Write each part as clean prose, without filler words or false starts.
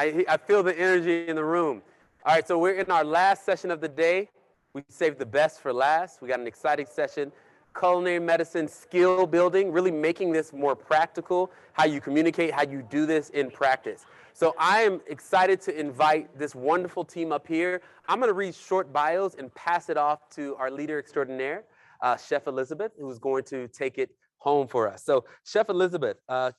I feel the energy in the room. All right, so we're in our last session of the day. We saved the best for last. We got an exciting session, culinary medicine skill building, really making this more practical, how you communicate, how you do this in practice. So I am excited to invite this wonderful team up here. I'm going to read short bios and pass it off to our leader extraordinaire, Chef Elizabeth, who's going to take it home for us. So Chef Elizabeth,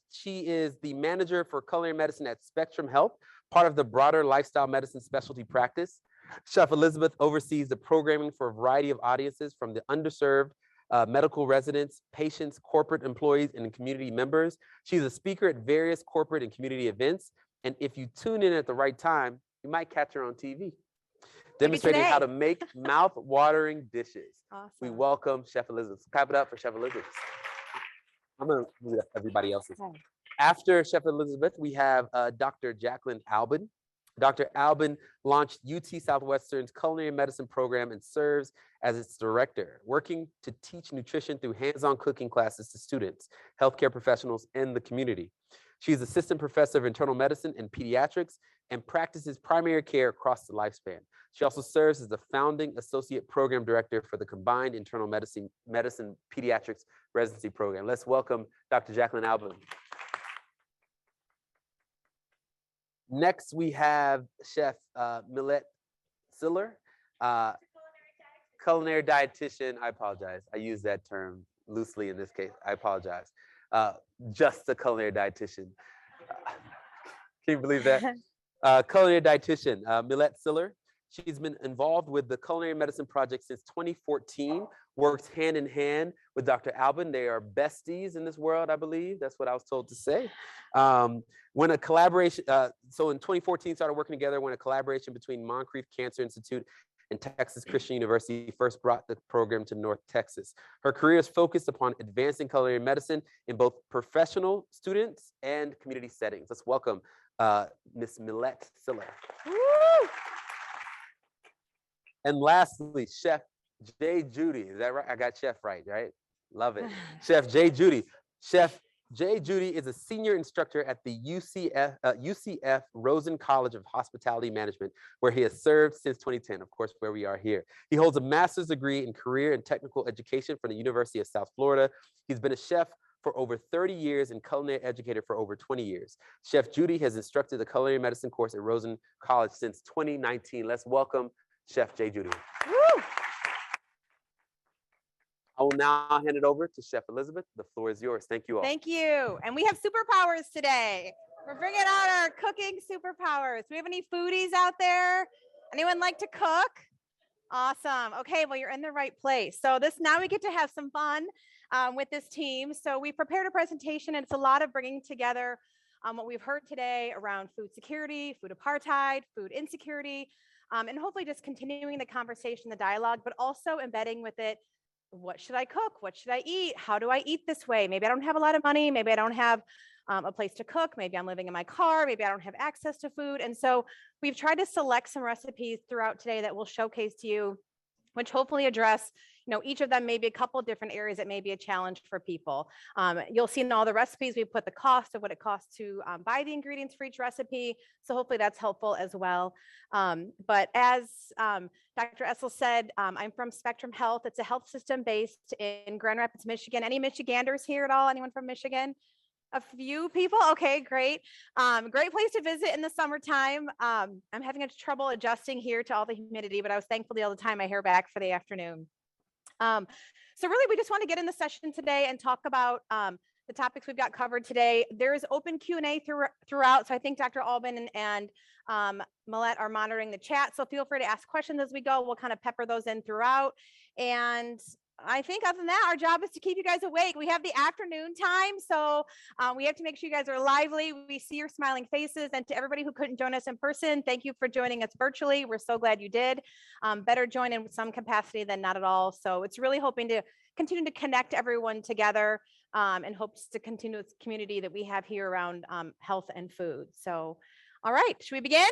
she is the manager for culinary medicine at Spectrum Health, part of the broader lifestyle medicine specialty practice. Chef Elizabeth oversees the programming for a variety of audiences, from the underserved, medical residents, patients, corporate employees, and community members. She's a speaker at various corporate and community events. And if you tune in at the right time, you might catch her on TV, demonstrating how to make mouth-watering dishes. Awesome. We welcome Chef Elizabeth. Clap it up for Chef Elizabeth. I'm going to do everybody else's. Okay. After Chef Elizabeth, we have Dr. Jaclyn Albin. Dr. Albin launched UT Southwestern's Culinary Medicine Program and serves as its director, working to teach nutrition through hands-on cooking classes to students, healthcare professionals, and the community. She's assistant professor of internal medicine and pediatrics and practices primary care across the lifespan. She also serves as the founding associate program director for the combined internal medicine pediatrics residency program. Let's welcome Dr. Jaclyn Albin. Next, we have Chef Millette Siller, culinary dietitian. I apologize. I use that term loosely in this case. I apologize. Just a culinary dietitian. Can you believe that? Culinary dietitian, Millette Siller. She's been involved with the Culinary Medicine Project since 2014, works hand in hand with Dr. Albin. They are besties in this world, I believe. That's what I was told to say. When a collaboration, so in 2014, started working together when a collaboration between Moncrief Cancer Institute and Texas Christian University first brought the program to North Texas. Her career is focused upon advancing culinary medicine in both professional students and community settings. Let's welcome Ms. Millette Siller. Woo! And lastly, Chef J. Judy. Is that right? I got Chef right? Love it. Chef J. Judy. Chef J. Judy is a senior instructor at the UCF Rosen College of Hospitality Management, where he has served since 2010, of course, where we are here. He holds a master's degree in career and technical education from the University of South Florida. He's been a chef for over 30 years and culinary educator for over 20 years. Chef Judy has instructed the culinary medicine course at Rosen College since 2019. Let's welcome Chef J. Judy. Woo! I will now hand it over to Chef Elizabeth. The floor is yours. Thank you all. Thank you. And we have superpowers today. We're bringing out our cooking superpowers. Do we have any foodies out there? Anyone like to cook? Awesome. Okay, well, you're in the right place. So now we get to have some fun with this team. So we prepared a presentation, and it's a lot of bringing together what we've heard today around food security, food apartheid, food insecurity, and hopefully just continuing the conversation, the dialogue, but also embedding with it, what should I cook? What should I eat? How do I eat this way? Maybe I don't have a lot of money. Maybe I don't have a place to cook. Maybe I'm living in my car. Maybe I don't have access to food. And so we've tried to select some recipes throughout today that we'll showcase to you, which hopefully address, each of them may be a couple of different areas that may be a challenge for people. You'll see in all the recipes, we put the cost of what it costs to buy the ingredients for each recipe. So hopefully that's helpful as well. But as Dr. Essel said, I'm from Spectrum Health. It's a health system based in Grand Rapids, Michigan. Any Michiganders here at all? Anyone from Michigan? A few people? Okay, great. Great place to visit in the summertime. I'm having trouble adjusting here to all the humidity, but I was thankfully all the time my hair back for the afternoon. So really, we just want to get in the session today and talk about the topics we've got covered today. There is open Q&A throughout. So I think Dr. Albin and Millette are monitoring the chat. So feel free to ask questions as we go. We'll kind of pepper those in throughout. And I think other than that, our job is to keep you guys awake. We have the afternoon time, so we have to make sure you guys are lively. We see your smiling faces. And to everybody who couldn't join us in person, thank you for joining us virtually. We're so glad you did. Better join in some capacity than not at all. So it's really hoping to continue to connect everyone together and hopes to continue this community that we have here around health and food. So, all right, should we begin?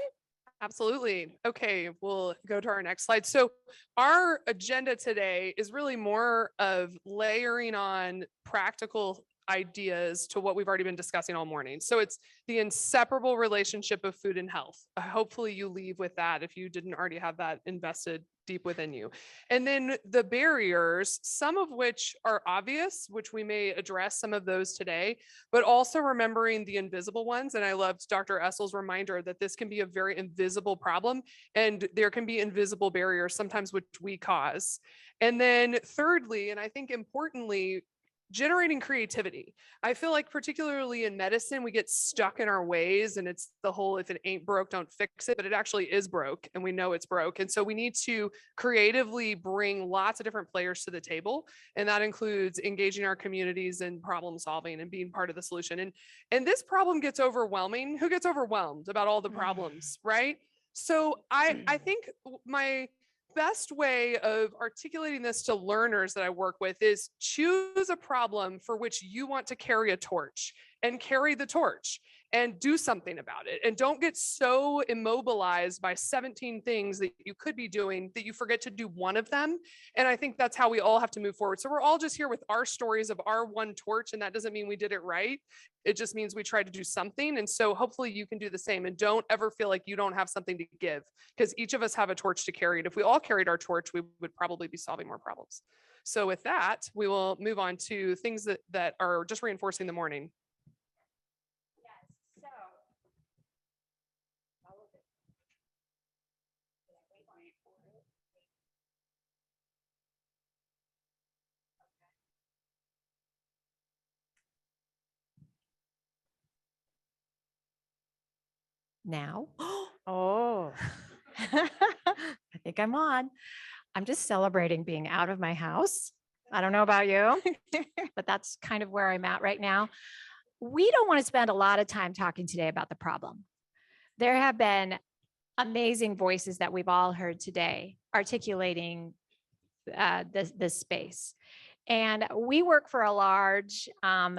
Absolutely. Okay, we'll go to our next slide. So our agenda today is really more of layering on practical ideas to what we've already been discussing all morning. So it's the inseparable relationship of food and health. Hopefully you leave with that if you didn't already have that invested deep within you. And then the barriers, some of which are obvious, which we may address some of those today, but also remembering the invisible ones. And I loved Dr. Essel's reminder that this can be a very invisible problem and there can be invisible barriers, sometimes which we cause. And then thirdly, and I think importantly, generating creativity. I feel like particularly in medicine, we get stuck in our ways and it's the whole, if it ain't broke, don't fix it, but it actually is broke and we know it's broke. And so we need to creatively bring lots of different players to the table. And that includes engaging our communities in problem solving and being part of the solution. And this problem gets overwhelming. Who gets overwhelmed about all the problems, right? So I think my best way of articulating this to learners that I work with is choose a problem for which you want to carry a torch and carry the torch and do something about it. And don't get so immobilized by 17 things that you could be doing that you forget to do one of them. And I think that's how we all have to move forward. So we're all just here with our stories of our one torch. And that doesn't mean we did it right. It just means we tried to do something. And so hopefully you can do the same and don't ever feel like you don't have something to give because each of us have a torch to carry. And if we all carried our torch, we would probably be solving more problems. So with that, we will move on to things that are just reinforcing the morning. Now. Oh, I think I'm on. I'm just celebrating being out of my house. I don't know about you, but that's kind of where I'm at right now. We don't want to spend a lot of time talking today about the problem. There have been amazing voices that we've all heard today articulating this space. And we work for a large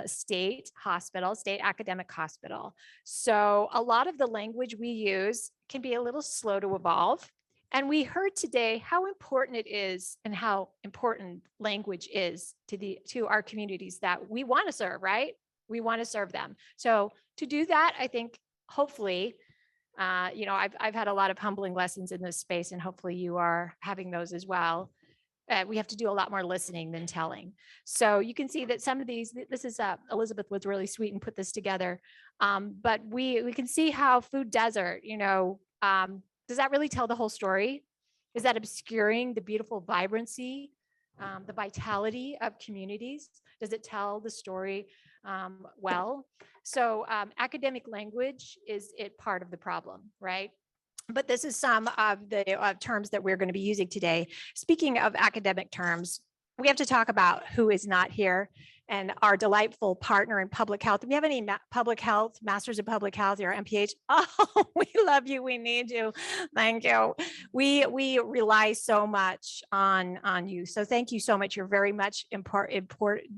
state hospital, state academic hospital. So a lot of the language we use can be a little slow to evolve. And we heard today how important it is and how important language is to our communities that we want to serve, right? We want to serve them. So to do that, I think hopefully, I've had a lot of humbling lessons in this space, and hopefully you are having those as well. We have to do a lot more listening than telling. So you can see that some of these, this is Elizabeth was really sweet and put this together. But we can see how food desert, does that really tell the whole story? Is that obscuring the beautiful vibrancy, the vitality of communities? Does it tell the story well? So academic language is part of the problem, right? But this is some of the terms that we're going to be using today. Speaking of academic terms, we have to talk about who is not here and our delightful partner in public health. Do we have any public health, masters of public health or MPH? Oh, we love you. We need you. Thank you. We rely so much on you. So thank you so much. You're very much important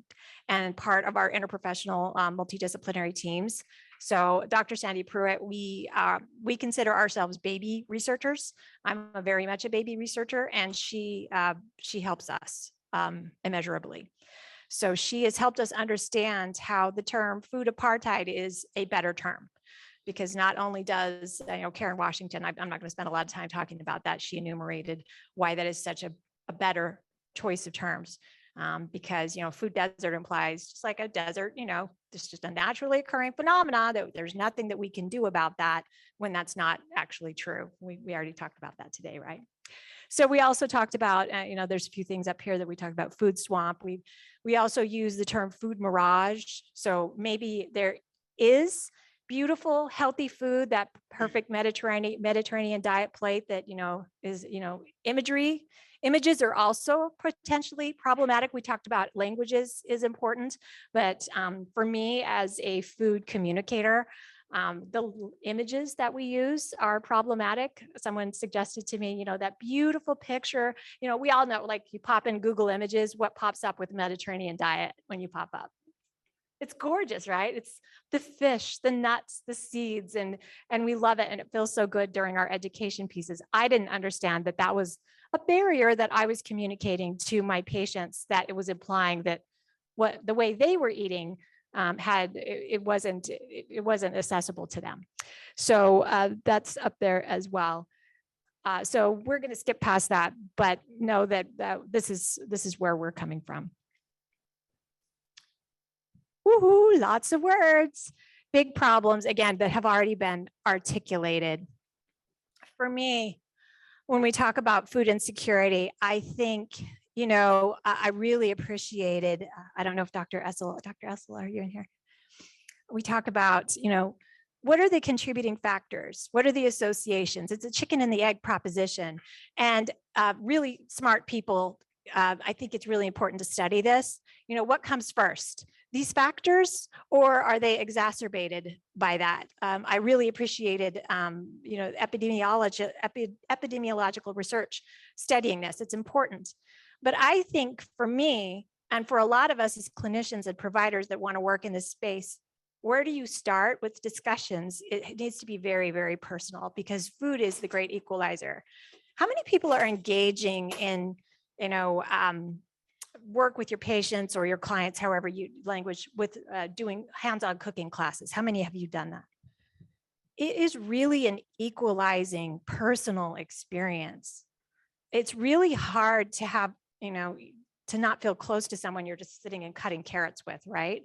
and part of our interprofessional multidisciplinary teams. So Dr. Sandy Pruitt, we consider ourselves baby researchers. I'm very much a baby researcher, and she helps us immeasurably. So she has helped us understand how the term food apartheid is a better term, because not only does Karen Washington, I'm not going to spend a lot of time talking about that. She enumerated why that is such a better choice of terms. Because food desert implies just like a desert, it's just a naturally occurring phenomena that there's nothing that we can do about that when that's not actually true. We already talked about that today, right? So we also talked about, there's a few things up here that we talked about: food swamp. We also use the term food mirage. So maybe there is beautiful, healthy food, that perfect Mediterranean diet plate that, is, imagery. Images are also potentially problematic. We talked about languages is important, but for me as a food communicator, the images that we use are problematic. Someone suggested to me, that beautiful picture, we all know, like you pop in Google Images, what pops up with Mediterranean diet when you pop up? It's gorgeous, right? It's the fish, the nuts, the seeds, and we love it. And it feels so good during our education pieces. I didn't understand that was a barrier that I was communicating to my patients, that it was implying that the way they were eating it wasn't accessible to them. So that's up there as well. So we're going to skip past that, but know that this is where we're coming from. Woohoo, lots of words, big problems, again, that have already been articulated. For me, when we talk about food insecurity, I think, I really appreciated, I don't know if Dr. Essel, are you in here? We talk about, what are the contributing factors? What are the associations? It's a chicken and the egg proposition. And really smart people, I think it's really important to study this. What comes first? These factors, or are they exacerbated by that? I really appreciated, epidemiological research studying this. It's important. But I think for me, and for a lot of us as clinicians and providers that want to work in this space, where do you start with discussions? It needs to be very, very personal, because food is the great equalizer. How many people are engaging in, work with your patients or your clients, however you language, with doing hands-on cooking classes? How many have you done that? It is really an equalizing personal experience. It's really hard to have, to not feel close to someone you're just sitting and cutting carrots with, right?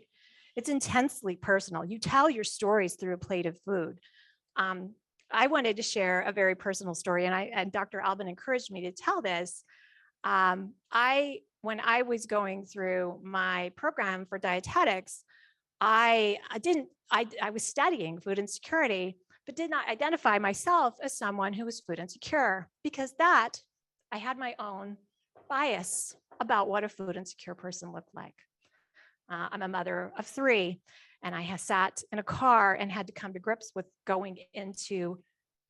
It's intensely personal. You tell your stories through a plate of food. I wanted to share a very personal story, and Dr. Albin encouraged me to tell this. When I was going through my program for dietetics, I was studying food insecurity, but did not identify myself as someone who was food insecure, because I had my own bias about what a food insecure person looked like. I'm a mother of 3, and I have sat in a car and had to come to grips with going into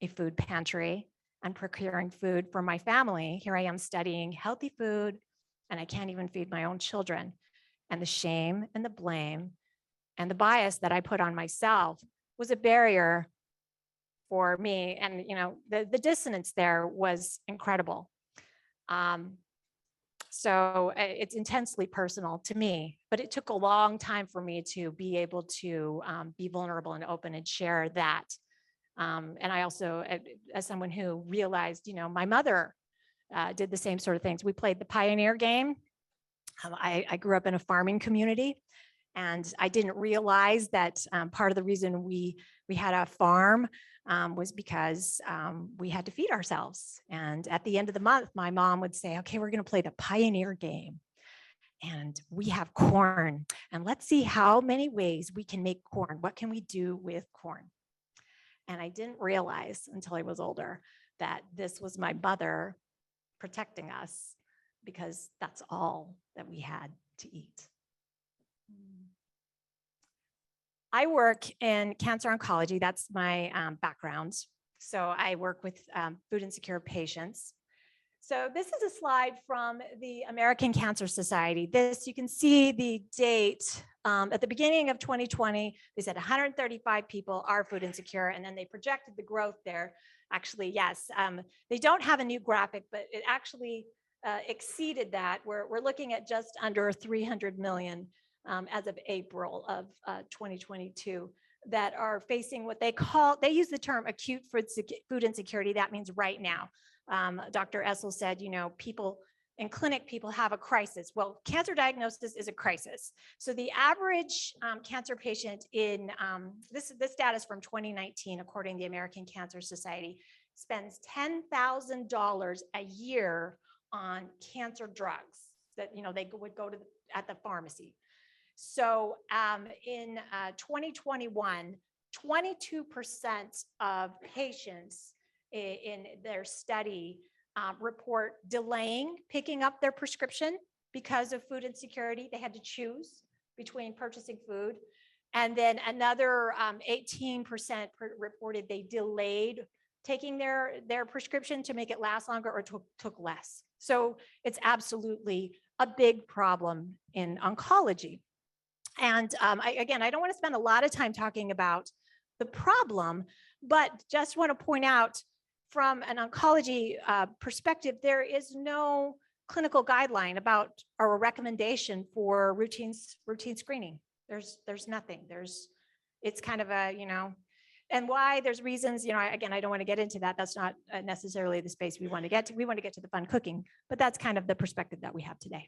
a food pantry and procuring food for my family. Here I am studying healthy food, and I can't even feed my own children. And the shame and the blame and the bias that I put on myself was a barrier for me. And, the dissonance there was incredible. So it's intensely personal to me, but it took a long time for me to be able to be vulnerable and open and share that. And I also, as someone who realized, my mother did the same sort of things. We played the pioneer game. I grew up in a farming community, and I didn't realize that part of the reason we had a farm was because we had to feed ourselves. And at the end of the month, my mom would say, okay, we're going to play the pioneer game. And we have corn. And let's see how many ways we can make corn. What can we do with corn? And I didn't realize until I was older that this was my mother protecting us, because that's all that we had to eat. I work in cancer oncology. That's my background. So I work with food insecure patients. So this is a slide from the American Cancer Society. You can see the date at the beginning of 2020. They said 135 people are food insecure, and then they projected the growth there. Actually, yes, they don't have a new graphic, but it actually exceeded that. We're looking at just under 300 million as of April of 2022 that are facing what they use the term acute food insecurity. That means right now. Dr. Essel said, people in clinic, people have a crisis. Well, cancer diagnosis is a crisis. So the average cancer patient in, this data is from 2019, according to the American Cancer Society, spends $10,000 a year on cancer drugs that, they would go to at the pharmacy. So in 2021, 22% of patients in their study report delaying picking up their prescription because of food insecurity. They had to choose between purchasing food. And then another 18% reported they delayed taking their prescription to make it last longer, or took less. So it's absolutely a big problem in oncology. And I don't want to spend a lot of time talking about the problem, but just want to point out from an oncology perspective, there is no clinical guideline about or a recommendation for routine screening. There's nothing. It's kind of a, and why there's reasons, again, I don't want to get into that. That's not necessarily the space we want to get to. We want to get to the fun cooking, but that's kind of the perspective that we have today.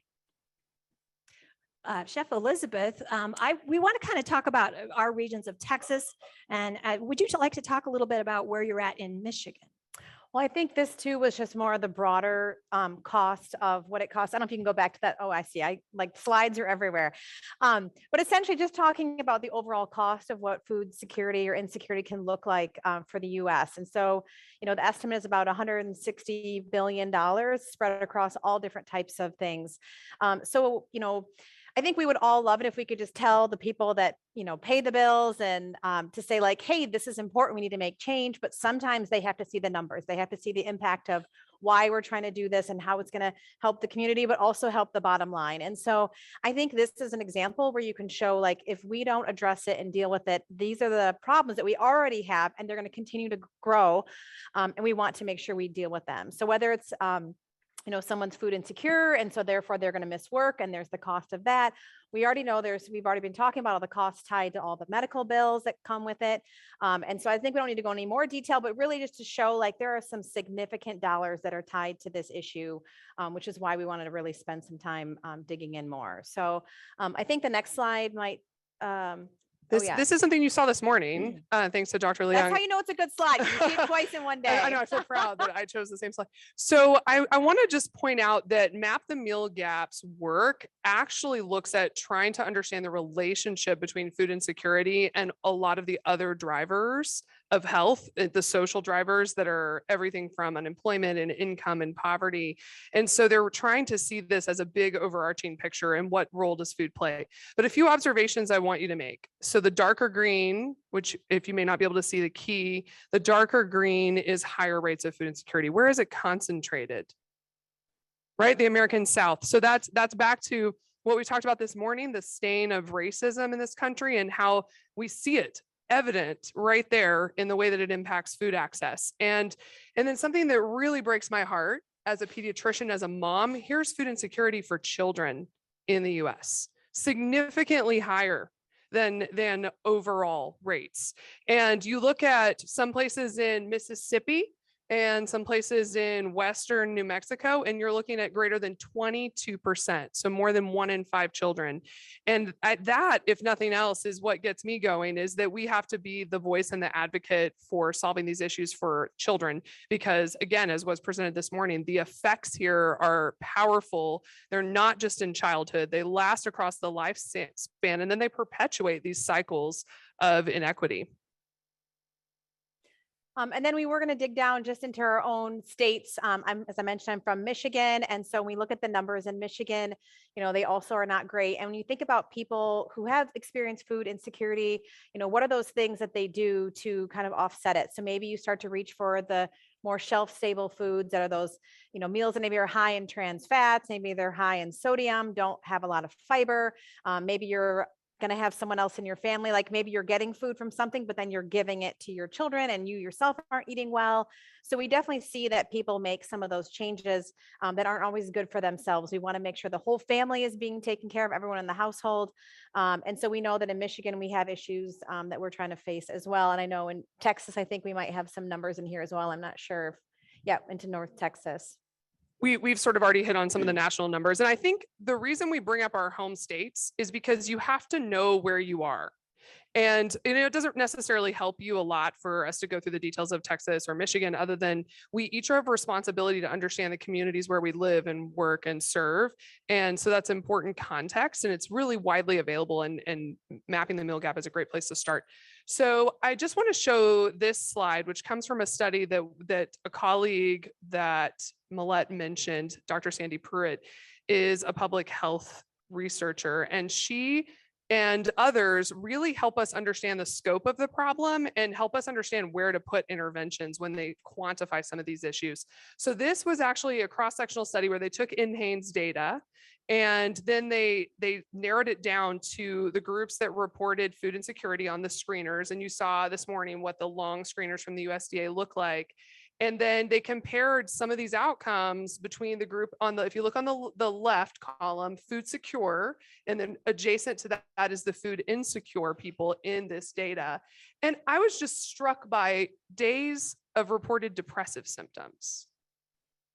Chef Elizabeth, we want to kind of talk about our regions of Texas. And would you like to talk a little bit about where you're at in Michigan? Well, I think this too was just more of the broader cost of what it costs. I don't know if you can go back to that. Oh, I see. Like slides are everywhere. But essentially just talking about the overall cost of what food security or insecurity can look like for the US. And so, the estimate is about $160 billion spread across all different types of things. I think we would all love it if we could just tell the people that, pay the bills and to say like, hey, this is important. We need to make change. But sometimes they have to see the numbers. They have to see the impact of why we're trying to do this and how it's going to help the community, but also help the bottom line. And so I think this is an example where you can show like, if we don't address it and deal with it, these are the problems that we already have, and they're going to continue to grow. And we want to make sure we deal with them. So whether it's, someone's food insecure, and so therefore they're going to miss work, and there's the cost of that. We already know we've already been talking about all the costs tied to all the medical bills that come with it. And so I think we don't need to go into any more detail, but really just to show like there are some significant dollars that are tied to this issue, which is why we wanted to really spend some time digging in more. So I think the next slide might, This is something you saw this morning, thanks to Dr. Leung. That's how you know it's a good slide. You see it twice in one day. I know, I'm so proud that I chose the same slide. So I want to just point out that Map the Meal Gaps work actually looks at trying to understand the relationship between food insecurity and a lot of the other drivers of health, the social drivers that are everything from unemployment and income and poverty. And so they're trying to see this as a big overarching picture and what role does food play. But a few observations I want you to make. So the darker green, which if you may not be able to see the key, the darker green is higher rates of food insecurity. Where is it concentrated? Right, the American South. So that's back to what we talked about this morning, the stain of racism in this country and how we see it evident right there in the way that it impacts food access. And then something that really breaks my heart as a pediatrician, as a mom, here's food insecurity for children in the US, significantly higher than overall rates. And you look at some places in Mississippi and some places in Western New Mexico, and you're looking at greater than 22%. So more than 1 in 5 children. And that, if nothing else, is what gets me going, is that we have to be the voice and the advocate for solving these issues for children. Because again, as was presented this morning, the effects here are powerful. They're not just in childhood, they last across the lifespan, and then they perpetuate these cycles of inequity. And then we were going to dig down just into our own states. As I mentioned, I'm from Michigan. And so when we look at the numbers in Michigan, they also are not great. And when you think about people who have experienced food insecurity, what are those things that they do to kind of offset it? So maybe you start to reach for the more shelf stable foods that are those, meals that maybe are high in trans fats, maybe they're high in sodium, don't have a lot of fiber. Maybe you're going to have someone else in your family, like maybe you're getting food from something, but then you're giving it to your children and you yourself aren't eating well. So we definitely see that people make some of those changes that aren't always good for themselves. We want to make sure the whole family is being taken care of, everyone in the household. And so we know that in Michigan, we have issues that we're trying to face as well. And I know in Texas, I think we might have some numbers in here as well. I'm not sure. Into North Texas. We've sort of already hit on some of the national numbers. And I think the reason we bring up our home states is because you have to know where you are. And it doesn't necessarily help you a lot for us to go through the details of Texas or Michigan, other than we each have a responsibility to understand the communities where we live and work and serve. And so that's important context, and it's really widely available, and mapping the meal gap is a great place to start. So I just want to show this slide, which comes from a study that a colleague that Millette mentioned, Dr. Sandy Pruitt, is a public health researcher, and she and others really help us understand the scope of the problem and help us understand where to put interventions when they quantify some of these issues. So this was actually a cross-sectional study where they took NHANES data, and then they narrowed it down to the groups that reported food insecurity on the screeners. And you saw this morning what the long screeners from the USDA look like. And then they compared some of these outcomes between the group on the, if you look on the left column, food secure, and then adjacent to that is the food insecure people in this data. And I was just struck by days of reported depressive symptoms.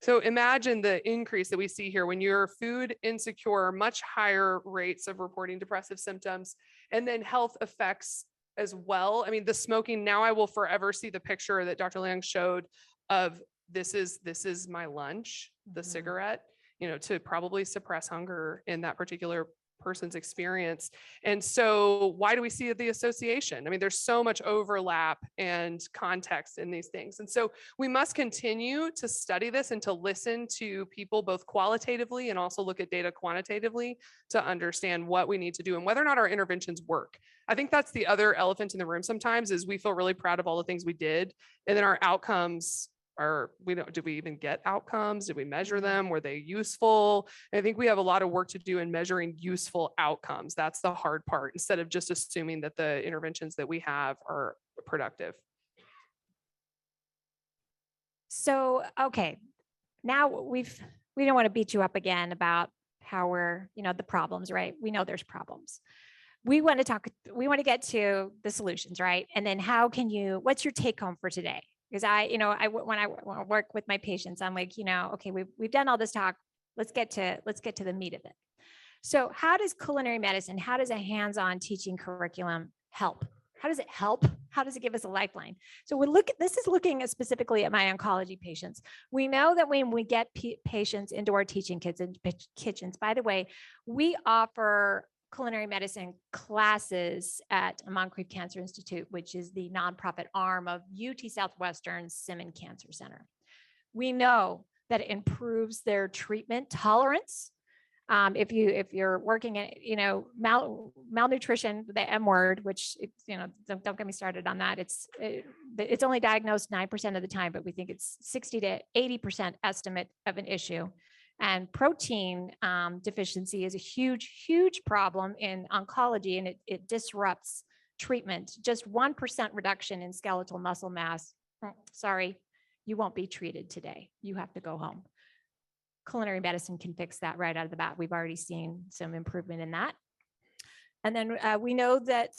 So imagine the increase that we see here when you're food insecure, much higher rates of reporting depressive symptoms, and then health effects as well. I mean, the smoking, now I will forever see the picture that Dr. Liang showed of this is my lunch, the cigarette, to probably suppress hunger in that particular person's experience. And so why do we see the association? I mean, there's so much overlap and context in these things. And so we must continue to study this and to listen to people both qualitatively and also look at data quantitatively to understand what we need to do and whether or not our interventions work. I think that's the other elephant in the room sometimes is we feel really proud of all the things we did. And then our outcomes did we even get outcomes? Did we measure them? Were they useful? And I think we have a lot of work to do in measuring useful outcomes. That's the hard part, instead of just assuming that the interventions that we have are productive. So, okay, now we don't want to beat you up again about how we're, the problems, right? We know there's problems. We want to get to the solutions, right? And then what's your take home for today? Because when I work with my patients, I'm like, okay, we've done all this talk. Let's get to the meat of it. So how does culinary medicine, how does a hands-on teaching curriculum help? How does it help? How does it give us a lifeline? So this is looking specifically at my oncology patients. We know that when we get patients into our teaching kitchens, by the way, we offer culinary medicine classes at Moncrief Cancer Institute, which is the nonprofit arm of UT Southwestern's Simon Cancer Center. We know that it improves their treatment tolerance. If you're working at, malnutrition, the M word, which, don't get me started on that. It's only diagnosed 9% of the time, but we think it's 60 to 80% estimate of an issue. And protein deficiency is a huge, huge problem in oncology, and it disrupts treatment. Just 1% reduction in skeletal muscle mass. Sorry, you won't be treated today. You have to go home. Culinary medicine can fix that right out of the bat. We've already seen some improvement in that. And then we know that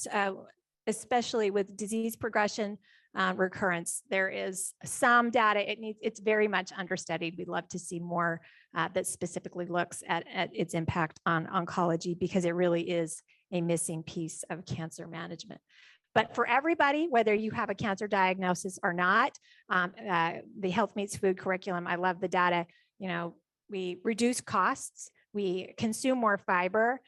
especially with disease progression, recurrence, there is some data. It's very much understudied. We'd love to see more that specifically looks at its impact on oncology, because it really is a missing piece of cancer management. But for everybody, whether you have a cancer diagnosis or not, the Health Meets Food curriculum, I love the data. We reduce costs, we consume more fiber,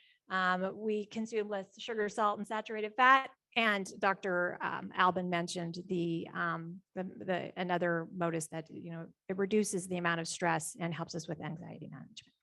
we consume less sugar, salt, and saturated fat. And Dr. Albin mentioned the another modus that, it reduces the amount of stress and helps us with anxiety management.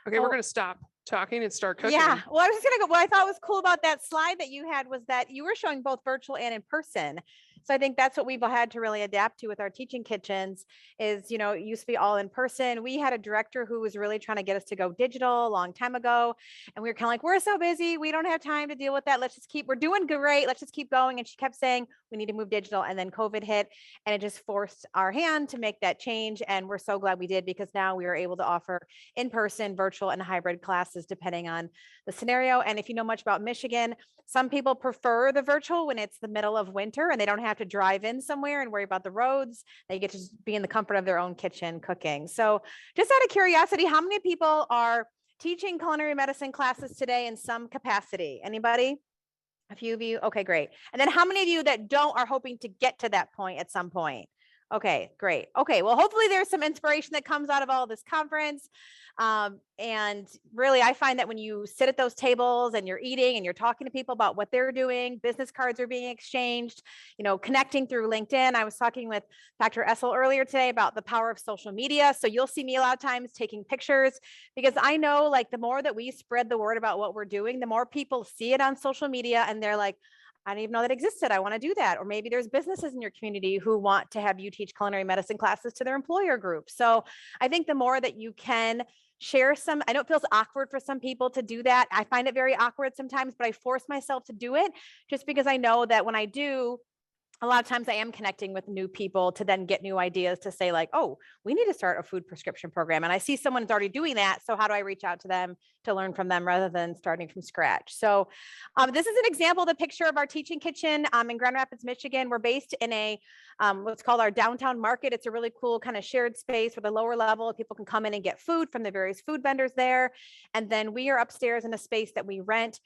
Okay, we're going to stop talking and start cooking. Yeah, well, I was just going to go. What I thought was cool about that slide that you had was that you were showing both virtual and in person. So I think that's what we've had to really adapt to with our teaching kitchens is, it used to be all in person. We had a director who was really trying to get us to go digital a long time ago. And we were kind of like, we're so busy. We don't have time to deal with that. We're doing great. Let's just keep going. And she kept saying, we need to move digital. And then COVID hit and it just forced our hand to make that change. And we're so glad we did, because now we are able to offer in-person, virtual, and hybrid classes depending on the scenario. And if you know much about Michigan, some people prefer the virtual when it's the middle of winter and they don't have to drive in somewhere and worry about the roads. They get to just be in the comfort of their own kitchen cooking. So just out of curiosity, how many people are teaching culinary medicine classes today in some capacity? Anybody? A few of you? Okay, great. And then how many of you that don't are hoping to get to that point at some point? Okay, great. Okay, well, hopefully there's some inspiration that comes out of all this conference. And really, I find that when you sit at those tables and you're eating and you're talking to people about what they're doing, business cards are being exchanged, connecting through LinkedIn. I was talking with Dr. Essel earlier today about the power of social media. So you'll see me a lot of times taking pictures, because I know like the more that we spread the word about what we're doing, the more people see it on social media and they're like, I didn't even know that existed. I want to do that. Or maybe there's businesses in your community who want to have you teach culinary medicine classes to their employer group. So I think the more that you can share some, I know it feels awkward for some people to do that. I find it very awkward sometimes, but I force myself to do it just because I know that when I do, a lot of times I am connecting with new people to then get new ideas to say like, oh, we need to start a food prescription program. And I see someone's already doing that. So how do I reach out to them to learn from them rather than starting from scratch? So this is an example of the picture of our teaching kitchen in Grand Rapids, Michigan. We're based in a what's called our downtown market. It's a really cool kind of shared space where the lower level people can come in and get food from the various food vendors there. And then we are upstairs in a space that we rent.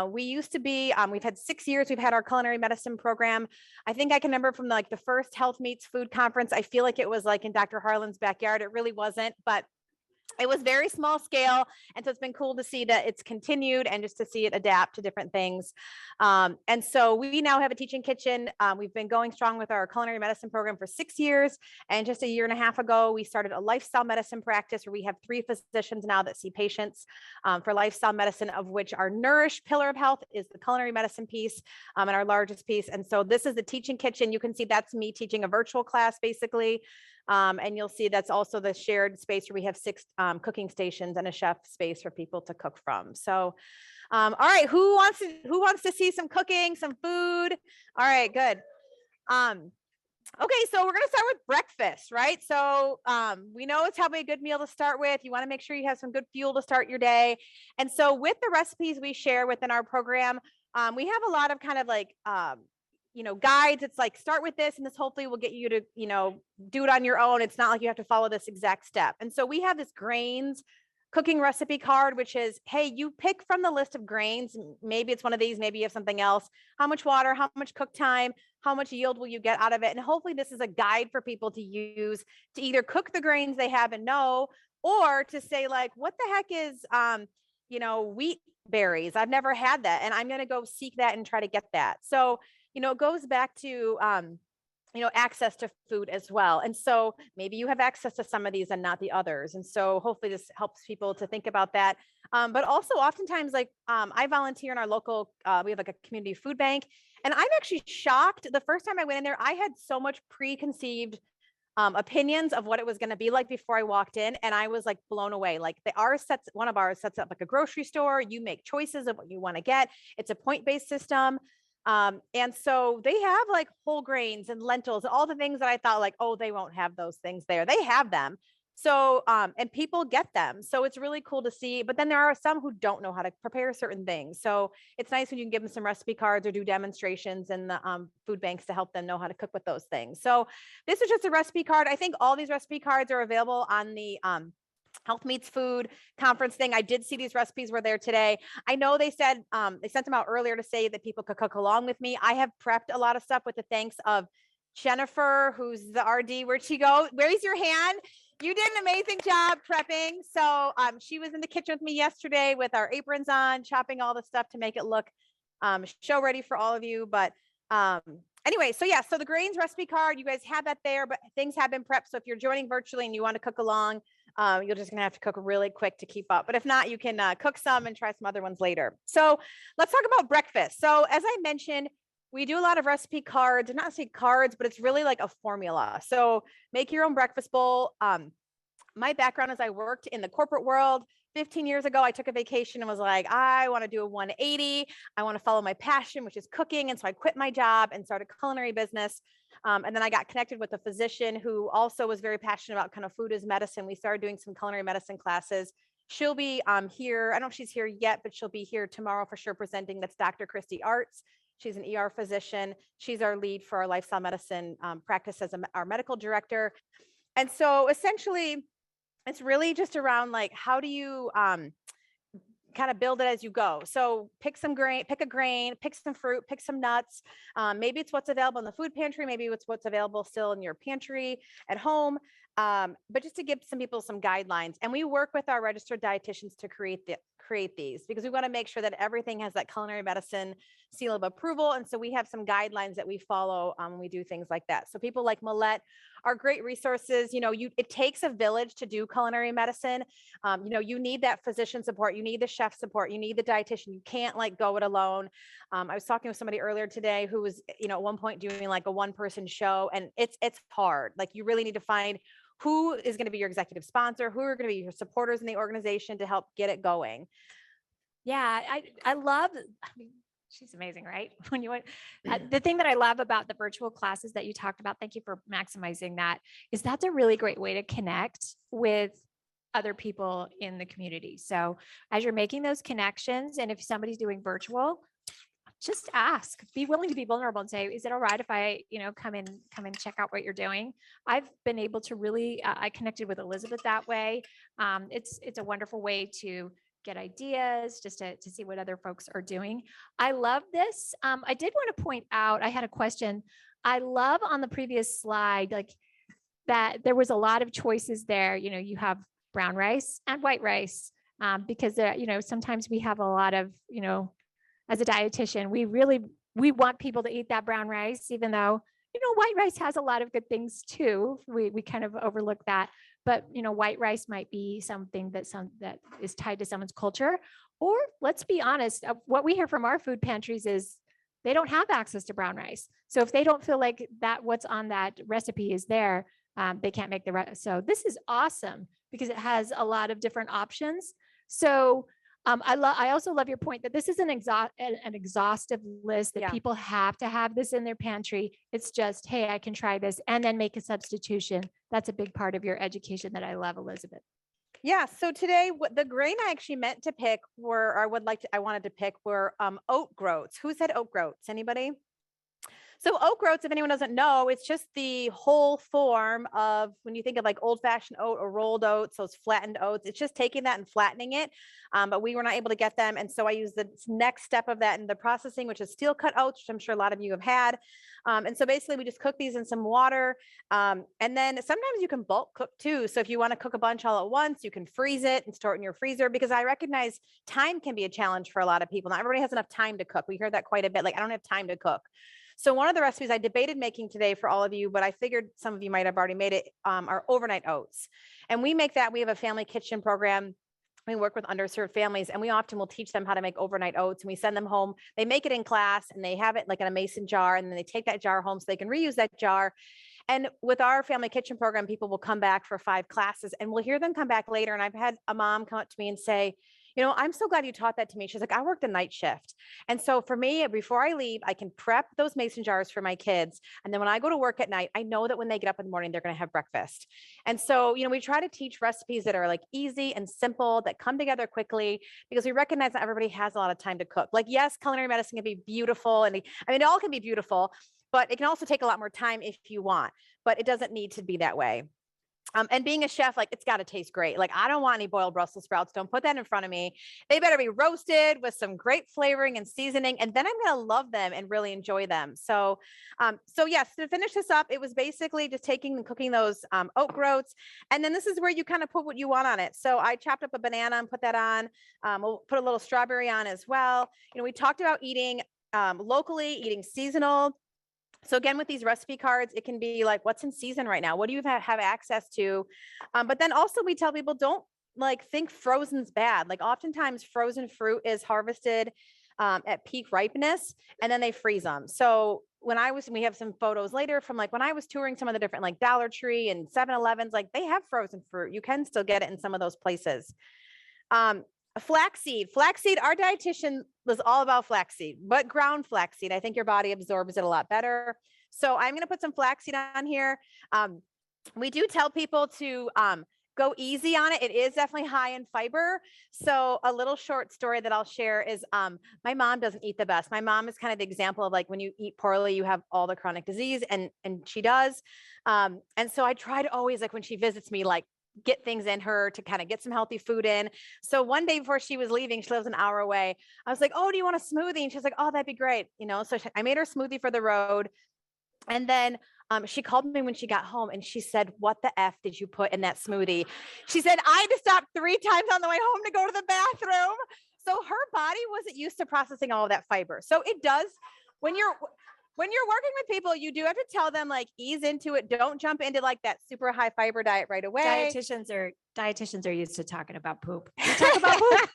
We used to be, we've had 6 years, we've had our culinary medicine program. I think I can remember from like the first Health Meets Food conference, I feel like it was like in Dr. Harlan's backyard. It really wasn't, but it was very small scale. And so it's been cool to see that it's continued and just to see it adapt to different things. And so we now have a teaching kitchen. We've been going strong with our culinary medicine program for 6 years. And just a year and a half ago, we started a lifestyle medicine practice where we have 3 physicians now that see patients for lifestyle medicine, of which our Nourish pillar of health is the culinary medicine piece and our largest piece. And so this is the teaching kitchen. You can see that's me teaching a virtual class basically. And you'll see that's also the shared space where we have 6 cooking stations and a chef space for people to cook from. So, all right, who wants to see some cooking, some food? All right, good. Okay, so we're gonna start with breakfast, right? So we know it's probably a good meal to start with. You want to make sure you have some good fuel to start your day. And so with the recipes we share within our program, we have a lot of kind of like guides. It's like, start with this and this hopefully will get you to, do it on your own. It's not like you have to follow this exact step. And so we have this grains cooking recipe card, which is, hey, you pick from the list of grains. Maybe it's one of these, maybe you have something else. How much water, how much cook time, how much yield will you get out of it? And hopefully this is a guide for people to use to either cook the grains they have and know, or to say like, what the heck is, wheat berries? I've never had that. And I'm going to go seek that and try to get that. So it goes back to, access to food as well. And so maybe you have access to some of these and not the others. And so hopefully this helps people to think about that. But also oftentimes, like I volunteer in our local, we have like a community food bank. And I'm actually shocked. The first time I went in there, I had so much preconceived opinions of what it was going to be like before I walked in. And I was like blown away. Like one of ours sets up like a grocery store. You make choices of what you want to get. It's a point-based system. And so they have like whole grains and lentils, all the things that I thought like, oh, they won't have those things there. They have them. So, and people get them. So it's really cool to see, but then there are some who don't know how to prepare certain things. So it's nice when you can give them some recipe cards or do demonstrations in the food banks to help them know how to cook with those things. So this is just a recipe card. I think all these recipe cards are available on the, Health Meets Food conference thing. I did see these recipes were there today. I know they said they sent them out earlier to say that people could cook along with me. I have prepped a lot of stuff with the thanks of Jennifer, who's the RD. Where'd she go? Raise your hand. You did an amazing job prepping. So she was in the kitchen with me yesterday with our aprons on, chopping all the stuff to make it look show ready for all of you. But anyway, so yeah, so the grains recipe card, you guys have that there, but things have been prepped. So if you're joining virtually and you want to cook along, you're just gonna have to cook really quick to keep up. But if not, you can cook some and try some other ones later. So let's talk about breakfast. So as I mentioned, we do a lot of recipe cards, not say cards, but it's really like a formula. So make your own breakfast bowl. My background is I worked in the corporate world. 15 years ago, I took a vacation and was like, I want to do a 180. I want to follow my passion, which is cooking. And so I quit my job and started a culinary business. And then I got connected with a physician who also was very passionate about kind of food as medicine. We started doing some culinary medicine classes. She'll be here. I don't know if she's here yet, but she'll be here tomorrow for sure presenting. That's Dr. Christy Arts. She's an ER physician. She's our lead for our lifestyle medicine practice as our medical director. And so essentially, it's really just around like, how do you kind of build it as you go? So pick a grain, pick some fruit, pick some nuts. Maybe it's what's available in the food pantry. Maybe it's what's available still in your pantry at home. But just to give some people some guidelines. And we work with our registered dietitians to create these because we want to make sure that everything has that culinary medicine seal of approval. And so we have some guidelines that we follow when we do things like that. So people like Millette are great resources. It takes a village to do culinary medicine. You need that physician support. You need the chef support. You need the dietitian. You can't like go it alone. I was talking with somebody earlier today who was, at one point doing like a one-person show, and it's hard. Like you really need to find who is going to be your executive sponsor, who are going to be your supporters in the organization to help get it going. Yeah, I love, She's amazing, right? When you want, the thing that I love about the virtual classes that you talked about, thank you for maximizing that, is that's a really great way to connect with other people in the community. So as you're making those connections, and if somebody's doing virtual, just ask, be willing to be vulnerable and say, is it all right if I, come and check out what you're doing? I've been able to really, I connected with Elizabeth that way. It's a wonderful way to get ideas, just to see what other folks are doing. I love this. I did want to point out, I had a question. I love on the previous slide, like that there was a lot of choices there. You have brown rice and white rice, because sometimes we have a lot of, as a dietitian, we want people to eat that brown rice, even though, white rice has a lot of good things too. We kind of overlook that, but white rice might be something that is tied to someone's culture. Or let's be honest, what we hear from our food pantries is they don't have access to brown rice. So if they don't feel like that what's on that recipe is there, they can't make the rest. So this is awesome because it has a lot of different options. So I also love your point that this is an exhaustive list that people have to have this in their pantry. It's just, hey, I can try this and then make a substitution. That's a big part of your education that I love, Elizabeth. Yeah. So today, the grain I actually meant to pick I wanted to pick were oat groats. Who said oat groats? Anybody? So oat groats, if anyone doesn't know, it's just the whole form of, when you think of like old fashioned oat or rolled oats, those flattened oats, it's just taking that and flattening it. But we were not able to get them. And so I used the next step of that in the processing, which is steel cut oats, which I'm sure a lot of you have had. And so basically we just cook these in some water. And then sometimes you can bulk cook too. So if you want to cook a bunch all at once, you can freeze it and store it in your freezer, because I recognize time can be a challenge for a lot of people. Not everybody has enough time to cook. We hear that quite a bit. Like, I don't have time to cook. So one of the recipes I debated making today for all of you, but I figured some of you might have already made it, are overnight oats. And we make that. We have a family kitchen program. We work with underserved families, and we often will teach them how to make overnight oats, and we send them home. They make it in class and they have it like in a mason jar, and then they take that jar home so they can reuse that jar. And with our family kitchen program, people will come back for 5 classes, and we'll hear them come back later. And I've had a mom come up to me and say, I'm so glad you taught that to me. She's like, I worked a night shift. And so for me, before I leave, I can prep those mason jars for my kids. And then when I go to work at night, I know that when they get up in the morning, they're going to have breakfast. And so, we try to teach recipes that are like easy and simple, that come together quickly, because we recognize that everybody has a lot of time to cook. Like, yes, culinary medicine can be beautiful. And it all can be beautiful, but it can also take a lot more time if you want, but it doesn't need to be that way. And being a chef, like, it's got to taste great. Like, I don't want any boiled Brussels sprouts. Don't put that in front of me. They better be roasted with some great flavoring and seasoning, and then I'm going to love them and really enjoy them. So yes, to finish this up, it was basically just taking and cooking those oat groats. And then this is where you kind of put what you want on it. So I chopped up a banana and put that on. We'll put a little strawberry on as well. We talked about eating locally, eating seasonal. So again, with these recipe cards, it can be like, what's in season right now? What do you have access to? But then also we tell people, don't think frozen's bad. Like, oftentimes frozen fruit is harvested at peak ripeness, and then they freeze them. So we have some photos later from when I was touring some of the different Dollar Tree and 7-Elevens, they have frozen fruit. You can still get it in some of those places. Flaxseed, our dietitian was all about flaxseed, but ground flaxseed. I think your body absorbs it a lot better. So I'm going to put some flaxseed on here. We do tell people to go easy on it. It is definitely high in fiber. So a little short story that I'll share is my mom doesn't eat the best. My mom is kind of the example of when you eat poorly, you have all the chronic disease, and she does. And so I try to always, when she visits me, get things in her to kind of get some healthy food in. So one day before she was leaving, she lives an hour away, I was like, oh, do you want a smoothie? And she's like, oh, that'd be great. So I made her smoothie for the road. And then she called me when she got home, and she said, what the F did you put in that smoothie? She said, I had to stop 3 times on the way home to go to the bathroom. So her body wasn't used to processing all of that fiber. So it does, when you're working with people, you do have to tell them, ease into it. Don't jump into that super high fiber diet right away. Dietitians are used to talking about poop. Talk about poop.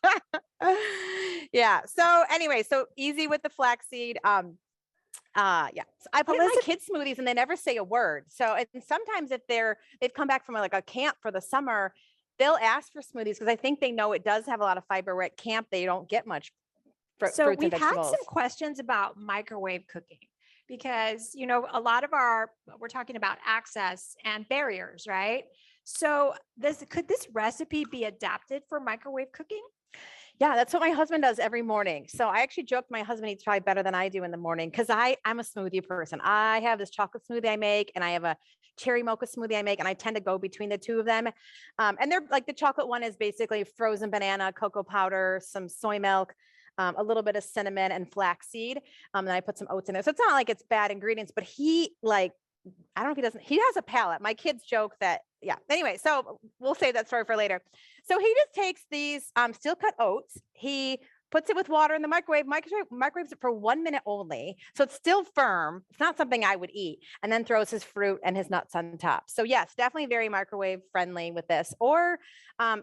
Yeah. So anyway, so easy with the flaxseed. Yeah. So I put in my kids' smoothies, and they never say a word. So, and sometimes if they've come back from a camp for the summer, they'll ask for smoothies, because I think they know it does have a lot of fiber, where at camp they don't get much So fruits and we've had vegetables. some questions about microwave cooking because, a lot of we're talking about access and barriers, right? So could this recipe be adapted for microwave cooking? Yeah, that's what my husband does every morning. So I actually joked my husband eats probably better than I do in the morning because I'm a smoothie person. I have this chocolate smoothie I make, and I have a cherry mocha smoothie I make, and I tend to go between the two of them. And they're like, the chocolate one is basically frozen banana, cocoa powder, some soy milk, a little bit of cinnamon and flaxseed. Then I put some oats in there. So it's not like it's bad ingredients, but I don't know if he has a palate. My kids joke that, yeah. Anyway, so we'll save that story for later. So he just takes these steel cut oats. He puts it with water in the microwaves it for 1 minute only. So it's still firm. It's not something I would eat, and then throws his fruit and his nuts on top. So yes, definitely very microwave friendly with this. Or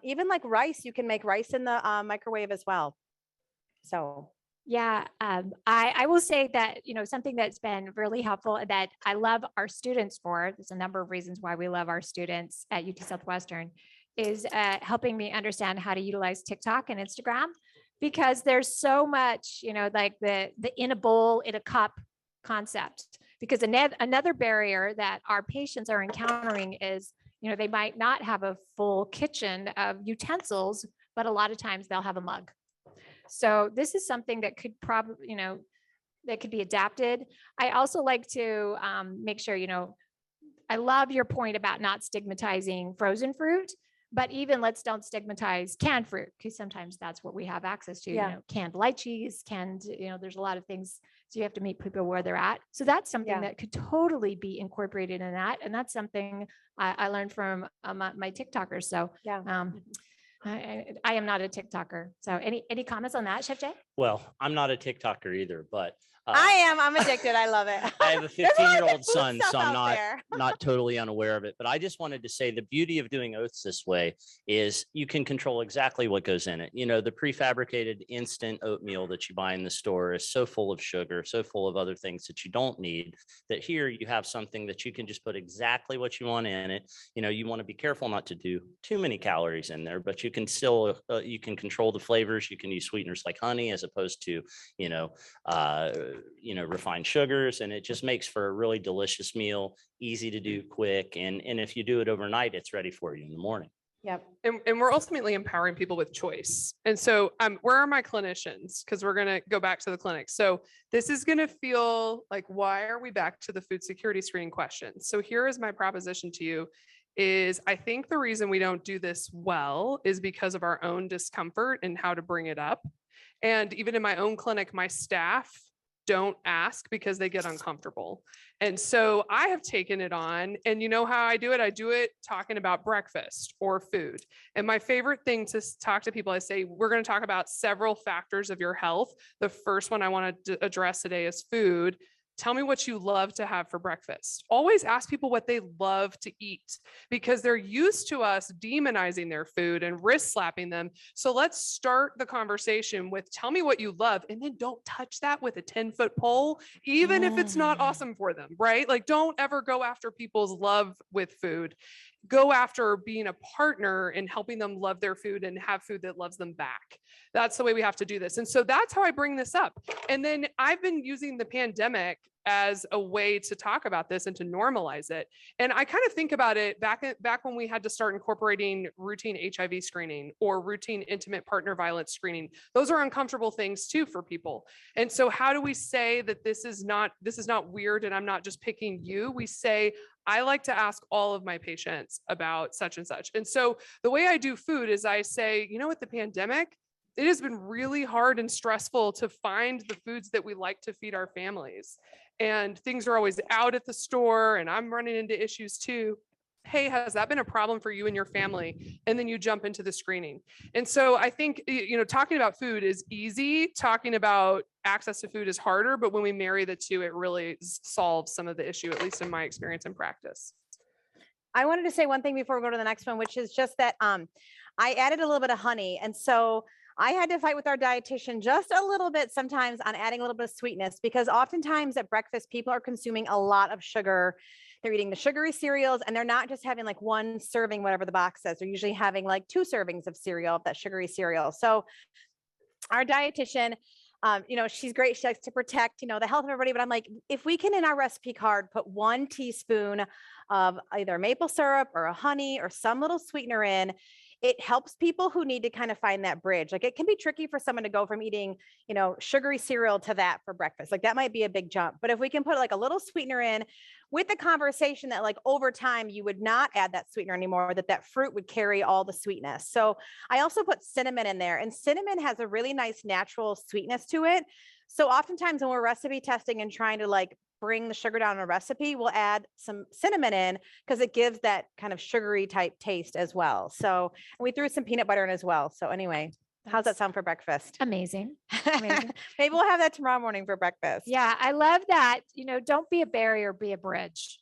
even like rice, you can make rice in the microwave as well. So Yeah, I will say that, something that's been really helpful and that I love our students for, there's a number of reasons why we love our students at UT Southwestern, is helping me understand how to utilize TikTok and Instagram, because there's so much, like the in a bowl, in a cup concept. Because another barrier that our patients are encountering is, they might not have a full kitchen of utensils, but a lot of times they'll have a mug. So this is something that could probably, that could be adapted. I also like to make sure, I love your point about not stigmatizing frozen fruit, but even don't stigmatize canned fruit, because sometimes that's what we have access to, Yeah. Canned lychees, there's a lot of things. So you have to meet people where they're at. So that's something Yeah. that could totally be incorporated in that. And that's something I learned from my TikTokers. So yeah. I am not a TikToker. So any comments on that, Chef Jay? Well, I'm not a TikToker either, but I am. I'm addicted. I love it. I have a There's a lot of 15-year-old good food son, stuff so I'm out there. not totally unaware of it. But I just wanted to say the beauty of doing oats this way is you can control exactly what goes in it. The prefabricated instant oatmeal that you buy in the store is so full of sugar, so full of other things that you don't need, that here you have something that you can just put exactly what you want in it. You want to be careful not to do too many calories in there, but you can still, you can control the flavors. You can use sweeteners like honey as opposed to, refined sugars, and it just makes for a really delicious meal, easy to do, quick, and if you do it overnight, it's ready for you in the morning. Yep. And we're ultimately empowering people with choice. And so where are my clinicians? Because we're going to go back to the clinic. So this is going to feel like, why are we back to the food security screening question? So here is my proposition to you is, I think the reason we don't do this well is because of our own discomfort and how to bring it up. And even in my own clinic, my staff don't ask because they get uncomfortable. And so I have taken it on, and you know how I do it? I do it talking about breakfast or food. And my favorite thing to talk to people, I say, we're going to talk about several factors of your health. The first one I want to address today is food. Tell me what you love to have for breakfast. Always ask people what they love to eat, because they're used to us demonizing their food and wrist slapping them. So let's start the conversation with, tell me what you love, and then don't touch that with a 10-foot pole, even if it's not awesome for them, right? Like, don't ever go after people's love with food. Go after being a partner and helping them love their food and have food that loves them back. That's the way we have to do this. And so that's how I bring this up. And then I've been using the pandemic as a way to talk about this and to normalize it. And I kind of think about it back when we had to start incorporating routine HIV screening or routine intimate partner violence screening. Those are uncomfortable things too for people. And so how do we say that this is not weird and I'm not just picking you? We say, I like to ask all of my patients about such and such. And so the way I do food is I say, with the pandemic, it has been really hard and stressful to find the foods that we like to feed our families. And things are always out at the store, and I'm running into issues too. Hey, has that been a problem for you and your family? And then you jump into the screening. And so I think, talking about food is easy. Talking about access to food is harder, but when we marry the two, it really solves some of the issue, at least in my experience and practice. I wanted to say one thing before we go to the next one, which is just that I added a little bit of honey. And so I had to fight with our dietitian just a little bit sometimes on adding a little bit of sweetness, because oftentimes at breakfast, people are consuming a lot of sugar. They're eating the sugary cereals, and they're not just having like one serving, whatever the box says. They're usually having like 2 servings of cereal, of that sugary cereal. So our dietitian You know, she's great. She likes to protect, you know, the health of everybody. But I'm like, if we can in our recipe card put 1 teaspoon of either maple syrup or a honey or some little sweetener in, it helps people who need to kind of find that bridge. Like it can be tricky for someone to go from eating, you know, sugary cereal to that for breakfast. Like that might be a big jump. But if we can put like a little sweetener in with the conversation that like over time you would not add that sweetener anymore, that fruit would carry all the sweetness. So I also put cinnamon in there, and cinnamon has a really nice natural sweetness to it. So oftentimes when we're recipe testing and trying to like bring the sugar down in a recipe, we'll add some cinnamon in because it gives that kind of sugary type taste as well. So we threw some peanut butter in as well. So anyway, how's that sound for breakfast? Amazing. Amazing. Maybe we'll have that tomorrow morning for breakfast. Yeah, I love that. You know, don't be a barrier, be a bridge.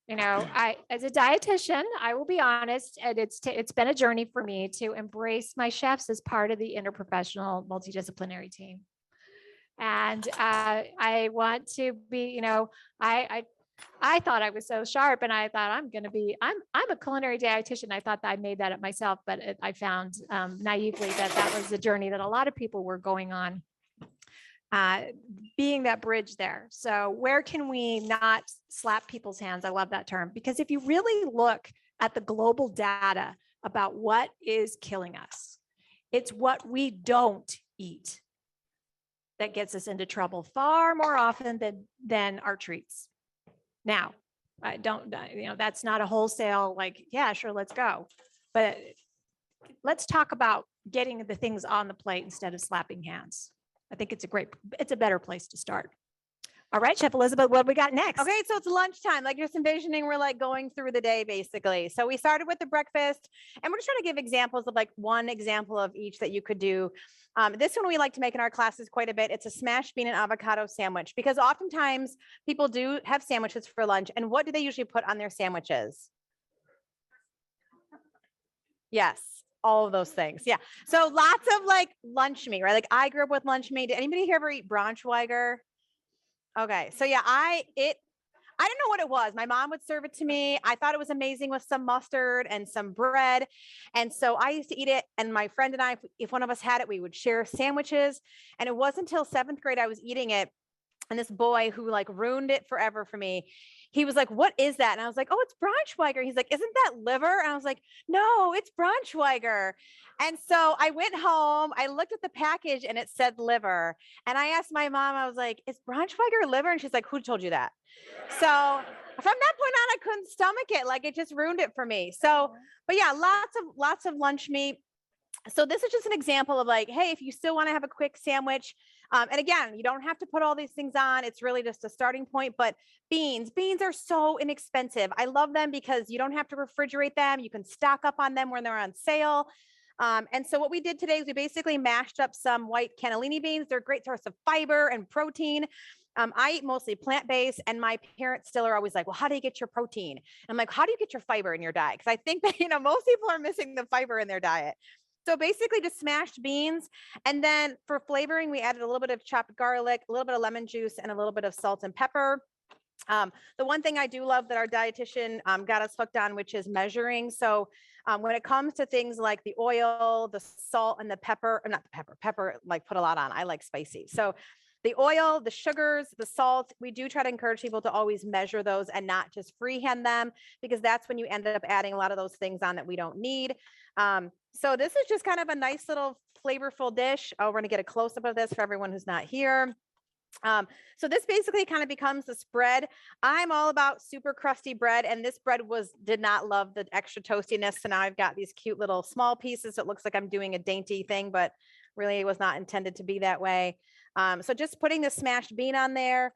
You know, as a dietitian, I will be honest, and it's been a journey for me to embrace my chefs as part of the interprofessional multidisciplinary team. And I want to be, you know, I thought I was so sharp, and I thought I'm a culinary dietitian. I thought that I made that up myself, but I found naively that was the journey that a lot of people were going on, being that bridge there. So where can we not slap people's hands? I love that term, because if you really look at the global data about what is killing us, it's what we don't eat that gets us into trouble far more often than our treats. Now, I don't, you know, that's not a wholesale, like, yeah, sure, let's go. But let's talk about getting the things on the plate instead of slapping hands. I think it's a better place to start. All right, Chef Elizabeth, what we got next? Okay, so it's lunchtime. Like just envisioning, we're like going through the day basically. So we started with the breakfast, and we're just trying to give examples of like one example of each that you could do. This one we like to make in our classes quite a bit. It's a smashed bean and avocado sandwich, because oftentimes people do have sandwiches for lunch. And what do they usually put on their sandwiches? Yes, all of those things. Yeah. So lots of like lunch meat, right? Like I grew up with lunch meat. Did anybody here ever eat Braunschweiger? Okay. So yeah, I didn't know what it was. My mom would serve it to me. I thought it was amazing with some mustard and some bread. And so I used to eat it. And my friend and I, if one of us had it, we would share sandwiches. And it wasn't until 7th grade I was eating it. And this boy who like ruined it forever for me, he was like, "What is that?" And I was like, "Oh, it's Braunschweiger." He's like, "Isn't that liver?" And I was like, "No, it's Braunschweiger." And so I went home, I looked at the package and it said liver. And I asked my mom, I was like, "Is Braunschweiger liver?" And she's like, "Who told you that?" So from that point on, I couldn't stomach it. Like it just ruined it for me. So, but yeah, lots of lunch meat. So this is just an example of like, hey, if you still want to have a quick sandwich, and again, you don't have to put all these things on. It's really just a starting point. But beans are so inexpensive. I love them because you don't have to refrigerate them. You can stock up on them when they're on sale. And so what we did today is we basically mashed up some white cannellini beans. They're a great source of fiber and protein. I eat mostly plant-based, and my parents still are always like, "Well, how do you get your protein?" I'm like, "How do you get your fiber in your diet?" Because I think that, you know, most people are missing the fiber in their diet. So basically just smashed beans. And then for flavoring, we added a little bit of chopped garlic, a little bit of lemon juice, and a little bit of salt and pepper. The one thing I do love that our dietitian got us hooked on, which is measuring. So when it comes to things like the oil, the salt, and the pepper, or not the pepper, like put a lot on. I like spicy. So the oil, the sugars, the salt, we do try to encourage people to always measure those and not just freehand them, because that's when you end up adding a lot of those things on that we don't need. So this is just kind of a nice little flavorful dish. Oh, we're going to get a close up of this for everyone who's not here. So this basically kind of becomes the spread. I'm all about super crusty bread, and this bread did not love the extra toastiness. So now I've got these cute little small pieces. So it looks like I'm doing a dainty thing, but really it was not intended to be that way. So just putting the smashed bean on there.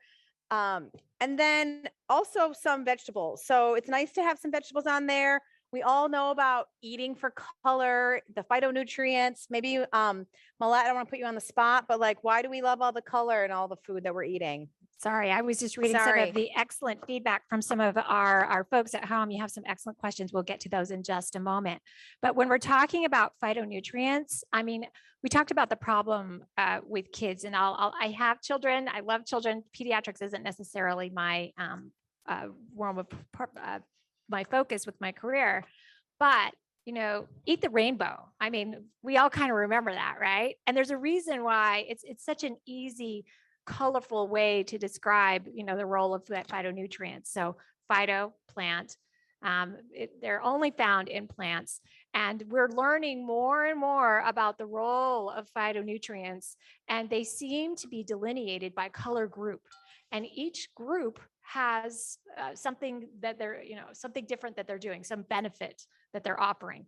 And then also some vegetables. So it's nice to have some vegetables on there. We all know about eating for color, the phytonutrients. Maybe, Malette, I don't want to put you on the spot, but like, why do we love all the color and all the food that we're eating? Sorry, I was just reading some of the excellent feedback from some of our folks at home. You have some excellent questions. We'll get to those in just a moment. But when we're talking about phytonutrients, I mean, we talked about the problem with kids, and I have children. I love children. Pediatrics isn't necessarily my realm of my focus with my career, but eat the rainbow. I mean, we all kind of remember that, right? And there's a reason why it's such an easy, colorful way to describe, the role of that phytonutrients. So phyto, plant, they're only found in plants. And we're learning more and more about the role of phytonutrients, and they seem to be delineated by color group. And each group has something that they're, something different that they're doing, some benefit that they're offering.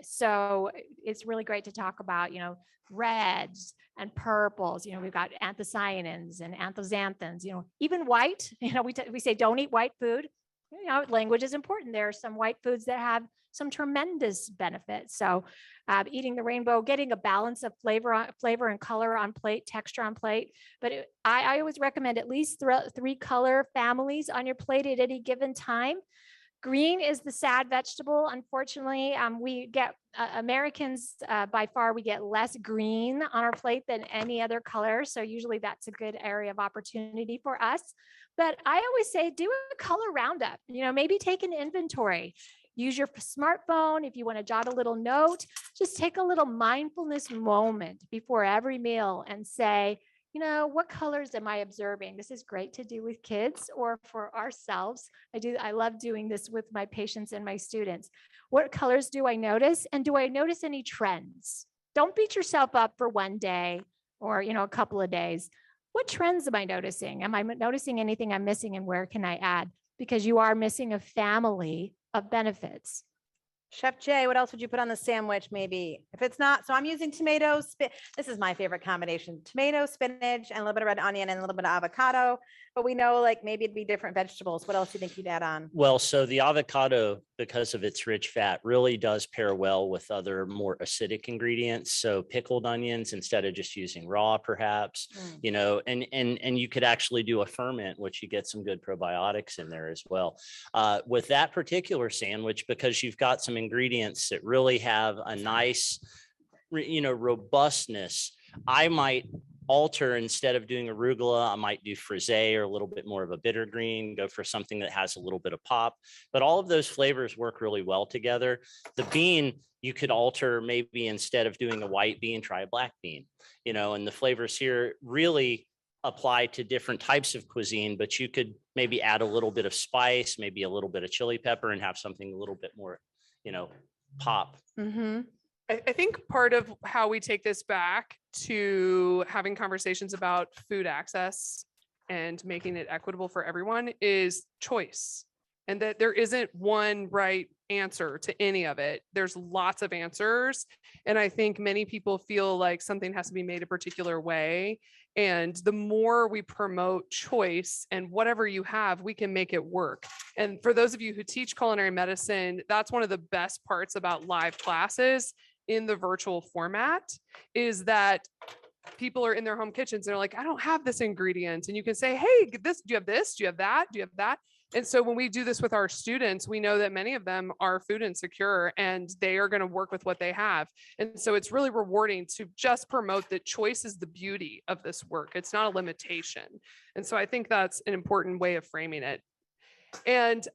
So it's really great to talk about, reds and purples. We've got anthocyanins and anthocyanthins, even white. We say don't eat white food. Language is important. There are some white foods that have some tremendous benefits. So eating the rainbow, getting a balance of flavor and color on plate, texture on plate. But I always recommend at least three color families on your plate at any given time. Green is the sad vegetable. Unfortunately, we get Americans by far, we get less green on our plate than any other color. So usually that's a good area of opportunity for us. But I always say do a color roundup, maybe take an inventory. Use your smartphone. If you want to jot a little note, just take a little mindfulness moment before every meal and say, what colors am I observing? This is great to do with kids or for ourselves. I love doing this with my patients and my students. What colors do I notice? And do I notice any trends? Don't beat yourself up for one day or, a couple of days. What trends am I noticing? Am I noticing anything I'm missing, and where can I add? Because you are missing a family of benefits. Chef Jay, what else would you put on the sandwich maybe? If it's not, so I'm using tomatoes. This is my favorite combination: tomato, spinach, and a little bit of red onion and a little bit of avocado. But we know maybe it'd be different vegetables. What else do you think you'd add on? Well, so the avocado, because of its rich fat, really does pair well with other more acidic ingredients. So pickled onions instead of just using raw, perhaps, and you could actually do a ferment, which you get some good probiotics in there as well. With that particular sandwich, because you've got some ingredients that really have a nice, robustness, I might alter, instead of doing arugula, I might do frisee or a little bit more of a bitter green, go for something that has a little bit of pop. But all of those flavors work really well together. The bean, you could alter, maybe instead of doing a white bean, try a black bean, and the flavors here really apply to different types of cuisine, but you could maybe add a little bit of spice, maybe a little bit of chili pepper, and have something a little bit more, pop. Mm-hmm. I think part of how we take this back to having conversations about food access and making it equitable for everyone is choice, and that there isn't one right answer to any of it. There's lots of answers. And I think many people feel like something has to be made a particular way. And the more we promote choice and whatever you have, we can make it work. And for those of you who teach culinary medicine, that's one of the best parts about live classes in the virtual format, is that people are in their home kitchens. They're like, I don't have this ingredient. And you can say, hey, do you have this? Do you have that? Do you have that? And so when we do this with our students, we know that many of them are food insecure and they are going to work with what they have. And so it's really rewarding to just promote that choice is the beauty of this work. It's not a limitation. And so I think that's an important way of framing it. And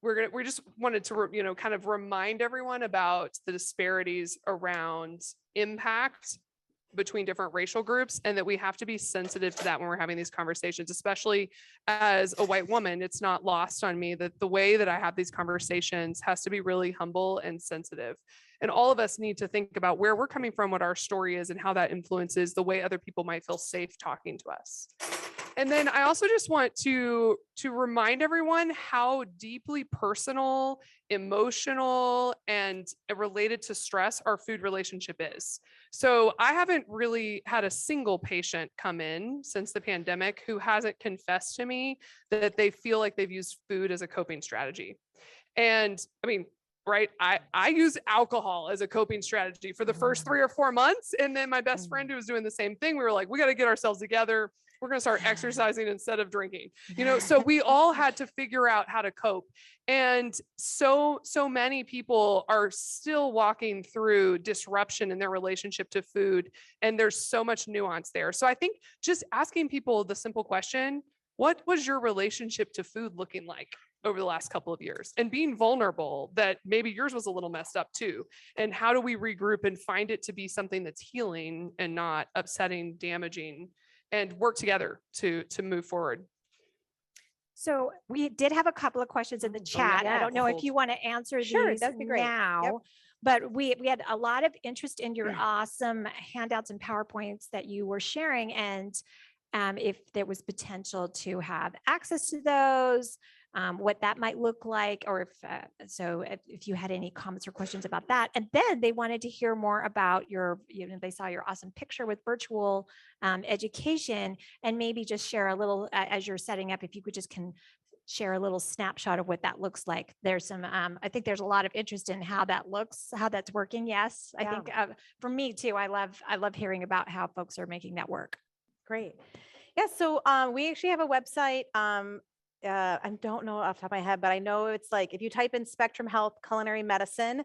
we just wanted to, kind of remind everyone about the disparities around impact between different racial groups, and that we have to be sensitive to that when we're having these conversations, especially as a white woman. It's not lost on me that the way that I have these conversations has to be really humble and sensitive. And all of us need to think about where we're coming from, what our story is, and how that influences the way other people might feel safe talking to us. And then I also just want to remind everyone how deeply personal, emotional, and related to stress our food relationship is. So I haven't really had a single patient come in since the pandemic who hasn't confessed to me that they feel like they've used food as a coping strategy. And I mean, right, I use alcohol as a coping strategy for the first 3 or 4 months. And then my best friend who was doing the same thing, we were like, we got to get ourselves together. We're going to start exercising instead of drinking, so we all had to figure out how to cope. And so many people are still walking through disruption in their relationship to food. And there's so much nuance there. So I think just asking people the simple question, what was your relationship to food looking like over the last couple of years, and being vulnerable that maybe yours was a little messed up too. And how do we regroup and find it to be something that's healing and not upsetting, damaging, and work together to move forward? So we did have a couple of questions in the chat. I don't know if Hold. you want to answer Sure, these that'd be great. Yep. now, but we had a lot of interest in your awesome handouts and PowerPoints that you were sharing, and if there was potential to have access to those, what that might look like, or if you had any comments or questions about that. And then they wanted to hear more about they saw your awesome picture with virtual education, and maybe just share a little as you're setting up, if you could just share a little snapshot of what that looks like. There's some, I think there's a lot of interest in how that looks, how that's working. Yes, I think for me too, I love hearing about how folks are making that work. Great. Yeah, so we actually have a website. I don't know off the top of my head, but I know it's like if you type in Spectrum Health Culinary Medicine,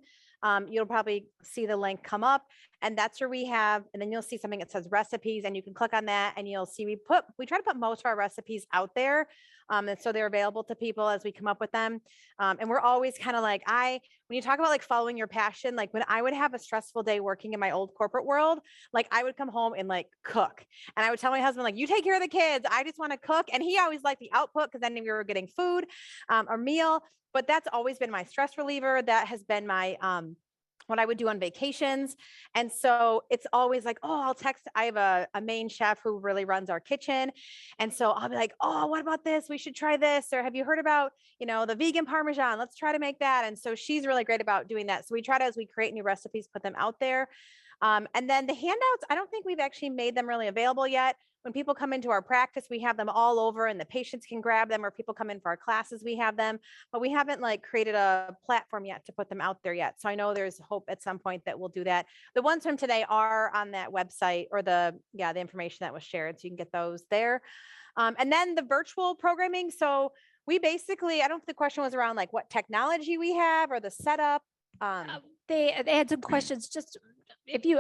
you'll probably see the link come up, and that's where we have, and then you'll see something that says recipes, and you can click on that, and you'll see we try to put most of our recipes out there, and so they're available to people as we come up with them. And we're always kind of like, when you talk about like following your passion, like when I would have a stressful day working in my old corporate world, like I would come home and like cook, and I would tell my husband, like, you take care of the kids, I just want to cook. And he always liked the output because then we were getting food or meal. But that's always been my stress reliever. That has been my what I would do on vacations. And so it's always like, oh, I'll text. I have a main chef who really runs our kitchen. And so I'll be like, oh, what about this? We should try this. Or have you heard about, the vegan Parmesan? Let's try to make that. And so she's really great about doing that. So we try to, as we create new recipes, put them out there. And then the handouts, I don't think we've actually made them really available yet. When people come into our practice, we have them all over and the patients can grab them, or people come in for our classes, we have them, but we haven't like created a platform yet to put them out there yet. So I know there's hope at some point that we'll do that. The ones from today are on that website, or the information that was shared. So you can get those there. And then the virtual programming. So we basically, I don't think the question was around like what technology we have or the setup. They had some questions. Just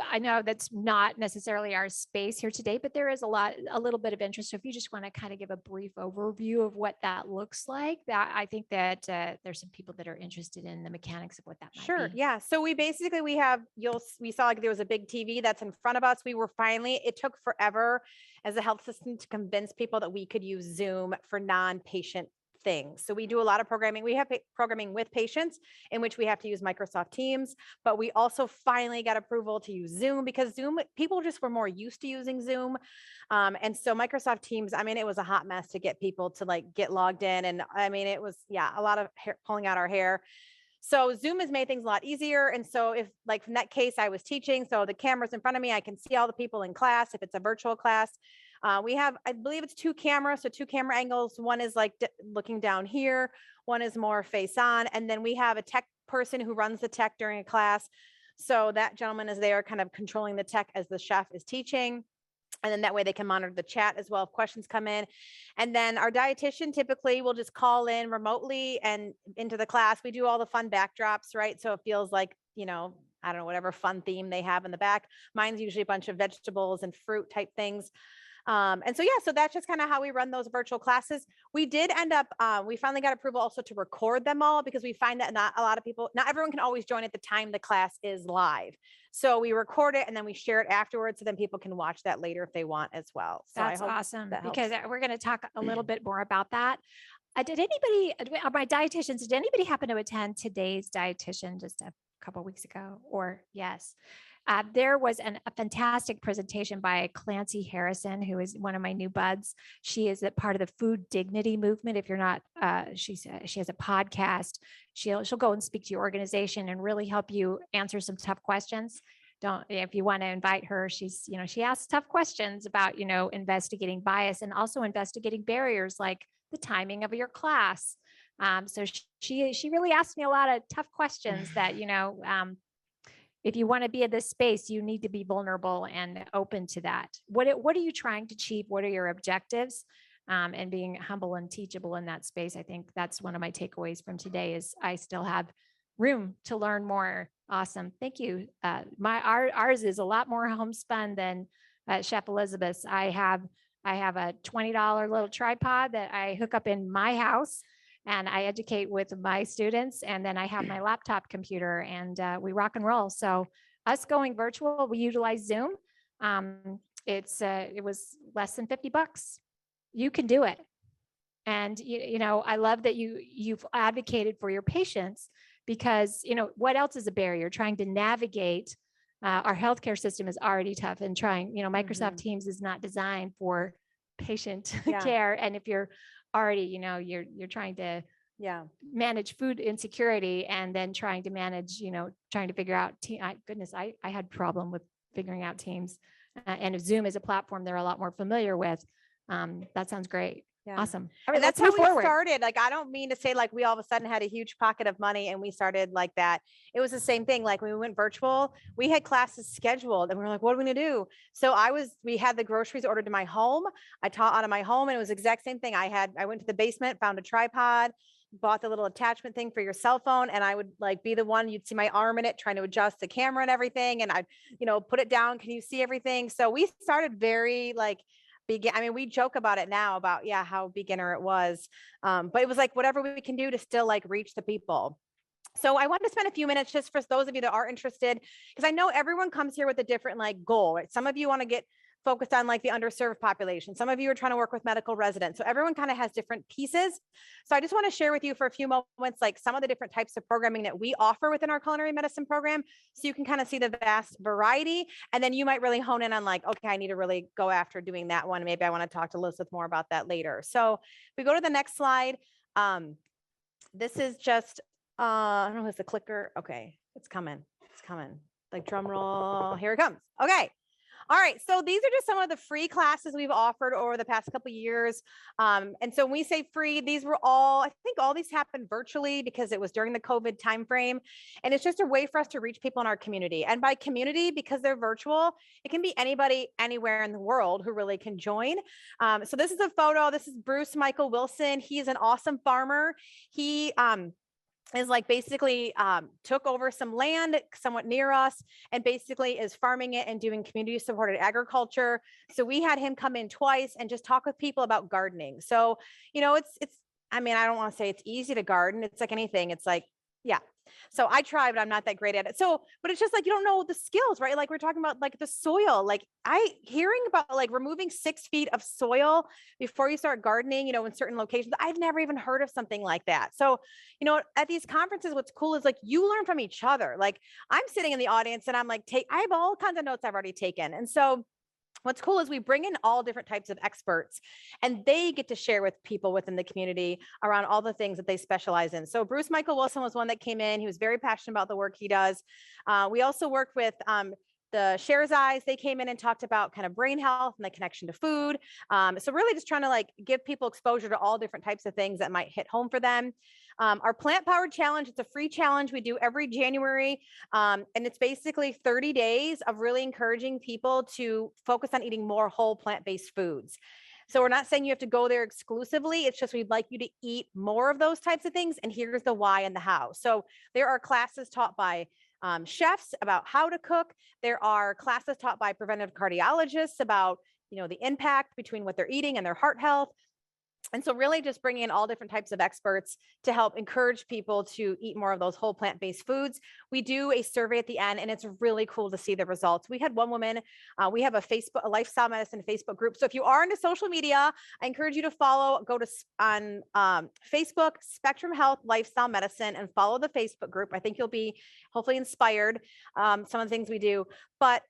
I know that's not necessarily our space here today, but there is a little bit of interest. So if you just want to kind of give a brief overview of what that looks like, that I think that there's some people that are interested in the mechanics of what that might be. Sure. Yeah. So we saw like there was a big TV that's in front of us. It took forever as a health system to convince people that we could use Zoom for non-patient things. So we do a lot of programming. We have programming with patients in which we have to use Microsoft Teams, but we also finally got approval to use Zoom, because Zoom, people just were more used to using Zoom. And so Microsoft Teams, I mean, it was a hot mess to get people to like get logged in. And I mean, it was, a lot of pulling out our hair. So Zoom has made things a lot easier. And so if like in that case, I was teaching, so the camera's in front of me, I can see all the people in class. If it's a virtual class, we have, I believe it's 2 cameras. So 2 camera angles. One is like looking down here. One is more face on. And then we have a tech person who runs the tech during a class. So that gentleman is there kind of controlling the tech as the chef is teaching. And then that way they can monitor the chat as well if questions come in. And then our dietitian typically will just call in remotely and into the class. We do all the fun backdrops, right? So it feels like, I don't know, whatever fun theme they have in the back. Mine's usually a bunch of vegetables and fruit type things. And so, so that's just kind of how we run those virtual classes. We did end up, we finally got approval also to record them all, because we find that not everyone can always join at the time the class is live. So we record it and then we share it afterwards, so then people can watch that later if they want as well. So that's awesome, because we're going to talk a little bit more about that. Did anybody happen to attend today's dietitian just a couple of weeks ago? Or yes. There was a fantastic presentation by Clancy Harrison, who is one of my new buds. She is a part of the food dignity movement. If you're not, she has a podcast. She'll go and speak to your organization and really help you answer some tough questions. If you want to invite her, she asks tough questions about, investigating bias and also investigating barriers like the timing of your class. So she really asked me a lot of tough questions that, if you want to be in this space, you need to be vulnerable and open to that. What are you trying to achieve? What are your objectives? And being humble and teachable in that space. I think that's one of my takeaways from today is I still have room to learn more. Awesome. Thank you. Ours is a lot more homespun than Chef Elizabeth's. I have a $20 little tripod that I hook up in my house. and I educate with my students, and then I have my laptop computer, and we rock and roll. So us going virtual, we utilize Zoom. It was less than $50. You can do it. And you know, I love that you've advocated for your patients, because you know, what else is a barrier? Trying to navigate our healthcare system is already tough, and trying, you know, Microsoft Teams is not designed for patient care. And if you're already, you know, you're trying to manage food insecurity, and then trying to manage, you know, trying to figure out I had problem with figuring out Teams, and if Zoom is a platform they're a lot more familiar with. That sounds great. Awesome. All right, And that's let's how move we forward. started. Like, I don't mean to say like we all of a sudden had a huge pocket of money and we started like that. It was the same thing. Like when we went virtual, we had classes scheduled and we were like, what are we going to do? So we had the groceries ordered to my home. I taught out of my home, and it was the exact same thing. I went to the basement, found a tripod, bought the little attachment thing for your cell phone. And I would like be the one, you'd see my arm in it, trying to adjust the camera and everything. And I'd, you know, put it down. Can you see everything? So we started very like, I mean, we joke about it now about, how beginner it was. But it was like, whatever we can do to still like reach the people. So I want to spend a few minutes just for those of you that are interested, because I know everyone comes here with a different like goal, right? Some of you want to get focused on like the underserved population. Some of you are trying to work with medical residents. So everyone kind of has different pieces. So I just want to share with you for a few moments, like some of the different types of programming that we offer within our culinary medicine program. So you can kind of see the vast variety. And then you might really hone in on like, okay, I need to really go after doing that one. Maybe I want to talk to Elizabeth more about that later. So if we go to the next slide. This is just, I don't know if it's the clicker. Okay, it's coming. It's coming. Like drum roll. Here it comes. Okay. All right. So these are just some of the free classes we've offered over the past couple of years. And so when we say free, these were I think all these happened virtually because it was during the COVID timeframe. And it's just a way for us to reach people in our community. And by community, because they're virtual, it can be anybody, anywhere in the world who really can join. So this is a photo. This is Bruce Michael Wilson. He is an awesome farmer. He, is like basically took over some land somewhat near us and basically is farming it and doing community supported agriculture. So we had him come in twice and just talk with people about gardening. So, you know, it's, I mean, I don't want to say it's easy to garden. It's like anything. It's like, so I try, but I'm not that great at it. So, but it's just like, you don't know the skills, right? Like we're talking about like the soil, like hearing about like removing 6 feet of soil before you start gardening, you know, in certain locations, I've never even heard of something like that. So, you know, at these conferences, what's cool is like, you learn from each other. Like I'm sitting in the audience and I'm like, I have all kinds of notes I've already taken. And so what's cool is we bring in all different types of experts and they get to share with people within the community around all the things that they specialize in. So Bruce Michael Wilson was one that came in. He was very passionate about the work he does. We also worked with the Shares Eyes. They came in and talked about kind of brain health and the connection to food. So really just trying to like give people exposure to all different types of things that might hit home for them. Our Plant Powered Challenge, it's a free challenge we do every January. And it's basically 30 days of really encouraging people to focus on eating more whole plant-based foods. So we're not saying you have to go there exclusively. It's just we'd like you to eat more of those types of things. And here's the why and the how. So there are classes taught by chefs about how to cook. There are classes taught by preventive cardiologists about, you know, the impact between what they're eating and their heart health. And so really just bringing in all different types of experts to help encourage people to eat more of those whole plant-based foods. We do a survey at the end and it's really cool to see the results. We had one woman, we have a lifestyle medicine Facebook group. So if you are into social media, I encourage you to go on Facebook, Spectrum Health Lifestyle Medicine, and follow the Facebook group. I think you'll be hopefully inspired, some of the things we do, but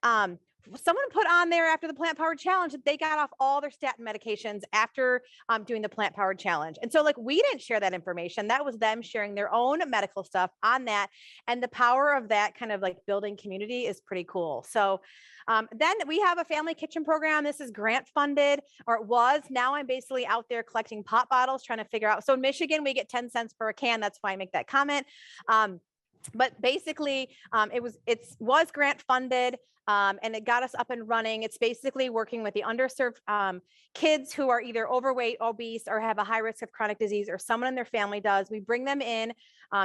someone put on there after the Plant Powered Challenge that they got off all their statin medications after doing the Plant Powered Challenge. And so like, we didn't share that information. That was them sharing their own medical stuff on that. And the power of that kind of like building community is pretty cool. So then we have a family kitchen program. This is grant funded, or it was. Now I'm basically out there collecting pop bottles, trying to figure out. So in Michigan, we get 10 cents per can. That's why I make that comment. But basically it was grant funded. And it got us up and running. It's basically working with the underserved kids who are either overweight, obese, or have a high risk of chronic disease, or someone in their family does. We bring them in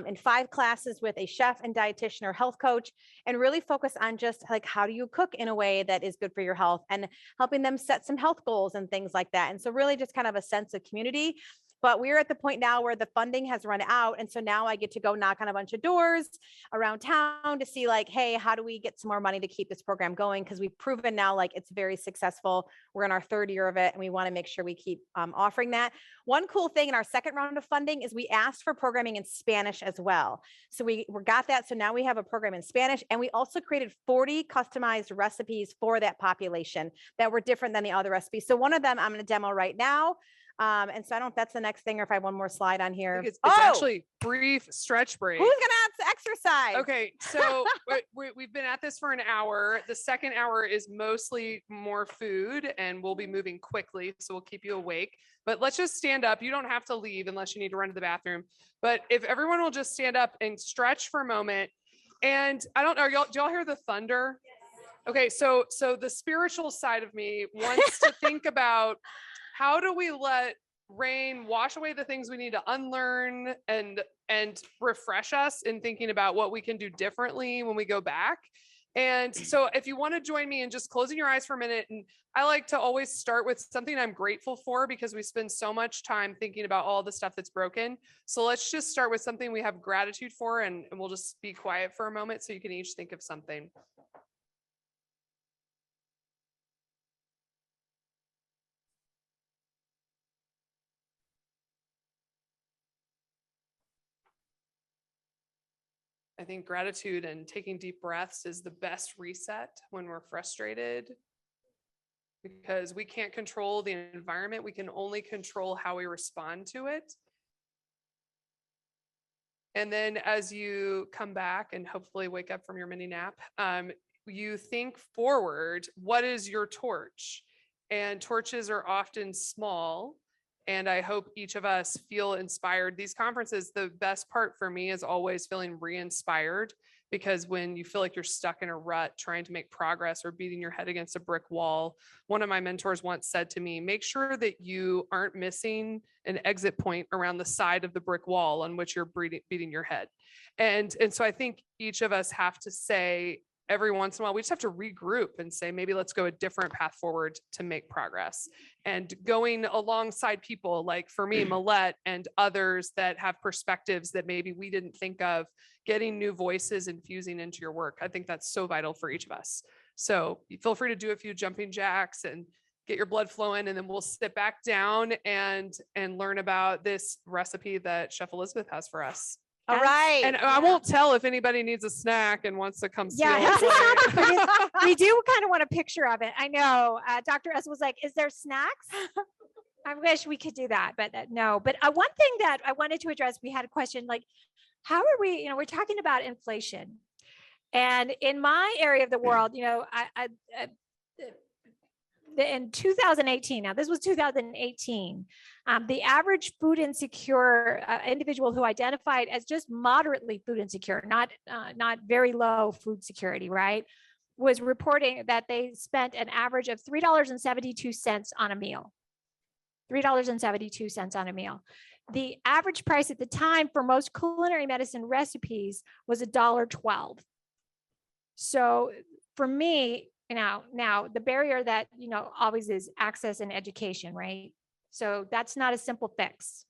in 5 classes with a chef and dietitian or health coach, and really focus on just like, how do you cook in a way that is good for your health, and helping them set some health goals and things like that. And so really just kind of a sense of community. But we're at the point now where the funding has run out. And so now I get to go knock on a bunch of doors around town to see like, hey, how do we get some more money to keep this program going? Because we've proven now like it's very successful. We're in our 3rd year of it, and we want to make sure we keep offering that. One cool thing in our 2nd round of funding is we asked for programming in Spanish as well. So we got that. So now we have a program in Spanish, and we also created 40 customized recipes for that population that were different than the other recipes. So one of them I'm going to demo right now. And so I don't know if that's the next thing or if I have one more slide on here. It's actually brief stretch break. Who's gonna exercise? Okay, so we've been at this for an hour. The 2nd hour is mostly more food, and we'll be moving quickly, so we'll keep you awake. But let's just stand up. You don't have to leave unless you need to run to the bathroom. But if everyone will just stand up and stretch for a moment. And I don't know, do y'all hear the thunder? Okay, so the spiritual side of me wants to think about, how do we let rain wash away the things we need to unlearn and refresh us in thinking about what we can do differently when we go back? And so if you want to join me in just closing your eyes for a minute, and I like to always start with something I'm grateful for, because we spend so much time thinking about all the stuff that's broken. So let's just start with something we have gratitude for, and we'll just be quiet for a moment so you can each think of something. I think gratitude and taking deep breaths is the best reset when we're frustrated, because we can't control the environment. We can only control how we respond to it. And then as you come back and hopefully wake up from your mini nap, you think forward, what is your torch? And torches are often small. And I hope each of us feel inspired. These conferences, the best part for me is always feeling re-inspired, because when you feel like you're stuck in a rut trying to make progress or beating your head against a brick wall, one of my mentors once said to me, make sure that you aren't missing an exit point around the side of the brick wall on which you're beating your head. And so I think each of us have to say, every once in a while, we just have to regroup and say, maybe let's go a different path forward to make progress. And going alongside people like, for me, Millette, and others that have perspectives that maybe we didn't think of, getting new voices infusing into your work. I think that's so vital for each of us. So feel free to do a few jumping jacks and get your blood flowing, and then we'll sit back down and learn about this recipe that Chef Elizabeth has for us. All right. And I won't tell if anybody needs a snack and wants to come steal Yeah, it. we do kind of want a picture of it. I know. Dr. S was like, is there snacks? I wish we could do that, but no. But one thing that I wanted to address, we had a question like, how are we, we're talking about inflation. And in my area of the world, in 2018, now this was 2018, the average food insecure individual who identified as just moderately food insecure, not very low food security, right, was reporting that they spent an average of $3.72 on a meal. $3.72 on a meal. The average price at the time for most culinary medicine recipes was $1.12. So for me, now the barrier that, always is access and education, right? So that's not a simple fix.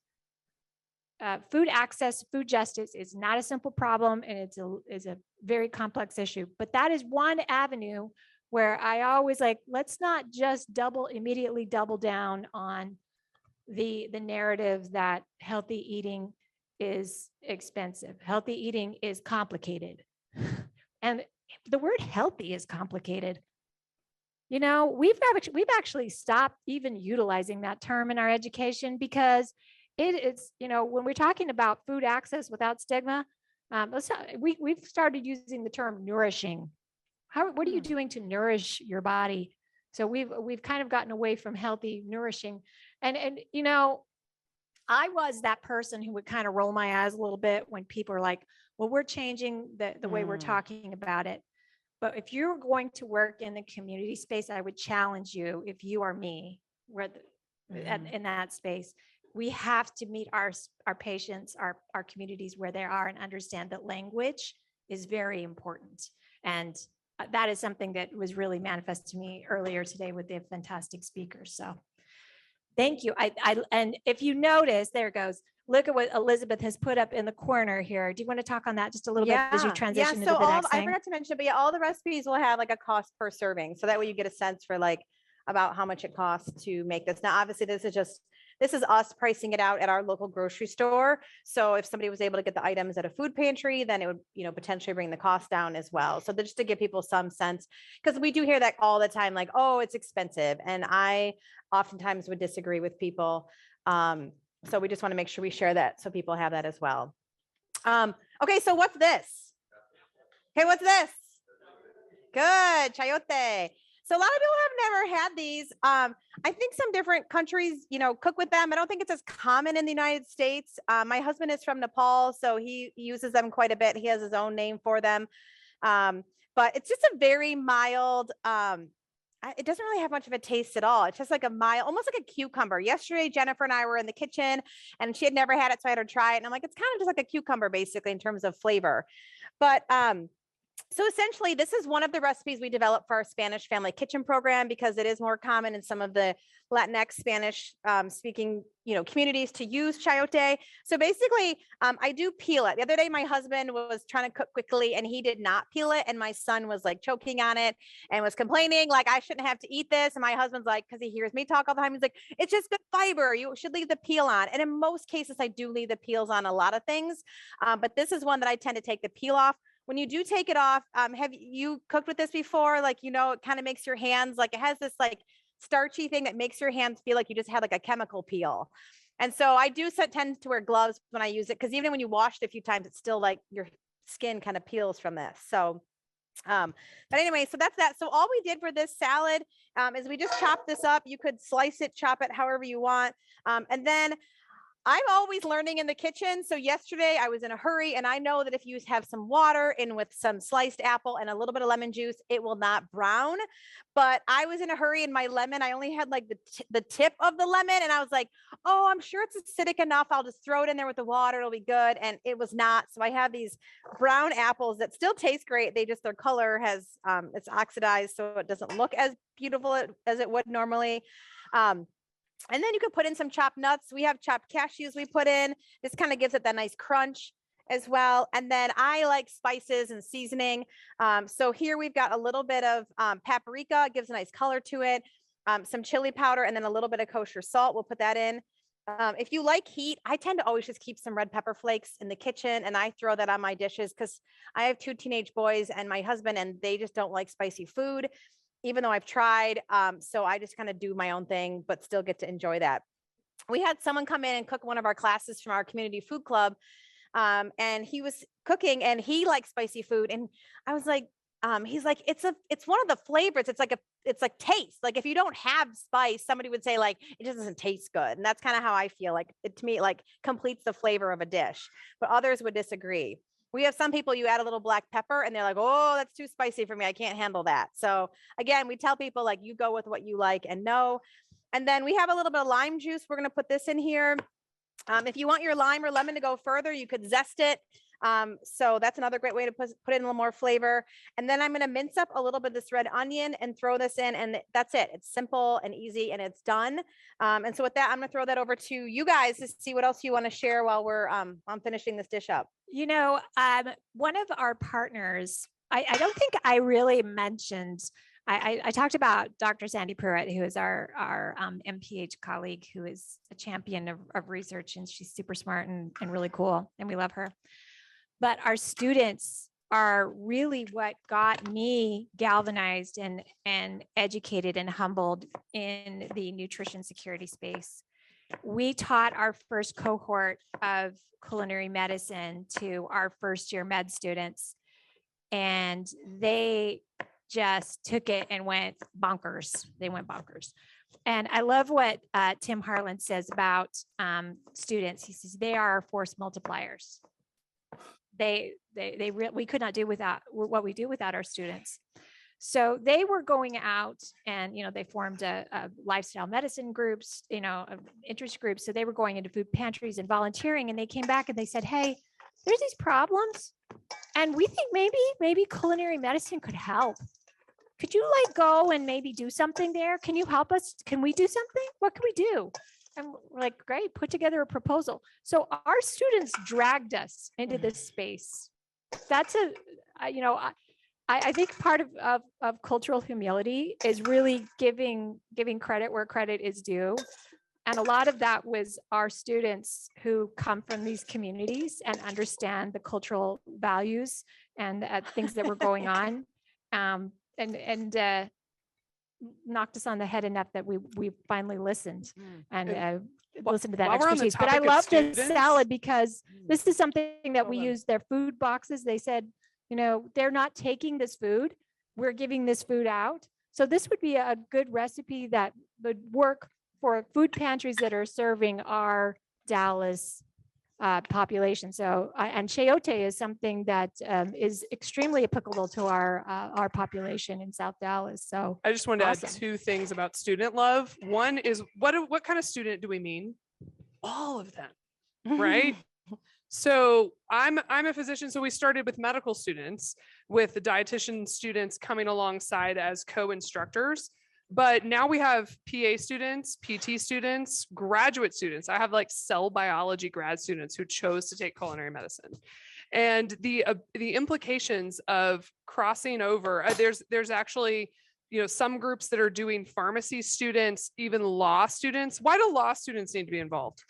Food access, food justice is not a simple problem, and it's a very complex issue. But that is one avenue where I always like, let's not just immediately double down on the narrative that healthy eating is expensive. Healthy eating is complicated. And the word healthy is complicated. We've actually stopped even utilizing that term in our education, because it is, when we're talking about food access without stigma, we've started using the term nourishing. What are you doing to nourish your body? So we've kind of gotten away from healthy, nourishing. And I was that person who would kind of roll my eyes a little bit when people are like, well, we're changing the way we're talking about it. But if you're going to work in the community space, I would challenge you, if you are me, in that space, we have to meet our patients, our communities where they are, and understand that language is very important. And that is something that was really manifest to me earlier today with the fantastic speakers. So thank you. And if you notice, there it goes. Look at what Elizabeth has put up in the corner here. Do you want to talk on that just a little bit as you transition so into the next I thing? forgot to mention, but yeah, all the recipes will have like a cost per serving. So that way you get a sense for like about how much it costs to make this. Now, obviously this is us pricing it out at our local grocery store. So if somebody was able to get the items at a food pantry, then it would, potentially bring the cost down as well. So just to give people some sense, because we do hear that all the time, like, oh, it's expensive. And I oftentimes would disagree with people. So we just want to make sure we share that so people have that as well. Okay, so what's this? Okay, what's this? Good, chayote. So a lot of people have never had these. I think some different countries, cook with them. I don't think it's as common in the United States. My husband is from Nepal, so he uses them quite a bit. He has his own name for them. But it's just a very mild, it doesn't really have much of a taste at all. It's just like a mild, almost like a cucumber. Yesterday, Jennifer and I were in the kitchen and she had never had it, so I had her try it. And I'm like, it's kind of just like a cucumber basically in terms of flavor. But so essentially, this is one of the recipes we developed for our Spanish Family Kitchen program because it is more common in some of the Latinx Spanish speaking, communities to use chayote. So basically, I do peel it. The other day, my husband was trying to cook quickly and he did not peel it. And my son was like choking on it and was complaining like, I shouldn't have to eat this. And my husband's like, because he hears me talk all the time, he's like, it's just good fiber. You should leave the peel on. And in most cases, I do leave the peels on a lot of things. But this is one that I tend to take the peel off. When you do take it off, have you cooked with this before? Like, it kind of makes your hands, like it has this like starchy thing that makes your hands feel like you just had like a chemical peel. And so I do tend to wear gloves when I use it because even when you wash it a few times, it's still like your skin kind of peels from this. So, but anyway, so that's that. So all we did for this salad is we just chopped this up. You could slice it, chop it however you want. And then I'm always learning in the kitchen. So yesterday I was in a hurry and I know that if you have some water in with some sliced apple and a little bit of lemon juice, it will not brown. But I was in a hurry and my lemon, I only had like the tip of the lemon. And I was like, oh, I'm sure it's acidic enough. I'll just throw it in there with the water. It'll be good. And it was not. So I have these brown apples that still taste great. Their color has, it's oxidized. So it doesn't look as beautiful as it would normally. And then you could put in some chopped nuts. We have chopped cashews we put in. This kind of gives it that nice crunch as well. And then I like spices and seasoning. So here we've got a little bit of paprika, it gives a nice color to it. Some chili powder, and then a little bit of kosher salt. We'll put that in. If you like heat, I tend to always just keep some red pepper flakes in the kitchen and I throw that on my dishes because I have 2 teenage boys and my husband, and they just don't like spicy food, even though I've tried. So I just kind of do my own thing, but still get to enjoy that. We had someone come in and cook one of our classes from our community food club. And he was cooking and he likes spicy food. And I was like, he's like, it's one of the flavors. It's like taste. Like if you don't have spice, somebody would say like, it just doesn't taste good. And that's kind of how I feel like it, to me, like completes the flavor of a dish, but others would disagree. We have some people, you add a little black pepper and they're like, oh, that's too spicy for me. I can't handle that. So again, we tell people like you go with what you like and know. And then we have a little bit of lime juice. We're going to put this in here. If you want your lime or lemon to go further, you could zest it. So that's another great way to put in a little more flavor. And then I'm going to mince up a little bit of this red onion and throw this in, and that's it. It's simple and easy and it's done. And so with that, I'm going to throw that over to you guys to see what else you want to share while we're I'm finishing this dish up. One of our partners, I don't think I really mentioned, I talked about Dr. Sandy Pruitt, who is our MPH colleague, who is a champion of research, and she's super smart and really cool, and we love her. But our students are really what got me galvanized and educated and humbled in the nutrition security space. We taught our first cohort of culinary medicine to our first year med students, and they just took it and went bonkers. They went bonkers. And I love what Tim Harlan says about students. He says, they are force multipliers. We could not do without what we do without our students. So they were going out and, they formed a lifestyle medicine groups, interest groups. So they were going into food pantries and volunteering, and they came back and they said, hey, there's these problems. And we think maybe culinary medicine could help. Could you go and maybe do something there? Can you help us? Can we do something? What can we do? And we're like, great, put together a proposal. So our students dragged us into this space. That's I think part of cultural humility is really giving credit where credit is due. And a lot of that was our students who come from these communities and understand the cultural values and things that were going on, and knocked us on the head enough that we finally listened and listened to that expertise. But I love the salad because this is something that we use. Their food boxes. They said, they're not taking this food. We're giving this food out. So this would be a good recipe that would work for food pantries that are serving our Dallas population. So, and chayote is something that is extremely applicable to our population in South Dallas. So I just wanted to add two things about student love. One is what kind of student do we mean? All of them, right? So I'm a physician. So we started with medical students, with the dietitian students coming alongside as co-instructors. But now we have PA students, PT students, graduate students. I have cell biology grad students who chose to take culinary medicine. And the implications of crossing over, there's actually, some groups that are doing pharmacy students, even law students. Why do law students need to be involved?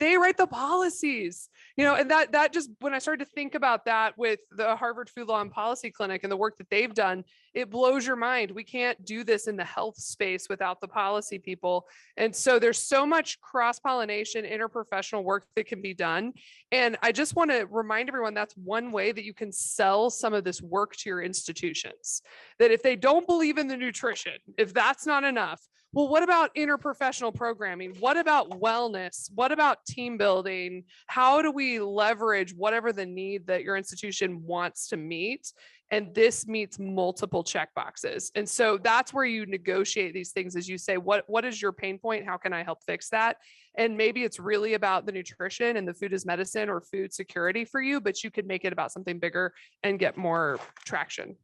They write the policies, and that just, when I started to think about that with the Harvard Food Law and Policy Clinic and the work that they've done, it blows your mind. We can't do this in the health space without the policy people. And so there's so much cross-pollination, interprofessional work that can be done. And I just want to remind everyone that's one way that you can sell some of this work to your institutions. That if they don't believe in the nutrition, if that's not enough, well, what about interprofessional programming? What about wellness? What about team building? How do we leverage whatever the need that your institution wants to meet? And this meets multiple check boxes. And so that's where you negotiate these things, as you say, what is your pain point? How can I help fix that? And maybe it's really about the nutrition and the food as medicine or food security for you, but you could make it about something bigger and get more traction.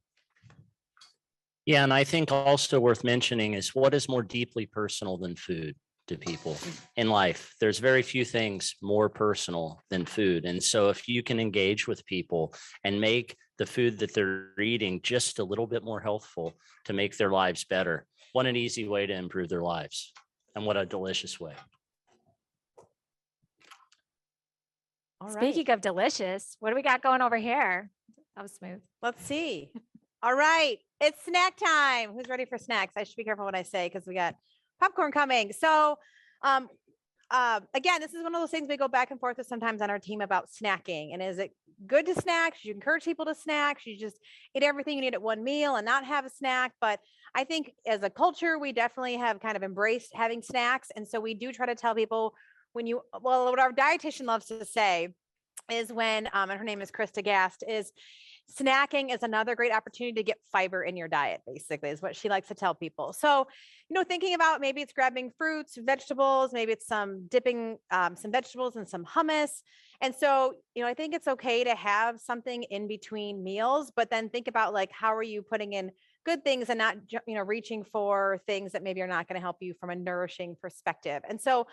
Yeah, and I think also worth mentioning is what is more deeply personal than food to people in life? There's very few things more personal than food. And so if you can engage with people and make the food that they're eating just a little bit more healthful to make their lives better, what an easy way to improve their lives, and what a delicious way. All right. Speaking of delicious, what do we got going over here? That was smooth. Let's see. All right, it's snack time. Who's ready for snacks? I should be careful what I say because we got popcorn coming. So again, this is one of those things we go back and forth with sometimes on our team about snacking. And is it good to snack? Should you encourage people to snack? Should you just eat everything you need at one meal and not have a snack? But I think as a culture, we definitely have kind of embraced having snacks. And so we do try to tell people what our dietitian loves to say is when, and her name is Krista Gast, is snacking is another great opportunity to get fiber in your diet, basically, is what she likes to tell people. So, thinking about maybe it's grabbing fruits, vegetables, maybe it's dipping some vegetables and some hummus. And so, I think it's okay to have something in between meals, but then think about how are you putting in good things and not, reaching for things that maybe are not going to help you from a nourishing perspective. And so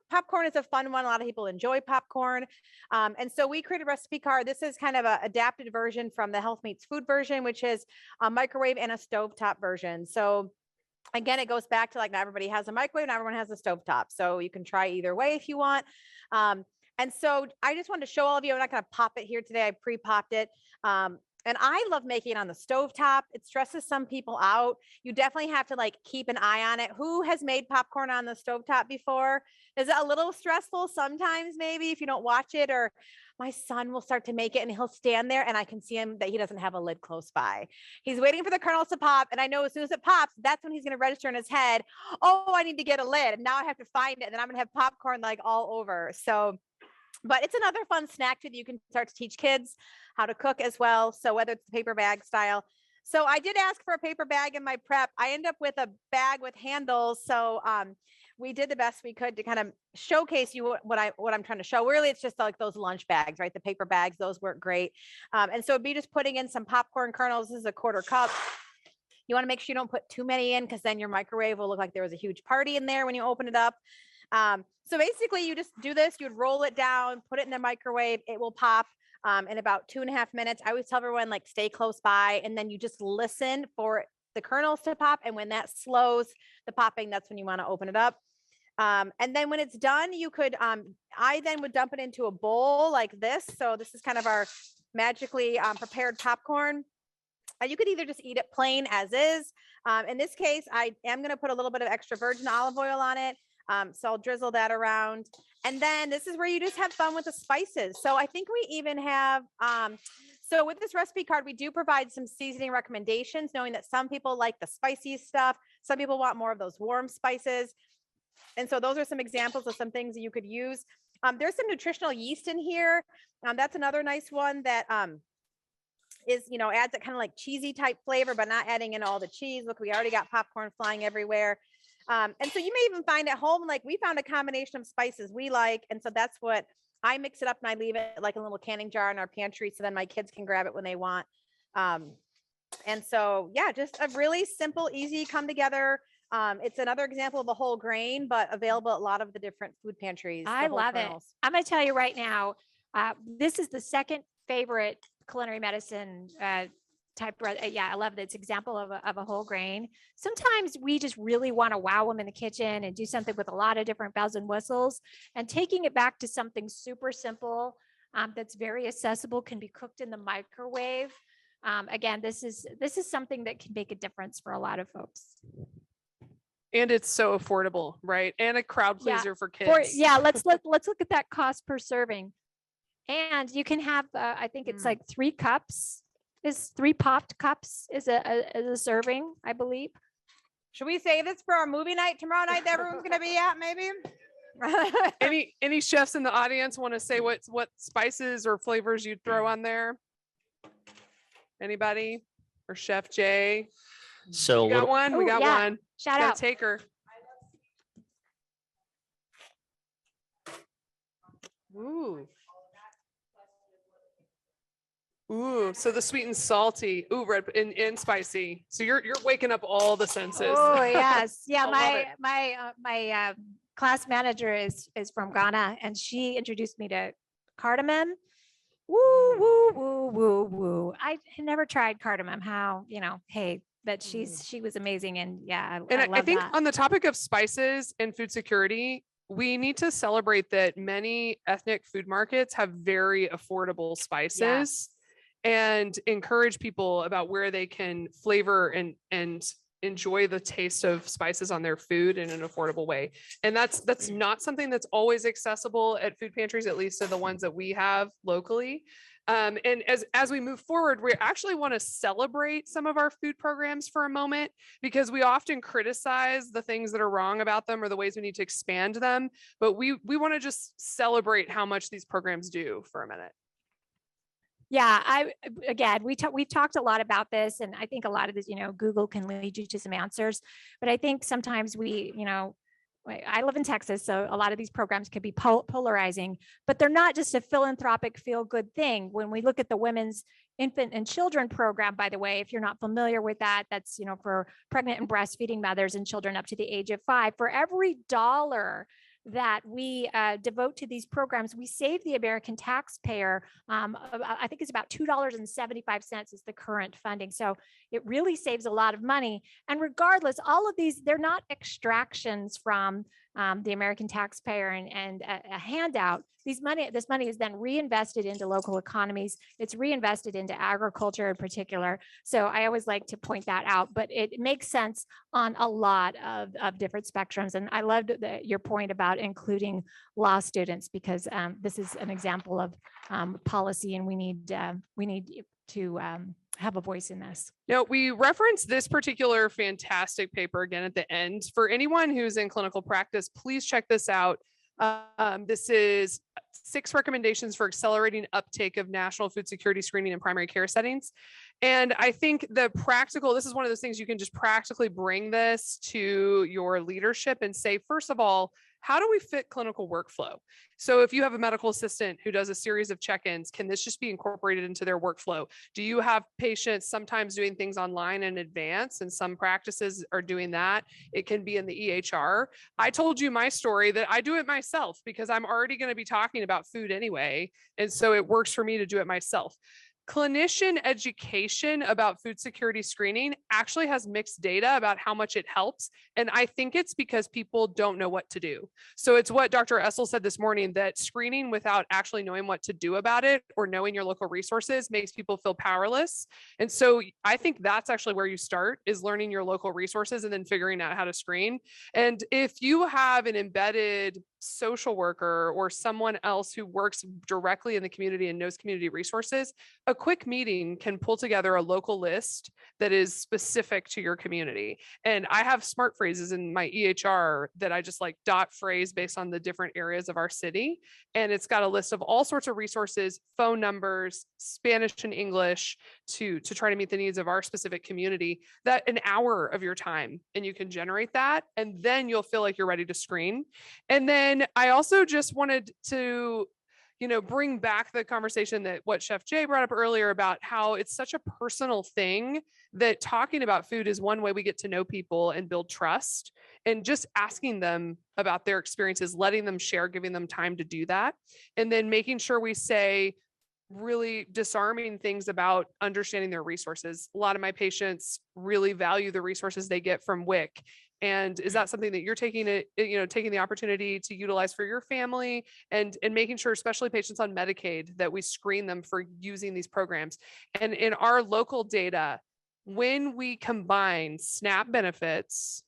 popcorn is a fun one. A lot of people enjoy popcorn. And so we created a recipe card. This is kind of an adapted version from the Health Meets Food version, which is a microwave and a stovetop version. So again, it goes back to not everybody has a microwave, not everyone has a stovetop. So you can try either way if you want. And so I just wanted to show all of you, I'm not going to pop it here today. I pre-popped it. And I love making it on the stovetop. It stresses some people out. You definitely have to keep an eye on it. Who has made popcorn on the stovetop before? Is it a little stressful sometimes, maybe if you don't watch it? Or my son will start to make it and he'll stand there and I can see him that he doesn't have a lid close by. He's waiting for the kernels to pop. And I know as soon as it pops, that's when he's going to register in his head, oh, I need to get a lid. And now I have to find it. And then I'm going to have popcorn all over. So, but it's another fun snack that you can start to teach kids how to cook as well. So whether it's the paper bag style, So I did ask for a paper bag in my prep. I end up with a bag with handles. So we did the best we could to kind of showcase you what I'm trying to show. Really, it's just like those lunch bags, right? The paper bags, those work great. And so it'd be just putting in some popcorn kernels. This is a 1/4 cup. You want to make sure you don't put too many in, because then your microwave will look like there was a huge party in there when you open it up. So basically you just do this, you'd roll it down, put it in the microwave, it will pop in about 2.5 minutes. I always tell everyone, like, stay close by, and then you just listen for the kernels to pop. And when that slows the popping, that's when you want to open it up. And then when it's done, you could, I then would dump it into a bowl like this. So this is kind of our magically prepared popcorn. You could either just eat it plain as is. In this case, I am going to put a little bit of extra virgin olive oil on it. So I'll drizzle that around. And then this is where you just have fun with the spices. So I think we even have, so with this recipe card, we do provide some seasoning recommendations, knowing that some people like the spicy stuff. Some people want more of those warm spices. And so those are some examples of some things that you could use. There's some nutritional yeast in here. That's another nice one that is, you know, adds that kind of like cheesy type flavor, but not adding in all the cheese. Look, we already got popcorn flying everywhere. And so you may even find at home, like we found a combination of spices we like. And so that's what I mix it up, and I leave it like a little canning jar in our pantry. So then my kids can grab it when they want. And so, yeah, just a really simple, easy come together. It's another example of a whole grain, but available at a lot of the different food pantries. I love it. I'm going to tell you right now, this is the second favorite culinary medicine type. Yeah, I love this example of a whole grain. Sometimes we just really want to wow them in the kitchen and do something with a lot of different bells and whistles, and taking it back to something super simple that's very accessible, can be cooked in the microwave. Again, this is something that can make a difference for a lot of folks. And it's so affordable, right? And a crowd pleaser for kids. Let's look at that cost per serving. And you can have, I think it's like 3 cups. Is 3 popped cups is a serving, I believe. Should we save this for our movie night tomorrow night that everyone's going to be at, maybe? Any chefs in the audience want to say what spices or flavors you'd throw on there? Anybody? Or Chef Jay? So we got one. We got one. Shout out. Take her. Ooh. Ooh, so the sweet and salty. Ooh, red and spicy. So you're waking up all the senses. Oh yes, yeah. my class manager is from Ghana, and she introduced me to cardamom. Woo woo woo woo woo. I had never tried cardamom. How, hey, but she was amazing, and yeah, I think that. On the topic of spices and food security, we need to celebrate that many ethnic food markets have very affordable spices. And encourage people about where they can flavor and enjoy the taste of spices on their food in an affordable way. And that's not something that's always accessible at food pantries, at least to the ones that we have locally. And as we move forward, we actually want to celebrate some of our food programs for a moment, because we often criticize the things that are wrong about them or the ways we need to expand them. But we want to just celebrate how much these programs do for a minute. Yeah, we've talked a lot about this, and I think a lot of this, Google can lead you to some answers, but I think sometimes I live in Texas, so a lot of these programs could be polarizing, but they're not just a philanthropic feel-good thing. When we look at the Women's Infant and Children program, by the way, if you're not familiar with that, that's, for pregnant and breastfeeding mothers and children up to the age of 5. For every $1 that we devote to these programs, we save the American taxpayer. I think it's about $2.75 is the current funding. So it really saves a lot of money. And regardless, all of these, they're not extractions from the American taxpayer and a handout. This money is then reinvested into local economies. It's reinvested into agriculture in particular. So I always like to point that out, but it makes sense on a lot of different spectrums. And I loved your point about including law students, because this is an example of policy, and we need to have a voice in this. Now, we reference this particular fantastic paper again at the end. For anyone who's in clinical practice, please check this out. This is 6 recommendations for accelerating uptake of national food security screening in primary care settings. And I think this is one of those things you can just practically bring this to your leadership and say, first of all, how do we fit clinical workflow? So if you have a medical assistant who does a series of check-ins, can this just be incorporated into their workflow? Do you have patients sometimes doing things online in advance, and some practices are doing that? It can be in the EHR. I told you my story that I do it myself because I'm already going to be talking about food anyway. And so it works for me to do it myself. Clinician education about food security screening actually has mixed data about how much it helps. And I think it's because people don't know what to do. So it's what Dr. Essel said this morning, that screening without actually knowing what to do about it or knowing your local resources makes people feel powerless. And so I think that's actually where you start, is learning your local resources and then figuring out how to screen. And if you have an embedded social worker or someone else who works directly in the community and knows community resources, a quick meeting can pull together a local list that is specific to your community. And I have smart phrases in my EHR that I just like dot phrase based on the different areas of our city. And it's got a list of all sorts of resources, phone numbers, Spanish and English to try to meet the needs of our specific community. That an hour of your time, and you can generate that, and then you'll feel like you're ready to screen. And then I also just wanted to, bring back the conversation that what Chef Jay brought up earlier about how it's such a personal thing, that talking about food is one way we get to know people and build trust, and just asking them about their experiences, letting them share, giving them time to do that. And then making sure we say really disarming things about understanding their resources. A lot of my patients really value the resources they get from WIC. And is that something that you're taking the opportunity to utilize for your family, and making sure, especially patients on Medicaid, that we screen them for using these programs? And in our local data, when we combine SNAP benefits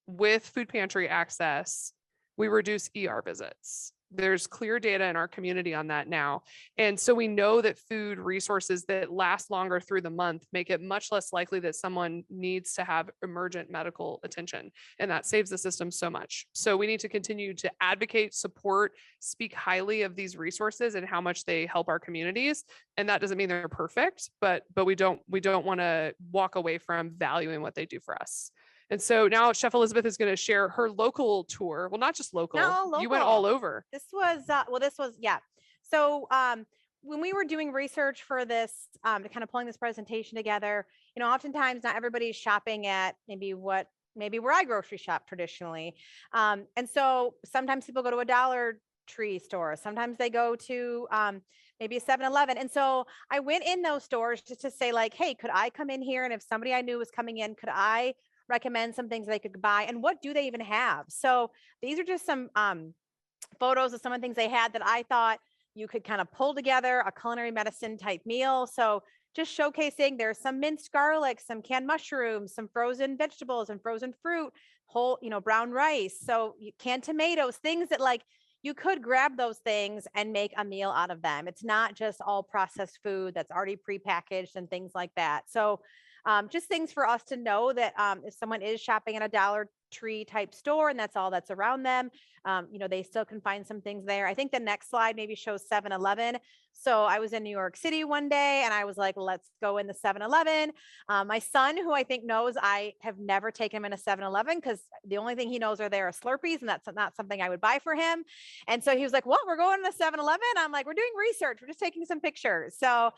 with food pantry access, we reduce ER visits. There's clear data in our community on that now. And so we know that food resources that last longer through the month make it much less likely that someone needs to have emergent medical attention. And that saves the system so much. So we need to continue to advocate, support, speak highly of these resources and how much they help our communities. And that doesn't mean they're perfect, but we don't want to walk away from valuing what they do for us. And so now Chef Elizabeth is going to share her local tour. Well, not just local. You went all over. This was, yeah. So when we were doing research for this, to kind of pulling this presentation together, oftentimes not everybody's shopping at maybe where I grocery shop traditionally. And so sometimes people go to a Dollar Tree store. Sometimes they go to maybe a 7-Eleven. And so I went in those stores just to say like, hey, could I come in here? And if somebody I knew was coming in, could I recommend some things they could buy, and what do they even have? So these are just some photos of some of the things they had that I thought you could kind of pull together a culinary medicine type meal. So just showcasing, there's some minced garlic, some canned mushrooms, some frozen vegetables and frozen fruit, whole, brown rice. So canned tomatoes, things that like you could grab those things and make a meal out of them. It's not just all processed food that's already prepackaged and things like that. So just things for us to know that if someone is shopping at a Dollar Tree type store and that's all that's around them, they still can find some things there. I think the next slide maybe shows 7-Eleven. So I was in New York City one day and I was like, let's go in the 7-Eleven. My son, who I think knows I have never taken him in a 7-Eleven because the only thing he knows are there are Slurpees, and that's not something I would buy for him. And so he was like, what, we're going to the 7-Eleven? I'm like, we're doing research. We're just taking some pictures. So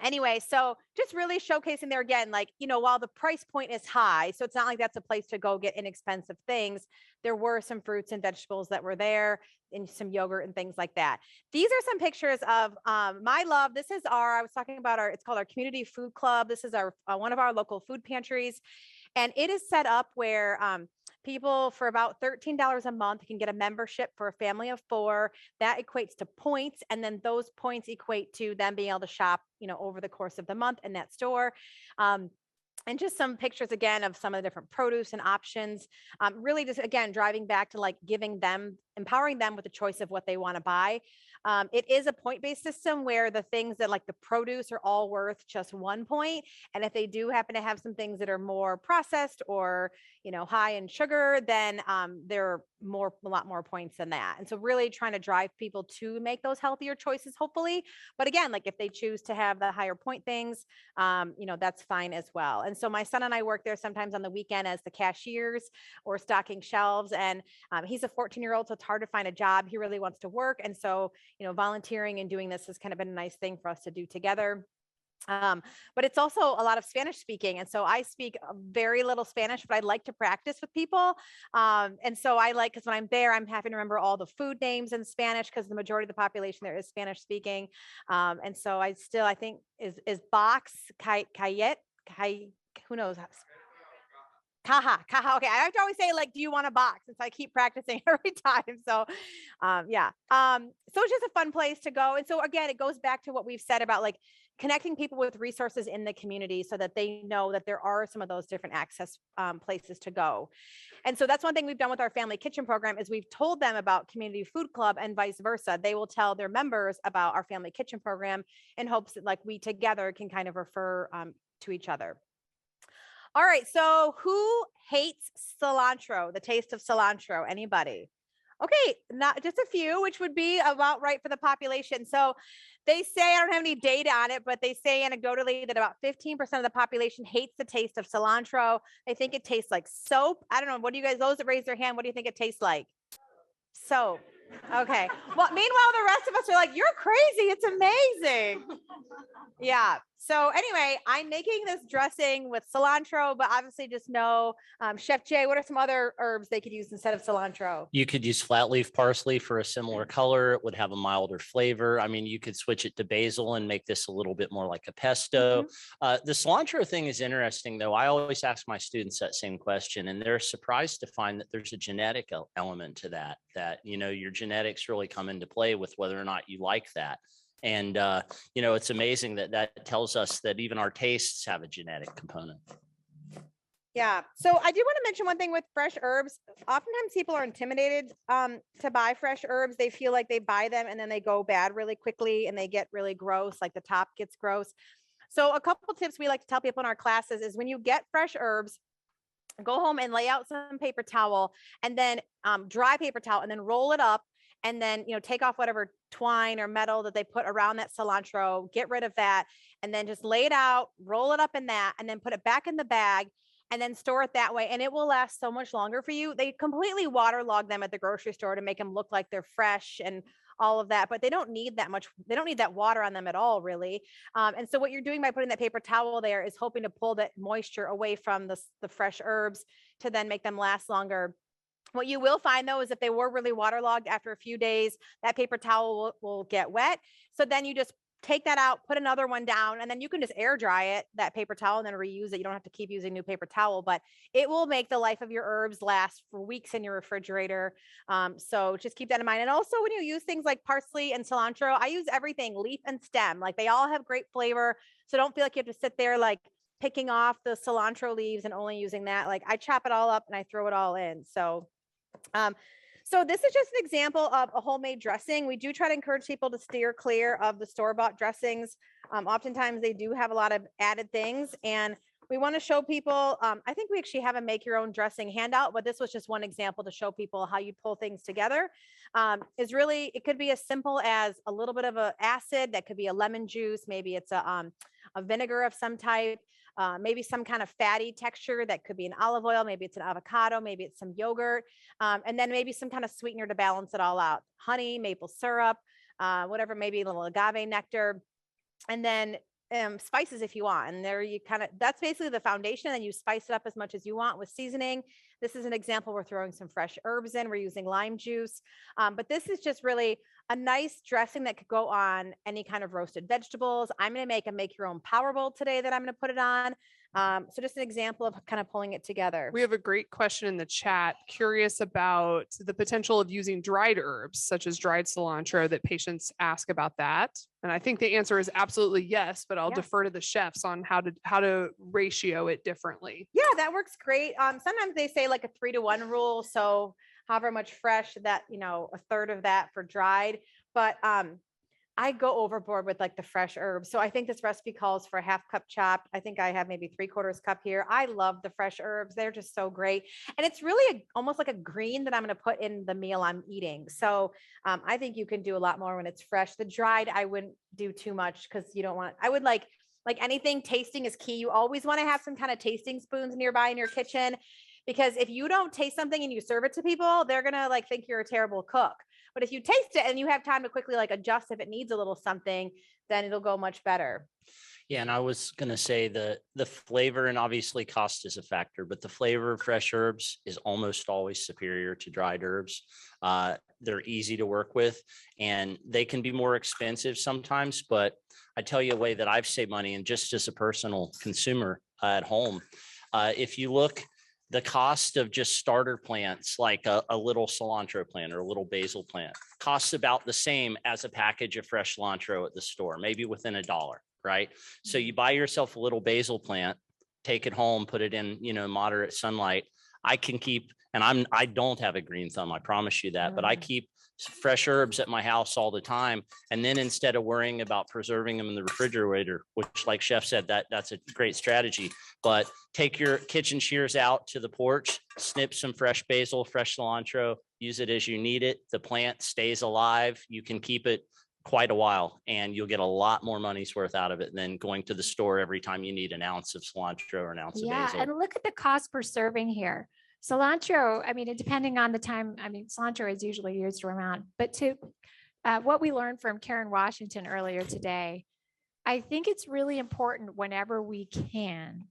anyway, so just really showcasing there again, like, while the price point is high, so it's not like that's a place to go get inexpensive things. There were some fruits and vegetables that were there, and some yogurt and things like that. These are some pictures of my love. This is I was talking about it's called our community food club. This is our one of our local food pantries. And it is set up where people for about $13 a month can get a membership for a family of 4. That equates to points. And then those points equate to them being able to shop, over the course of the month in that store. And just some pictures again of some of the different produce and options. Really just, again, driving back to like empowering them with the choice of what they want to buy. It is a point-based system where the things that like the produce are all worth just 1 point. And if they do happen to have some things that are more processed or, high in sugar, then they're a lot more points than that. And so really trying to drive people to make those healthier choices, hopefully. But again, like if they choose to have the higher point things, that's fine as well. And so my son and I work there sometimes on the weekend as the cashiers or stocking shelves. And he's a 14-year-old, so it's hard to find a job. He really wants to work. And so, volunteering and doing this has kind of been a nice thing for us to do together. But it's also a lot of Spanish speaking. And so I speak very little Spanish, but I like to practice with people. And so because when I'm there, I'm having to remember all the food names in Spanish because the majority of the population there is Spanish speaking. And so I think is box, cayet, who knows? Caja. Okay. I have to always say, like, do you want a box? And so I keep practicing every time. So, yeah. So it's just a fun place to go. And so again, it goes back to what we've said about like connecting people with resources in the community so that they know that there are some of those different access places to go. And so that's one thing we've done with our family kitchen program is we've told them about community food club and vice versa. They will tell their members about our family kitchen program in hopes that like we together can kind of refer to each other. All right. So who hates cilantro, the taste of cilantro? Anybody? Okay. Not just a few, which would be about right for the population. So they say, I don't have any data on it, but they say anecdotally that about 15% of the population hates the taste of cilantro. They think it tastes like soap. I don't know. What do you guys, those that raise their hand, what do you think it tastes like? Soap. Okay. Well, meanwhile, the rest of us are like, you're crazy. It's amazing. Yeah. So anyway, I'm making this dressing with cilantro, but obviously just know, Chef Jay, what are some other herbs they could use instead of cilantro? You could use flat leaf parsley for a similar color. It would have a milder flavor. I mean, you could switch it to basil and make this a little bit more like a pesto. The cilantro thing is interesting, though. I always ask my students that same question, and they're surprised to find that there's a genetic element to that, your genetics really come into play with whether or not you like that. And, it's amazing that tells us that even our tastes have a genetic component. Yeah. So I do want to mention one thing with fresh herbs. Oftentimes people are intimidated to buy fresh herbs. They feel like they buy them and then they go bad really quickly and they get really gross, like the top gets gross. So a couple tips we like to tell people in our classes is when you get fresh herbs, go home and lay out some paper towel and then dry paper towel and then roll it up. And then, take off whatever twine or metal that they put around that cilantro, get rid of that, and then just lay it out, roll it up in that, and then put it back in the bag and then store it that way. And it will last so much longer for you. They completely waterlog them at the grocery store to make them look like they're fresh and all of that, but they don't need that much. They don't need that water on them at all, really. And so what you're doing by putting that paper towel there is hoping to pull that moisture away from the fresh herbs to then make them last longer. What you will find, though, is if they were really waterlogged after a few days, that paper towel will get wet. So then you just take that out, put another one down, and then you can just air dry it, that paper towel, and then reuse it. You don't have to keep using new paper towel, but it will make the life of your herbs last for weeks in your refrigerator. So just keep that in mind. And also when you use things like parsley and cilantro, I use everything leaf and stem. Like they all have great flavor. So don't feel like you have to sit there like picking off the cilantro leaves and only using that. Like I chop it all up and I throw it all in. So this is just an example of a homemade dressing. We do try to encourage people to steer clear of the store-bought dressings. Oftentimes they do have a lot of added things, and we want to show people, I think we actually have a make your own dressing handout, but this was just one example to show people how you pull things together. It could be as simple as a little bit of an acid, that could be a lemon juice, maybe it's a vinegar of some type. Maybe some kind of fatty texture that could be an olive oil, maybe it's an avocado, maybe it's some yogurt, and then maybe some kind of sweetener to balance it all out. Honey, maple syrup, whatever, maybe a little agave nectar, and then spices if you want. And there you that's basically the foundation, and you spice it up as much as you want with seasoning. This is an example. We're throwing some fresh herbs in. We're using lime juice, but this is just really a nice dressing that could go on any kind of roasted vegetables. I'm going to make your own power bowl today that I'm going to put it on. So just an example of kind of pulling it together. We have a great question in the chat, curious about the potential of using dried herbs, such as dried cilantro, that patients ask about that. And I think the answer is absolutely yes, but I'll defer to the chefs on how to ratio it differently. Yeah, that works great. Sometimes they say like a 3-to-1 rule. So however much fresh that, a third of that for dried, but I go overboard with like the fresh herbs. So I think this recipe calls for a half cup chopped. I think I have maybe 3/4 cup here. I love the fresh herbs. They're just so great. And it's really almost like a green that I'm going to put in the meal I'm eating. So I think you can do a lot more when it's fresh. The dried, I wouldn't do too much because you don't want, I would like anything, tasting is key. You always want to have some kind of tasting spoons nearby in your kitchen, because if you don't taste something and you serve it to people, they're going to like think you're a terrible cook. But if you taste it and you have time to quickly like adjust if it needs a little something, then it'll go much better. Yeah, and I was going to say the flavor, and obviously cost is a factor, but the flavor of fresh herbs is almost always superior to dried herbs. They're easy to work with, and they can be more expensive sometimes, but I tell you a way that I've saved money, and just as a personal consumer at home, if you look, the cost of just starter plants, like a little cilantro plant or a little basil plant, costs about the same as a package of fresh cilantro at the store, maybe within $1, right? So you buy yourself a little basil plant, take it home, put it in, moderate sunlight. I can keep, and I don't have a green thumb, I promise you that, but I keep fresh herbs at my house all the time. And then instead of worrying about preserving them in the refrigerator, which like Chef said, that's a great strategy, but take your kitchen shears out to the porch, snip some fresh basil, fresh cilantro, use it as you need it. The plant stays alive. You can keep it quite a while, and you'll get a lot more money's worth out of it than going to the store every time you need an ounce of cilantro or an ounce of basil. And look at the cost per serving here. Cilantro, I mean, depending on the time, I mean, cilantro is usually used around, but to what we learned from Karen Washington earlier today, I think it's really important whenever we can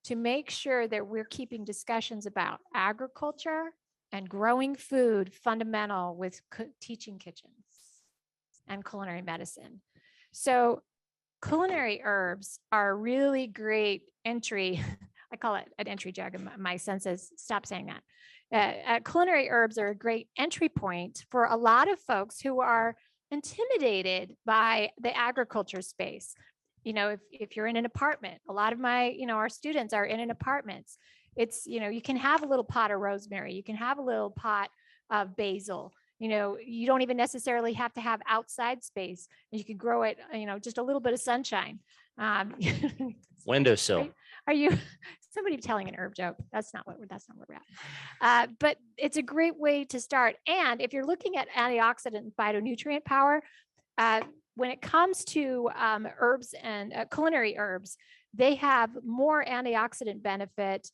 to make sure that we're keeping discussions about agriculture and growing food fundamental with teaching kitchens and culinary medicine. So culinary herbs are a really great entry. I call it an entry jug in my senses. Stop saying that. Culinary herbs are a great entry point for a lot of folks who are intimidated by the agriculture space. If you're in an apartment, a lot of my, our students are in an apartments. It's, you can have a little pot of rosemary. You can have a little pot of basil. You don't even necessarily have to have outside space. You could grow it, just a little bit of sunshine. Windowsill. Are you somebody telling an herb joke? That's not where we're at. But it's a great way to start. And if you're looking at antioxidant and phytonutrient power, when it comes to herbs and culinary herbs, they have more antioxidant benefit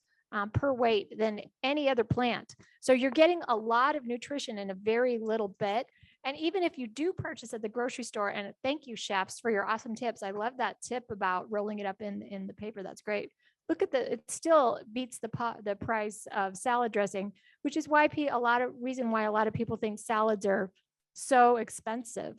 per weight than any other plant. So you're getting a lot of nutrition in a very little bit. And even if you do purchase at the grocery store, and thank you, chefs, for your awesome tips. I love that tip about rolling it up in the paper. That's great. Look at it still beats the price of salad dressing, which is why a lot of people think salads are so expensive.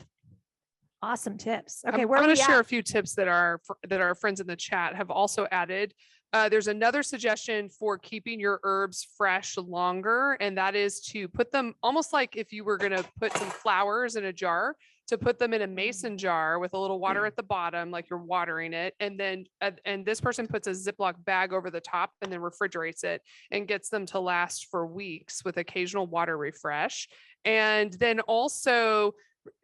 Awesome tips. Okay, I'm going to share a few tips that our friends in the chat have also added. There's another suggestion for keeping your herbs fresh longer, and that is to put them almost like if you were going to put some flowers in a jar, to put them in a mason jar with a little water at the bottom, like you're watering it. And then, and this person puts a Ziploc bag over the top and then refrigerates it and gets them to last for weeks with occasional water refresh. And then also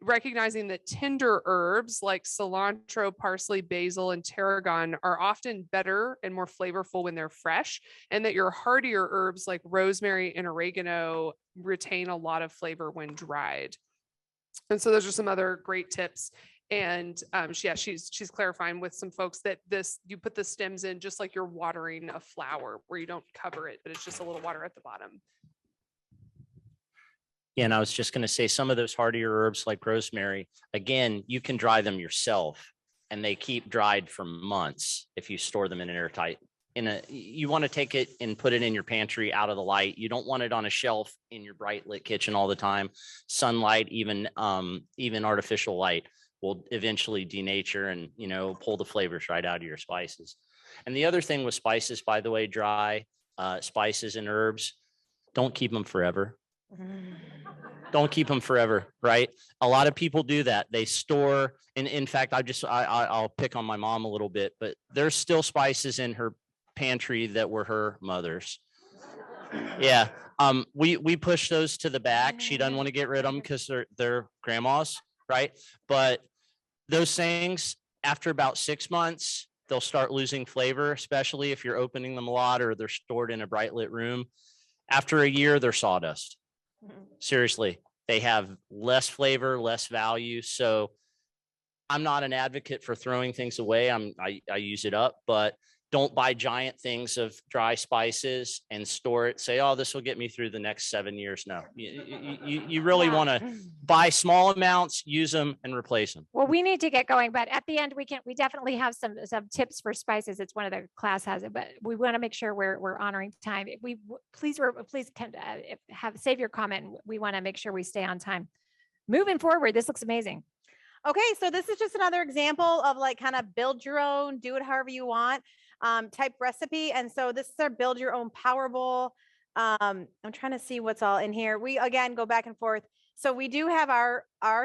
recognizing that tender herbs like cilantro, parsley, basil, and tarragon are often better and more flavorful when they're fresh, and that your hardier herbs like rosemary and oregano retain a lot of flavor when dried. And so those are some other great tips. And she's clarifying with some folks that you put the stems in just like you're watering a flower, where you don't cover it, but it's just a little water at the bottom. Yeah, and I was just going to say some of those hardier herbs like rosemary, again, you can dry them yourself, and they keep dried for months if you store them in an airtight. You want to take it and put it in your pantry out of the light. You don't want it on a shelf in your bright lit kitchen all the time. Sunlight, even artificial light, will eventually denature and pull the flavors right out of your spices. And the other thing with spices, by the way, dry spices and herbs, don't keep them forever. Don't keep them forever, right? A lot of people do that. They store, and in fact, I'll pick on my mom a little bit, but there's still spices in her pantry that were her mother's. Yeah. We push those to the back. She doesn't want to get rid of them because they're grandma's, right? But Those things, after about 6 months, they'll start losing flavor, especially if you're opening them a lot or they're stored in a bright lit room. After a year, they're sawdust. Seriously, they have less flavor, less value. So I'm not an advocate for throwing things away. I use it up, but don't buy giant things of dry spices and store it. Say, oh, this will get me through the next 7 years. No, you really want to buy small amounts, use them, and replace them. Well, we need to get going, but at the end, we definitely have some tips for spices. It's one of the class has it, but we want to make sure we're honoring time. Please save your comment. We want to make sure we stay on time. Moving forward, this looks amazing. Okay, so this is just another example of like kind of build your own, do it however you want type recipe. And so this is our build your own power bowl. I'm trying to see what's all in here. We again go back and forth. So we do have our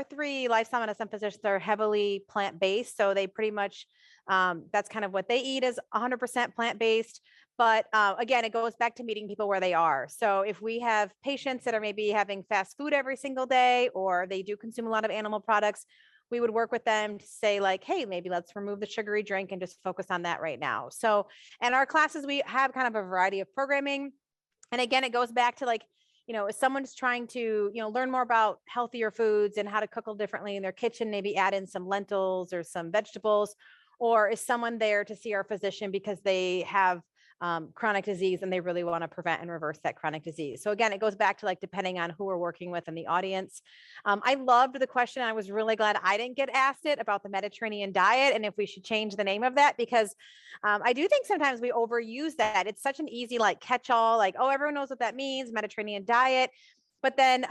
3 lifestyle medicine physicians are heavily plant-based. So they pretty much, that's kind of what they eat is 100% plant-based. But again, it goes back to meeting people where they are. So if we have patients that are maybe having fast food every single day, or they do consume a lot of animal products, we would work with them to say like, hey, maybe let's remove the sugary drink and just focus on that right now. So in our classes, we have kind of a variety of programming. And again, it goes back to like, if someone's trying to, learn more about healthier foods and how to cook a little differently in their kitchen, maybe add in some lentils or some vegetables, or is someone there to see our physician because they have chronic disease and they really want to prevent and reverse that chronic disease. So again, it goes back to like, depending on who we're working with in the audience. I loved the question. I was really glad I didn't get asked it about the Mediterranean diet and if we should change the name of that, because I do think sometimes we overuse that. It's such an easy like catch-all, like, oh, everyone knows what that means, Mediterranean diet. But then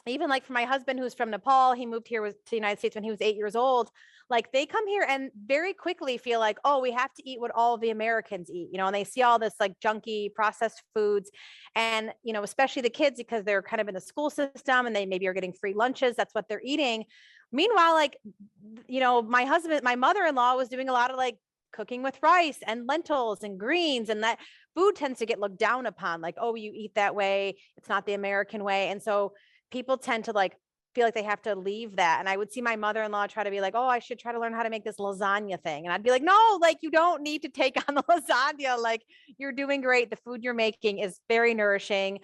even like for my husband, who's from Nepal, he moved here to the United States when he was 8 years old. Like they come here and very quickly feel like, oh, we have to eat what all the Americans eat, and they see all this like junky processed foods. And, especially the kids, because they're kind of in the school system and they maybe are getting free lunches. That's what they're eating. Meanwhile, like, my mother-in-law was doing a lot of like cooking with rice and lentils and greens, and that food tends to get looked down upon. Like, oh, you eat that way. It's not the American way. And so people tend to like feel like they have to leave that. And I would see my mother-in-law try to be like, oh, I should try to learn how to make this lasagna thing. And I'd be like, no, like you don't need to take on the lasagna. Like you're doing great. The food you're making is very nourishing.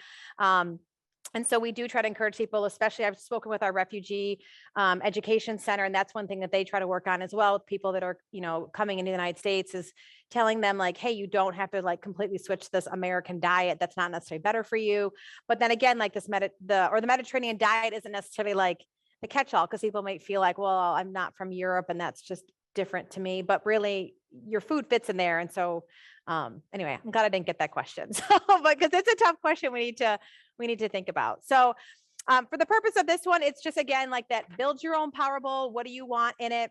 And so we do try to encourage people, especially I've spoken with our refugee education center. And that's one thing that they try to work on as well with people that are, coming into the United States, is telling them like, hey, you don't have to like completely switch this American diet. That's not necessarily better for you. But then again, like the Mediterranean diet isn't necessarily like the catch-all, because people might feel like, well, I'm not from Europe and that's just different to me, but really your food fits in there. And so anyway, I'm glad I didn't get that question. So, because it's a tough question we need to think about. So for the purpose of this one, it's just, again, like that build your own power bowl. What do you want in it?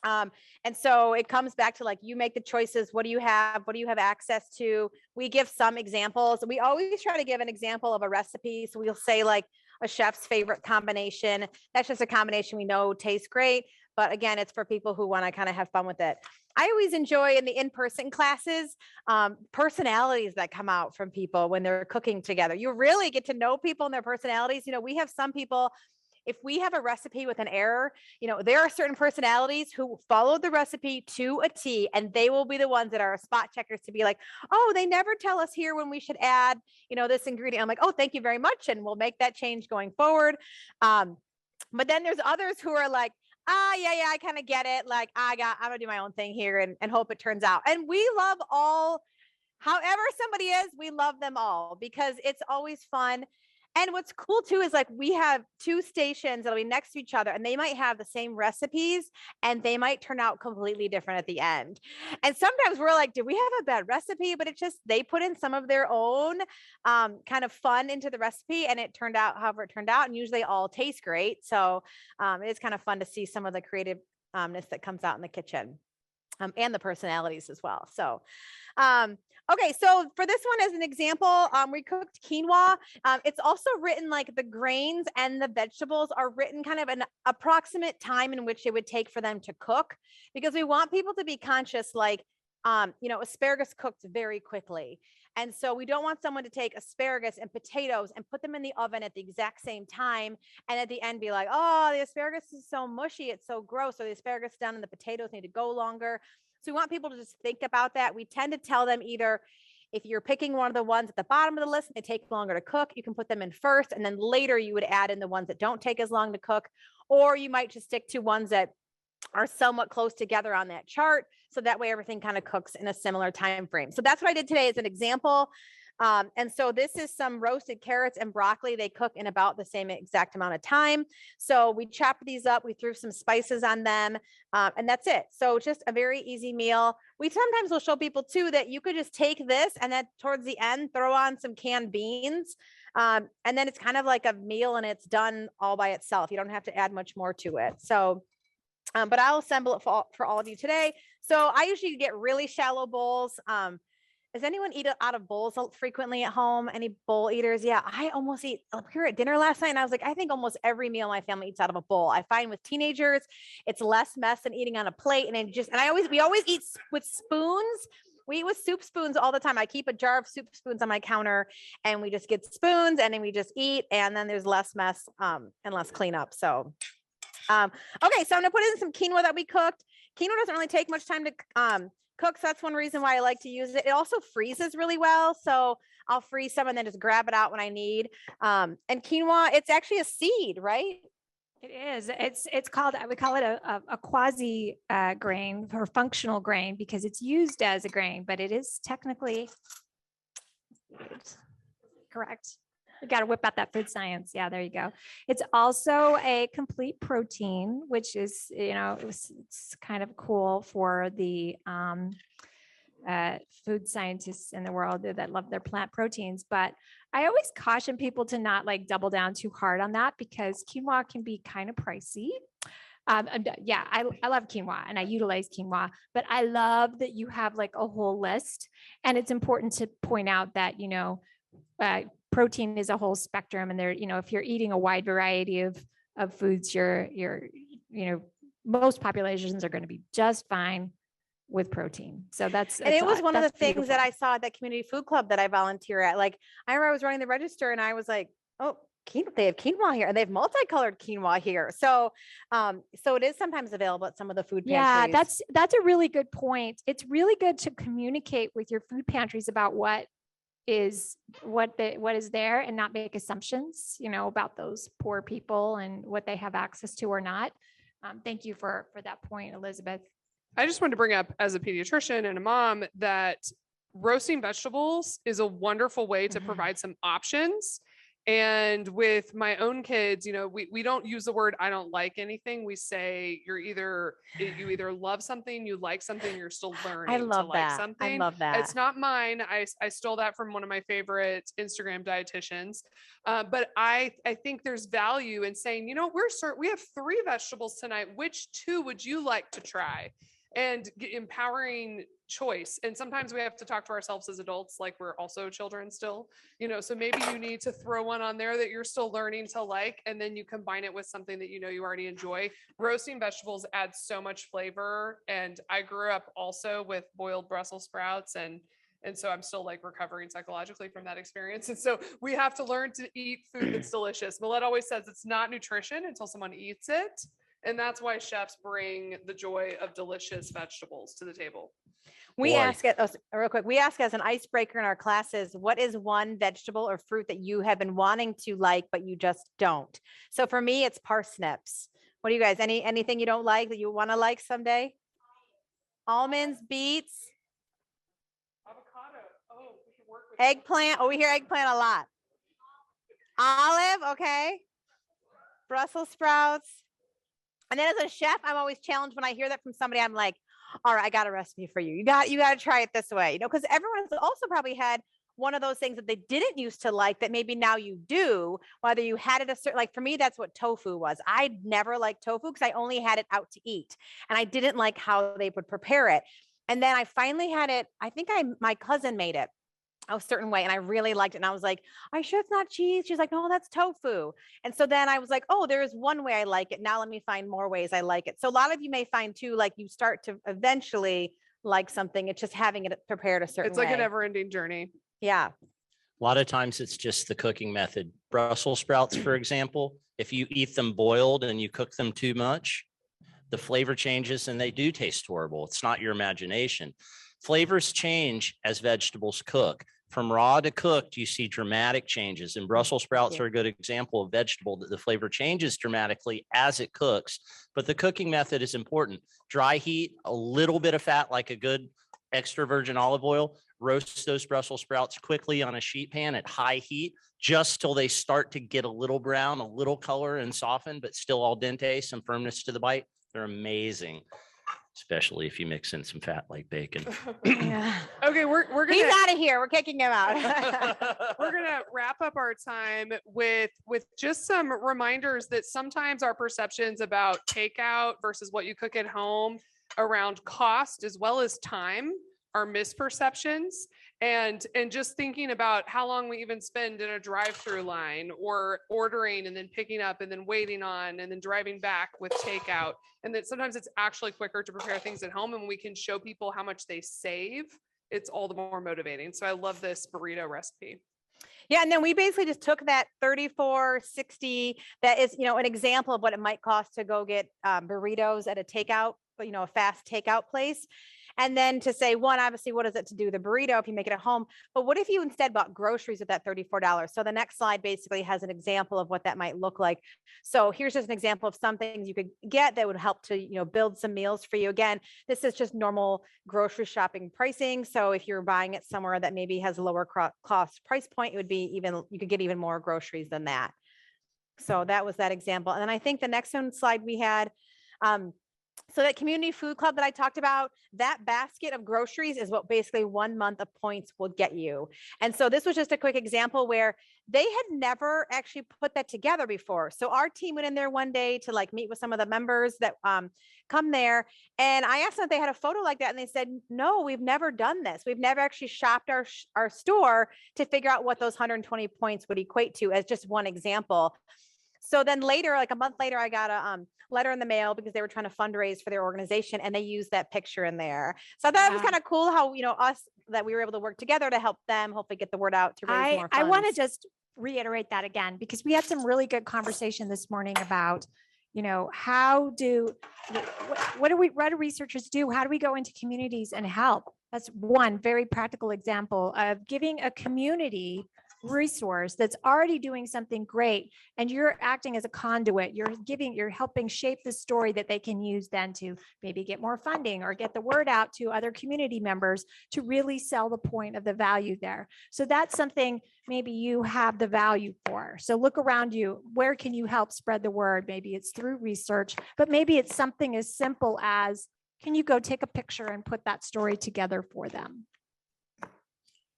And so it comes back to like, you make the choices. What do you have? What do you have access to? We give some examples. We always try to give an example of a recipe. So we'll say like a chef's favorite combination. That's just a combination we know tastes great. But again, it's for people who want to kind of have fun with it. I always enjoy in the in-person classes, personalities that come out from people when they're cooking together. You really get to know people and their personalities. We have some people, if we have a recipe with an error, there are certain personalities who follow the recipe to a T, and they will be the ones that are spot checkers to be like, oh, they never tell us here when we should add, this ingredient. I'm like, oh, thank you very much. And we'll make that change going forward. But then there's others who are like, yeah, I kind of get it. Like I'm gonna do my own thing here and hope it turns out. And we love all, however somebody is, we love them all because it's always fun. And what's cool too is like we have 2 stations that'll be next to each other, and they might have the same recipes and they might turn out completely different at the end. And sometimes we're like, did we have a bad recipe? But it's just, they put in some of their own kind of fun into the recipe, and it turned out however it turned out, and usually all taste great. So it's kind of fun to see some of the creativeness that comes out in the kitchen. And the personalities as well. So, okay. So for this one, as an example, we cooked quinoa. It's also written like the grains and the vegetables are written kind of an approximate time in which it would take for them to cook, because we want people to be conscious. Like asparagus cooks very quickly. And so we don't want someone to take asparagus and potatoes and put them in the oven at the exact same time. And at the end be like, oh, the asparagus is so mushy. It's so gross. So the asparagus done and the potatoes need to go longer. So we want people to just think about that. We tend to tell them either if you're picking one of the ones at the bottom of the list and they take longer to cook, you can put them in first. And then later you would add in the ones that don't take as long to cook. Or you might just stick to ones that are somewhat close together on that chart. So that way everything kind of cooks in a similar time frame. So that's what I did today as an example. And so this is some roasted carrots and broccoli. They cook in about the same exact amount of time. So we chopped these up. We threw some spices on them and that's it. So just a very easy meal. We sometimes will show people too that you could just take this and then towards the end, throw on some canned beans. And then it's kind of like a meal and it's done all by itself. You don't have to add much more to it. So but I'll assemble it for all of you today. So I usually get really shallow bowls. Does anyone eat out of bowls frequently at home? Any bowl eaters? Yeah, I almost eat. We were at dinner last night and I was like, I think almost every meal my family eats out of a bowl. I find with teenagers, it's less mess than eating on a plate. And we always eat with spoons. We eat with soup spoons all the time. I keep a jar of soup spoons on my counter and we just get spoons and then we just eat. And then there's less mess and less cleanup. So okay, so I'm gonna put in some quinoa that we cooked. Quinoa doesn't really take much time to cook, so that's one reason why I like to use it. It also freezes really well, so I'll freeze some and then just grab it out when I need. And quinoa, it's actually a seed, right? It is. It's called, we call it a quasi grain or functional grain because it's used as a grain, but it is technically correct. You got to whip out that food science. Yeah, there you go. It's also a complete protein, which is, it's kind of cool for the food scientists in the world that love their plant proteins. But I always caution people to not like double down too hard on that because quinoa can be kind of pricey. Yeah, I love quinoa and I utilize quinoa, but I love that you have like a whole list. And it's important to point out that, protein is a whole spectrum. And there, if you're eating a wide variety of foods, most populations are going to be just fine with protein. So it was one of the things that I saw at that community food club that I volunteer at. Like I remember I was running the register and I was like, oh, they have quinoa here and they have multicolored quinoa here. So, so it is sometimes available at some of the food pantries. Yeah, that's a really good point. It's really good to communicate with your food pantries about what is there and not make assumptions, about those poor people and what they have access to or not. Thank you for that point, Elizabeth. I just wanted to bring up as a pediatrician and a mom that roasting vegetables is a wonderful way to provide some options. And with my own kids, we don't use the word, I don't like anything. We say you either love something, you like something, you're still learning to like something. I love that. It's not mine. I stole that from one of my favorite Instagram dietitians. But I think there's value in saying, we have 3 vegetables tonight. Which 2 would you like to try? And empowering choice. And sometimes we have to talk to ourselves as adults, like we're also children still, so maybe you need to throw one on there that you're still learning to like, and then you combine it with something that you already enjoy. Roasting vegetables adds so much flavor. And I grew up also with boiled Brussels sprouts and so I'm still like recovering psychologically from that experience. And so we have to learn to eat food that's delicious. Millette always says it's not nutrition until someone eats it. And that's why chefs bring the joy of delicious vegetables to the table. We ask as an icebreaker in our classes, what is one vegetable or fruit that you have been wanting to like, but you just don't? So for me, it's parsnips. What do you guys, anything you don't like that you want to like someday? Almonds, beets. Avocado. Oh, we can work with eggplant. Oh, we hear eggplant a lot. Olive. Okay. Brussels sprouts. And then as a chef, I'm always challenged when I hear that from somebody. I'm like, all right, I got a recipe for you. You got to try it this way, because everyone's also probably had one of those things that they didn't used to like that maybe now you do, whether you had it like for me, that's what tofu was. I never liked tofu because I only had it out to eat and I didn't like how they would prepare it. And then I finally had it. I think my cousin made it a certain way and I really liked it. And I was like, are you sure it's not cheese? She's like, no, that's tofu. And so then I was like, oh, there is one way I like it. Now let me find more ways I like it. So a lot of you may find too, like you start to eventually like something. It's just having it prepared a certain It's like way. a never ending journey. Yeah. A lot of times it's just the cooking method. Brussels sprouts, for example, if you eat them boiled and you cook them too much, the flavor changes and they do taste horrible. It's not your imagination. Flavors change as vegetables cook. From raw to cooked, you see dramatic changes, and Brussels sprouts are a good example of vegetable that the flavor changes dramatically as it cooks. But the cooking method is important. Dry heat, a little bit of fat, like a good extra virgin olive oil, roast those Brussels sprouts quickly on a sheet pan at high heat, just till they start to get a little brown, a little color and soften, but still al dente, some firmness to the bite. They're amazing, especially if you mix in some fat like bacon. Yeah. Okay, we're He's gonna out of here. We're kicking him out. we're gonna wrap up our time with just some reminders that sometimes our perceptions about takeout versus what you cook at home around cost as well as time are misperceptions, and just thinking about how long we even spend in a drive-through line, or ordering and then picking up and then waiting on and then driving back with takeout, and that sometimes it's actually quicker to prepare things at home, and we can show people how much they save. It's all the more motivating. So I love this burrito recipe. Yeah, and then we basically just took that $34.60. That is, an example of what it might cost to go get burritos at a takeout, a fast takeout place. And then to say, one, obviously, what is it to do the burrito if you make it at home? But what if you instead bought groceries with that $34? So the next slide basically has an example of what that might look like. So here's just an example of some things you could get that would help to, build some meals for you. Again, this is just normal grocery shopping pricing. So if you're buying it somewhere that maybe has a lower cost price point, it would be you could get even more groceries than that. So that was that example. And then I think the next slide we had, so that community food club that I talked about, that basket of groceries is what basically 1 month of points will get you. And so this was just a quick example where they had never actually put that together before. So our team went in there one day to meet with some of the members that come there. And I asked them if they had a photo like that. And they said, no, we've never done this. We've never actually shopped our store to figure out what those 120 points would equate to, as just one example. So then later, a month later, I got a letter in the mail because they were trying to fundraise for their organization, and they used that picture in there. So I thought it was kind of cool how, us, that we were able to work together to help them hopefully get the word out to raise more funds. I want to just reiterate that again, because we had some really good conversation this morning about, what do researchers do? How do we go into communities and help? That's one very practical example of giving a community resource that's already doing something great, and you're acting as a conduit. You're helping shape the story that they can use then to maybe get more funding or get the word out to other community members to really sell the point of the value there. So that's something maybe you have the value for. So look around you. Where can you help spread the word? Maybe it's through research, but maybe it's something as simple as, can you go take a picture and put that story together for them?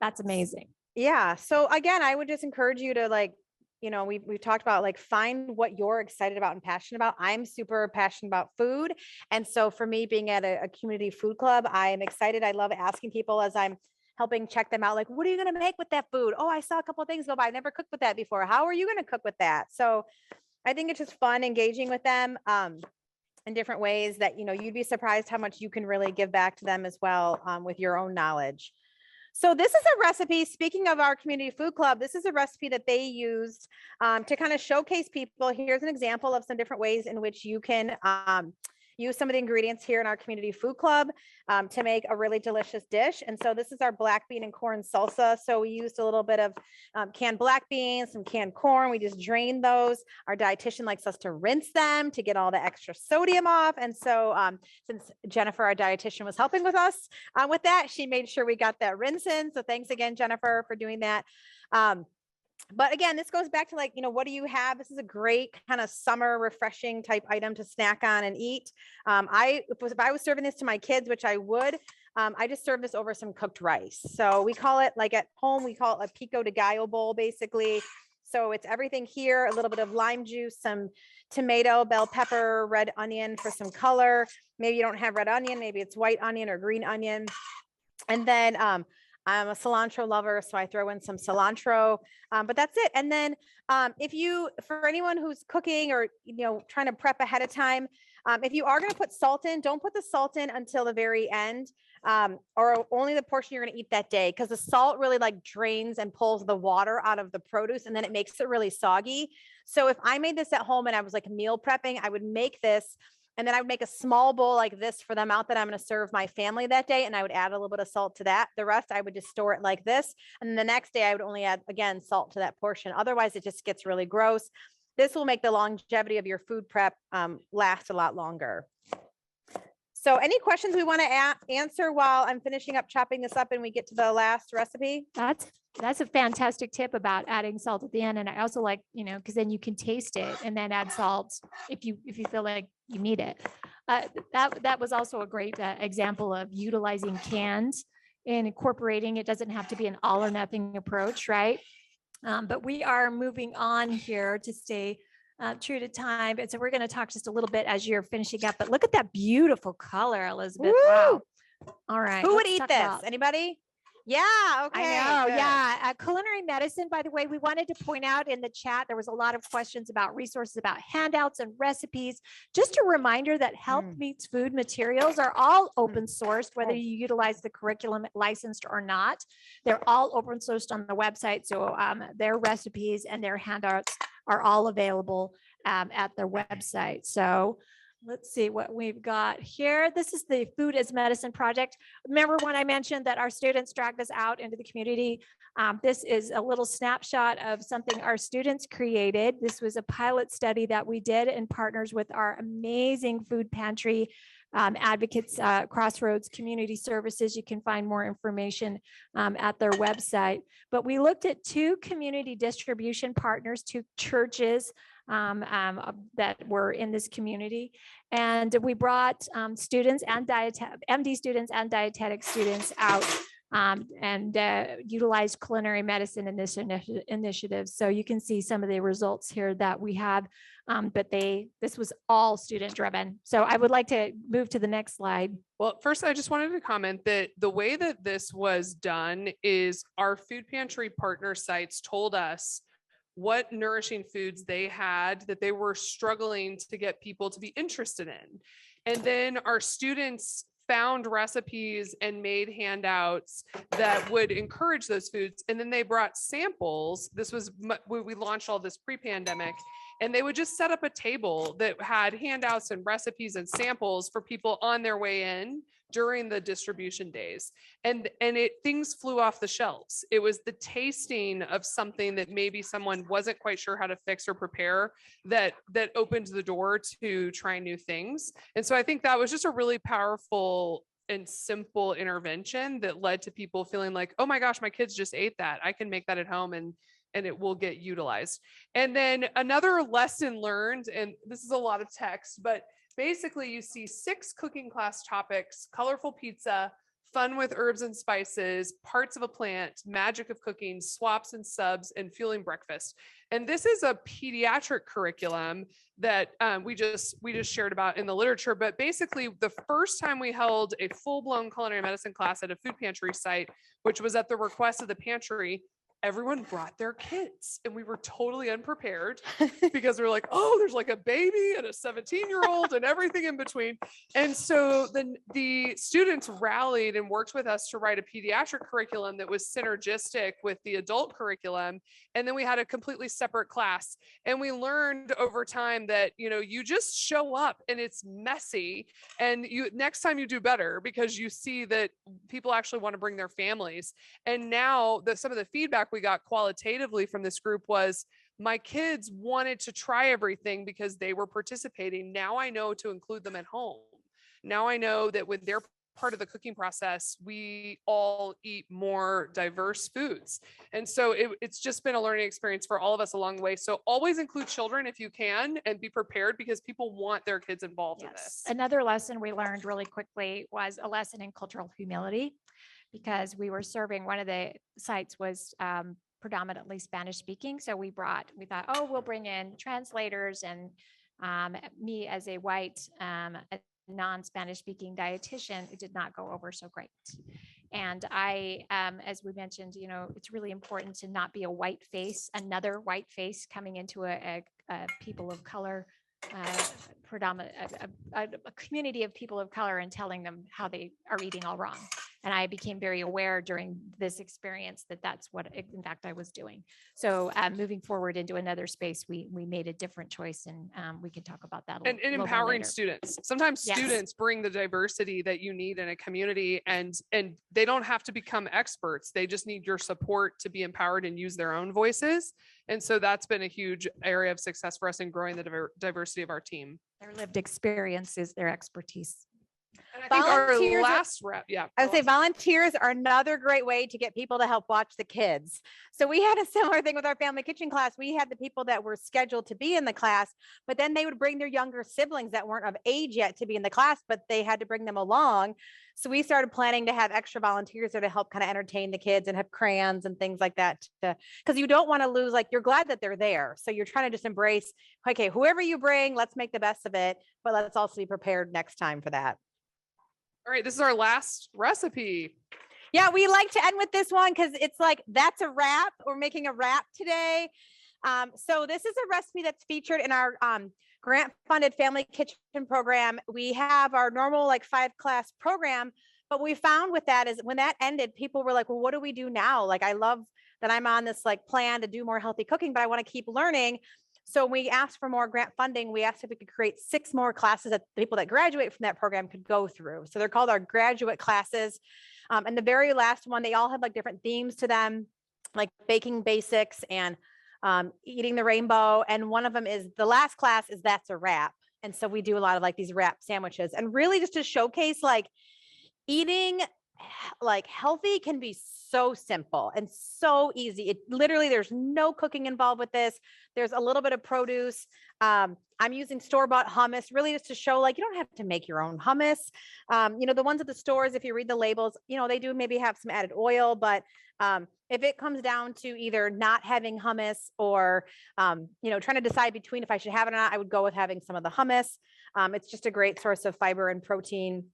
That's amazing. Yeah. So again, I would just encourage you to we've talked about find what you're excited about and passionate about. I'm super passionate about food. And so for me, being at a community food club, I am excited. I love asking people as I'm helping check them out, what are you going to make with that food? Oh, I saw a couple of things go by. I never cooked with that before. How are you going to cook with that? So I think it's just fun engaging with them in different ways that, you'd be surprised how much you can really give back to them as well with your own knowledge. So this is a recipe, speaking of our community food club, this is a recipe that they used to kind of showcase people. Here's an example of some different ways in which you can use some of the ingredients here in our community food club to make a really delicious dish. And so this is our black bean and corn salsa. So we used a little bit of canned black beans, some canned corn. We just drained those. Our dietitian likes us to rinse them to get all the extra sodium off. And so since Jennifer, our dietitian, was helping with us with that, she made sure we got that rinse in. So thanks again, Jennifer, for doing that. But again, this goes back to what do you have? This is a great kind of summer refreshing type item to snack on and eat. If I was serving this to my kids, which I would, I just serve this over some cooked rice. So we call it, at home, we call it a pico de gallo bowl, basically. So it's everything here, a little bit of lime juice, some tomato, bell pepper, red onion for some color. Maybe you don't have red onion, maybe it's white onion or green onion. And then I'm a cilantro lover, so I throw in some cilantro, but that's it. And then for anyone who's cooking or, trying to prep ahead of time, If you are going to put salt in, don't put the salt in until the very end, or only the portion you're going to eat that day, because the salt really like drains and pulls the water out of the produce, and then it makes it really soggy. So if I made this at home and I was like meal prepping, I would make this, and then I would make a small bowl like this for the amount that I'm going to serve my family that day. And I would add a little bit of salt to that. The rest, I would just store it like this. And then the next day I would only add, again, salt to that portion. Otherwise it just gets really gross. This will make the longevity of your food prep last a lot longer. So any questions we want to answer while I'm finishing up chopping this up and we get to the last recipe? That's a fantastic tip about adding salt at the end. And I also like, because then you can taste it and then add salt if you feel like you need it. That was also a great example of utilizing cans and incorporating. It doesn't have to be an all or nothing approach, right? But we are moving on here to stay true to time. And so we're going to talk just a little bit as you're finishing up, but look at that beautiful color, Elizabeth. Woo! Wow. All right. Who would let's eat talk this? about- Anybody? Yeah. Okay. I know. good. Yeah. Culinary medicine, by the way, we wanted to point out in the chat, there was a lot of questions about resources, about handouts and recipes. Just a reminder that Health Meets Food materials are all open sourced, whether you utilize the curriculum licensed or not. They're all open sourced on the website. So their recipes and their handouts are all available at their website. So let's see what we've got here. This is the Food as Medicine project. Remember when I mentioned that our students dragged us out into the community? This is a little snapshot of something our students created. This was a pilot study that we did in partners with our amazing food pantry advocates, Crossroads Community Services. You can find more information at their website. But we looked at 2 community distribution partners, 2 churches that were in this community. And we brought students and MD students and dietetic students out and utilized culinary medicine in this initiative. So you can see some of the results here that we have, but this was all student driven. So I would like to move to the next slide. Well, first, I just wanted to comment that the way that this was done is our food pantry partner sites told us what nourishing foods they had that they were struggling to get people to be interested in. And then our students found recipes and made handouts that would encourage those foods. And then they brought samples. This was, we launched all this pre-pandemic, and they would just set up a table that had handouts and recipes and samples for people on their way in during the distribution days. And things flew off the shelves. It was the tasting of something that maybe someone wasn't quite sure how to fix or prepare that opened the door to trying new things. And so I think that was just a really powerful and simple intervention that led to people feeling like, oh my gosh, my kids just ate that. I can make that at home and it will get utilized. And then another lesson learned, and this is a lot of text, but basically you see 6 cooking class topics: colorful pizza, fun with herbs and spices, parts of a plant, magic of cooking, swaps and subs, and fueling breakfast. And this is a pediatric curriculum that we just shared about in the literature. But basically the first time we held a full-blown culinary medicine class at a food pantry site, which was at the request of the pantry, everyone brought their kids, and we were totally unprepared because we were like, oh, there's like a baby and a 17-year-old and everything in between. And so then the students rallied and worked with us to write a pediatric curriculum that was synergistic with the adult curriculum. And then we had a completely separate class. And we learned over time that, you just show up and it's messy, and next time you do better because you see that people actually want to bring their families. And now some of the feedback we got qualitatively from this group was, my kids wanted to try everything because they were participating. Now I know to include them at home. Now I know that when they're part of the cooking process, we all eat more diverse foods. And so it's just been a learning experience for all of us along the way. So always include children if you can, and be prepared because people want their kids involved in this. Another lesson we learned really quickly was a lesson in cultural humility, because we were serving, one of the sites was predominantly Spanish speaking. So we thought, oh, we'll bring in translators, and me as a white, non-Spanish speaking dietitian, it did not go over so great. And I, as we mentioned, it's really important to not be a white face, another white face coming into a people of color predominant a community of people of color and telling them how they are eating all wrong. And I became very aware during this experience that that's what, in fact, I was doing. So moving forward into another space, we made a different choice, and we can talk about that. And little more empowering later. students. Sometimes Yes. students bring the diversity that you need in a community, and they don't have to become experts. They just need your support to be empowered and use their own voices. And so that's been a huge area of success for us in growing the diversity of our team. Their lived experience is their expertise. And I think our Volunteers are- last rep, yeah. I would say volunteers are another great way to get people to help watch the kids. So we had a similar thing with our family kitchen class. We had the people that were scheduled to be in the class, but then they would bring their younger siblings that weren't of age yet to be in the class, but they had to bring them along. So we started planning to have extra volunteers there to help kind of entertain the kids and have crayons and things like that. Because you don't want to lose, like, you're glad that they're there. So you're trying to just embrace, okay, whoever you bring, let's make the best of it, but let's also be prepared next time for that. All right, this is our last recipe. Yeah, we like to end with this one because it's like, that's a wrap. We're making a wrap today. So this is a recipe that's featured in our grant funded family kitchen program. We have our normal like 5-class program, but what we found with that is when that ended, people were like, well, what do we do now? Like, I love that I'm on this like plan to do more healthy cooking, but I want to keep learning. So we asked for more grant funding. We asked if we could create 6 more classes that people that graduate from that program could go through. So they're called our graduate classes. And the very last one, they all have like different themes to them, like baking basics and eating the rainbow. And one of them is, the last class is That's a Wrap. And so we do a lot of like these wrap sandwiches, and really just to showcase like eating like healthy can be so simple and so easy. It literally, there's no cooking involved with this. There's a little bit of produce. I'm using store-bought hummus, really just to show like you don't have to make your own hummus. You know, the ones at the stores, if you read the labels, you know, they do maybe have some added oil, but if it comes down to either not having hummus or, you know, trying to decide between if I should have it or not, I would go with having some of the hummus. It's just a great source of fiber and protein,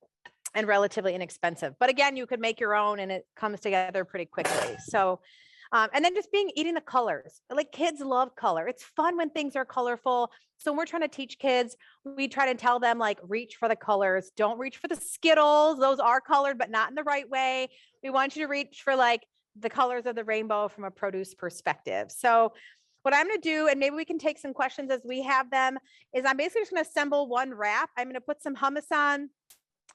and relatively inexpensive. But again, you could make your own and it comes together pretty quickly. So, and then just eating the colors. Like, kids love color. It's fun when things are colorful. So when we're trying to teach kids, we try to tell them like, reach for the colors. Don't reach for the Skittles. Those are colored, but not in the right way. We want you to reach for like the colors of the rainbow from a produce perspective. So what I'm going to do, and maybe we can take some questions as we have them, is I'm basically just going to assemble one wrap. I'm going to put some hummus on.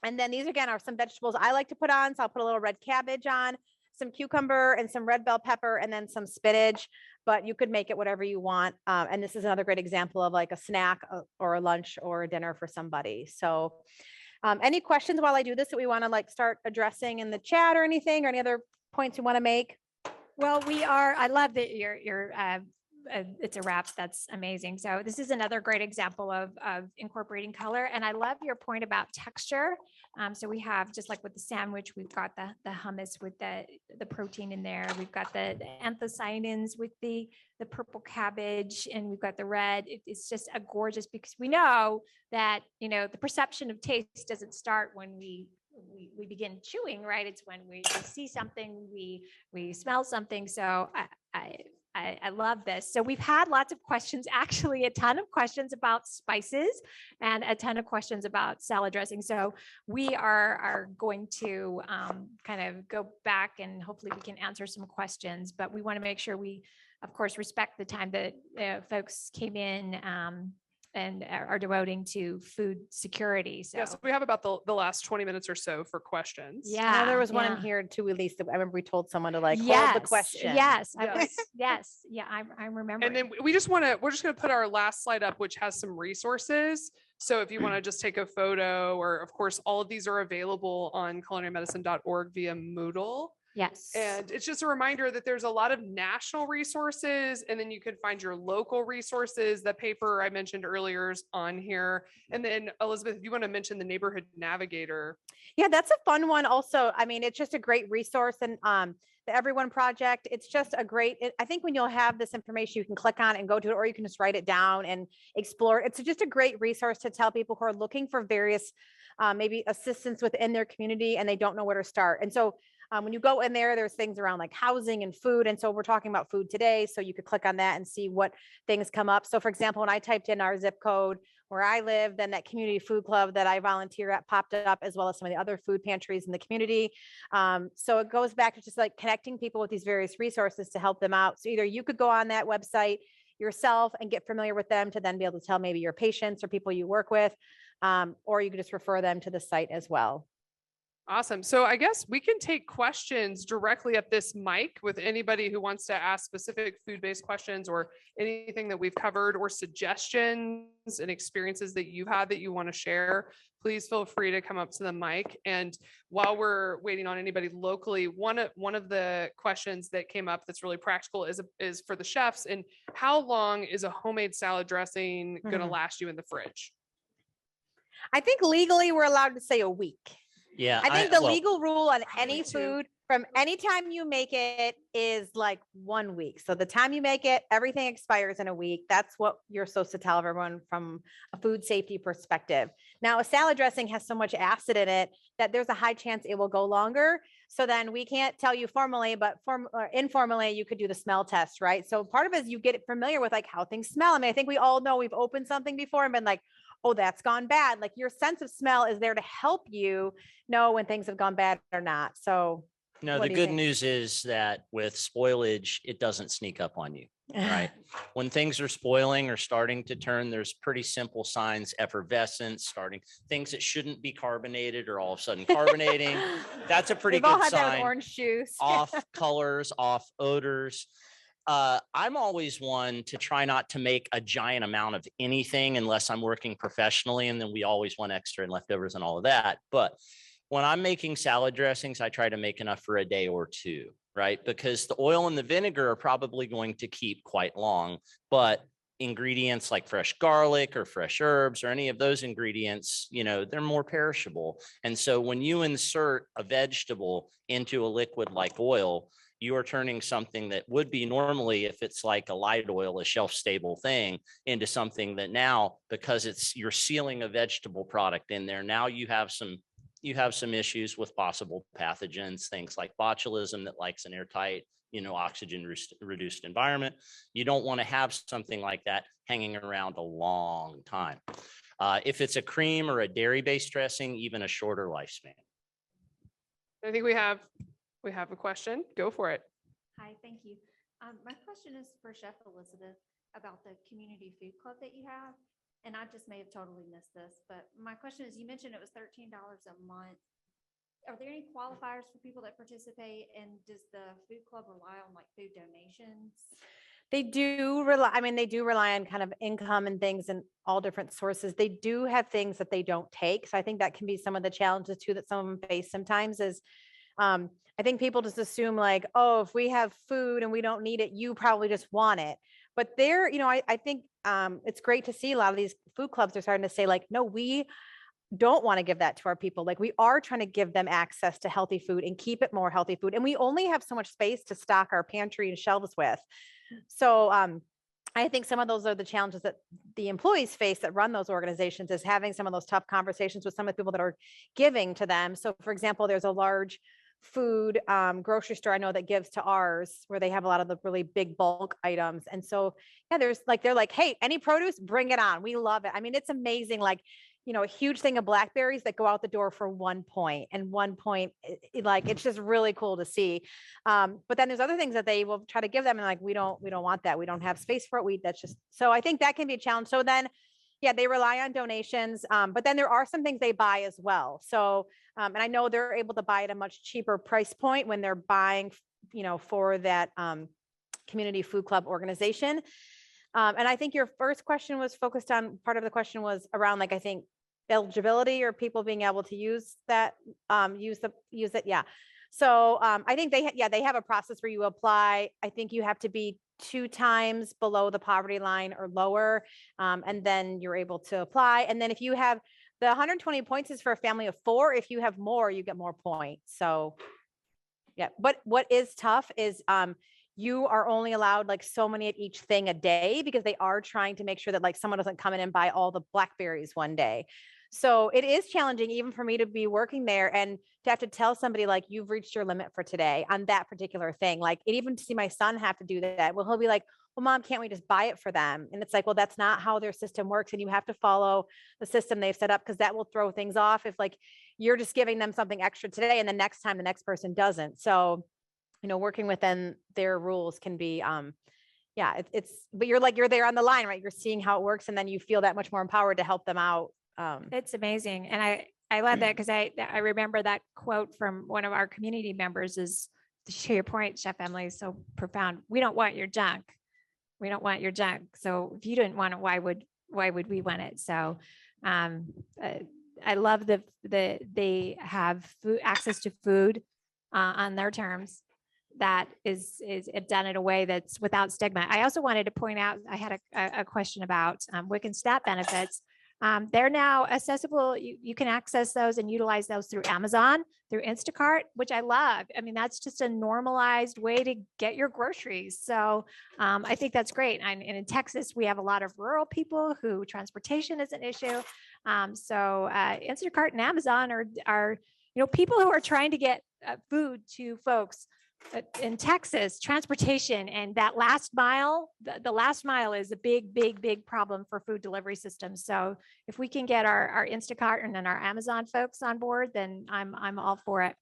And then these again are some vegetables I like to put on. So I'll put a little red cabbage on, some cucumber and some red bell pepper, and then some spinach, but you could make it whatever you want. And this is another great example of like a snack or a lunch or a dinner for somebody. So any questions while I do this that we want to like start addressing in the chat or anything, or any other points you want to make? Well, I love that you're it's a wrap. That's amazing. So this is another great example of incorporating color. And I love your point about texture. So we have, just like with the sandwich, we've got the hummus with the protein in there. We've got the anthocyanins with the purple cabbage, and we've got the red. It's just a gorgeous, because we know that, you know, the perception of taste doesn't start when we begin chewing, right? It's when we see something, we smell something. So I love this. So we've had lots of questions, actually a ton of questions about spices and a ton of questions about salad dressing. So we are going to kind of go back, and hopefully we can answer some questions, but we want to make sure we, of course, respect the time that folks came in and are devoting to food security. So Yes, we have about the last 20 minutes or so for questions. yeah, I know there was one yeah. in here too, at least. I remember we told someone to like hold the question. Yes, Yes. yeah, I'm remembering. And then we're just going to put our last slide up, which has some resources. So if you want to just take a photo, or of course, all of these are available on culinarymedicine.org via Moodle. Yes. And it's just a reminder that there's a lot of national resources, and then you can find your local resources. The paper I mentioned earlier is on here. And then Elizabeth, if you want to mention the Neighborhood Navigator. Yeah, that's a fun one also. I mean, it's just a great resource. And the Everyone Project, it's just a great, I think when you'll have this information, you can click on it and go to it, or you can just write it down and explore. It's just a great resource to tell people who are looking for various maybe assistance within their community and they don't know where to start. And so when you go in there, there's things around like housing and food. And so we're talking about food today. So you could click on that and see what things come up. So for example, when I typed in our zip code, where I live. Then that community food club that I volunteer at popped up, as well as some of the other food pantries in the community. So it goes back to just like connecting people with these various resources to help them out. So either you could go on that website yourself and get familiar with them to then be able to tell maybe your patients or people you work with, or you could just refer them to the site as well. Awesome. So I guess we can take questions directly at this mic with anybody who wants to ask specific food-based questions or anything that we've covered, or suggestions and experiences that you've had that you want to share. Please feel free to come up to the mic. And while we're waiting on anybody locally, one of the questions that came up that's really practical is for the chefs. And how long is a homemade salad dressing going to last you in the fridge? I think legally we're allowed to say a week. Yeah. I think the well, legal rule on any too. food from any time you make it is like 1 week. So the time you make it, everything expires in a week. That's what you're supposed to tell everyone from a food safety perspective. Now, a salad dressing has so much acid in it that there's a high chance it will go longer. So then we can't tell you formally, but informally, you could do the smell test, right? So part of it is you get familiar with like how things smell. I mean, I think we all know we've opened something before and been like, oh, that's gone bad. Like your sense of smell is there to help you know when things have gone bad or not. So no, the good news is that with spoilage, it doesn't sneak up on you, right? When things are spoiling or starting to turn, there's pretty simple signs, effervescence, starting things that shouldn't be carbonated or all of a sudden carbonating. That's a pretty We've all good had that with sign. orange juice. Off colors, off odors. I'm always one to try not to make a giant amount of anything unless I'm working professionally, and then we always want extra and leftovers and all of that. But when I'm making salad dressings, I try to make enough for a day or two, right? Because the oil and the vinegar are probably going to keep quite long, but ingredients like fresh garlic or fresh herbs or any of those ingredients, they're more perishable. And so when you insert a vegetable into a liquid like oil, you are turning something that would be normally, if it's like a light oil, a shelf stable thing, into something that now, because you're sealing a vegetable product in there, now you have some issues with possible pathogens, things like botulism that likes an airtight, oxygen reduced environment. You don't want to have something like that hanging around a long time. If it's a cream or a dairy-based dressing, even a shorter lifespan. I think we have a question. Go for it. Hi, thank you. My question is for Chef Elizabeth about the community food club that you have. And I just may have totally missed this, but my question is, you mentioned it was $13 a month. Are there any qualifiers for people that participate? And does the food club rely on like food donations? They do rely on kind of income and things and all different sources. They do have things that they don't take. So I think that can be some of the challenges too that some of them face sometimes is, I think people just assume like, oh, if we have food and we don't need it, you probably just want it. But I think it's great to see a lot of these food clubs are starting to say like, no, we don't want to give that to our people. Like we are trying to give them access to healthy food and keep it more healthy food. And we only have so much space to stock our pantry and shelves with. So I think some of those are the challenges that the employees face that run those organizations, is having some of those tough conversations with some of the people that are giving to them. So for example, there's a large food grocery store I know that gives to ours, where they have a lot of the really big bulk items. And so, yeah, they're like, hey, any produce, bring it on. We love it. I mean, it's amazing. Like, a huge thing of blackberries that go out the door for 1 point, and 1 point, like, it's just really cool to see. But then there's other things that they will try to give them. And like, we don't want that. We don't have space for it. So I think that can be a challenge. So then, yeah, they rely on donations. But then there are some things they buy as well. So, and I know they're able to buy at a much cheaper price point when they're buying, for that community food club organization. And I think your first question was focused on, part of the question was around, like, I think eligibility or people being able to use that, use it. Yeah. So I think they have a process where you apply. I think you have to be 2 times below the poverty line or lower. And then you're able to apply. And then if you have the 120 points is for a family of 4. If you have more, you get more points. So yeah. But what is tough is you are only allowed like so many of each thing a day, because they are trying to make sure that like someone doesn't come in and buy all the blackberries one day. So it is challenging even for me to be working there and to have to tell somebody like, you've reached your limit for today on that particular thing. Like, and even to see my son have to do that. Well, he'll be like, well, mom, can't we just buy it for them? And it's like, well, that's not how their system works. And you have to follow the system they've set up, because that will throw things off if like you're just giving them something extra today and the next time the next person doesn't. So, working within their rules can be, yeah, but you're there on the line, right? You're seeing how it works. And then you feel that much more empowered to help them out. It's amazing. And I love that, because I remember that quote from one of our community members is, to your point, Chef Emily, is so profound. We don't want your junk. We don't want your junk. So if you didn't want it, why would we want it? So I love they have food, access to food on their terms. That is done in a way that's without stigma. I also wanted to point out, I had a question about WIC and STAT benefits. They're now accessible. You can access those and utilize those through Amazon, through Instacart, which I love. I mean, that's just a normalized way to get your groceries. So I think that's great. And in Texas, we have a lot of rural people who transportation is an issue. So Instacart and Amazon are people who are trying to get food to folks in Texas. Transportation and that last mile, the last mile is a big problem for food delivery systems. So if we can get our Instacart and then our Amazon folks on board, then I'm all for it.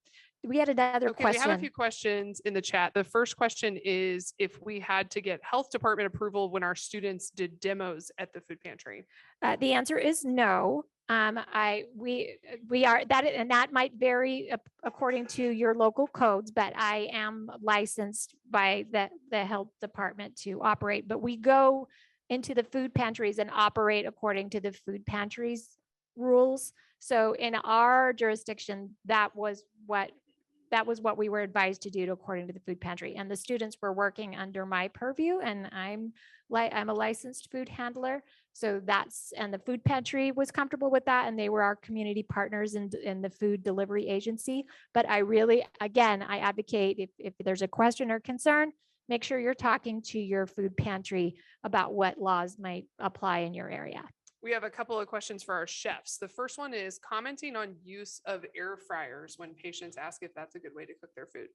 We had another question. We have a few questions in the chat. The first question is if we had to get health department approval when our students did demos at the food pantry. The answer is no. We are that, and that might vary according to your local codes, but I am licensed by the health department to operate, but we go into the food pantries and operate according to the food pantries rules. So in our jurisdiction, that was what we were advised to do according to the food pantry, and the students were working under my purview, and I'm a licensed food handler. So and the food pantry was comfortable with that, and they were our community partners in the food delivery agency. But I really, again, I advocate if there's a question or concern, make sure you're talking to your food pantry about what laws might apply in your area. We have a couple of questions for our chefs. The first one is commenting on use of air fryers when patients ask if that's a good way to cook their food.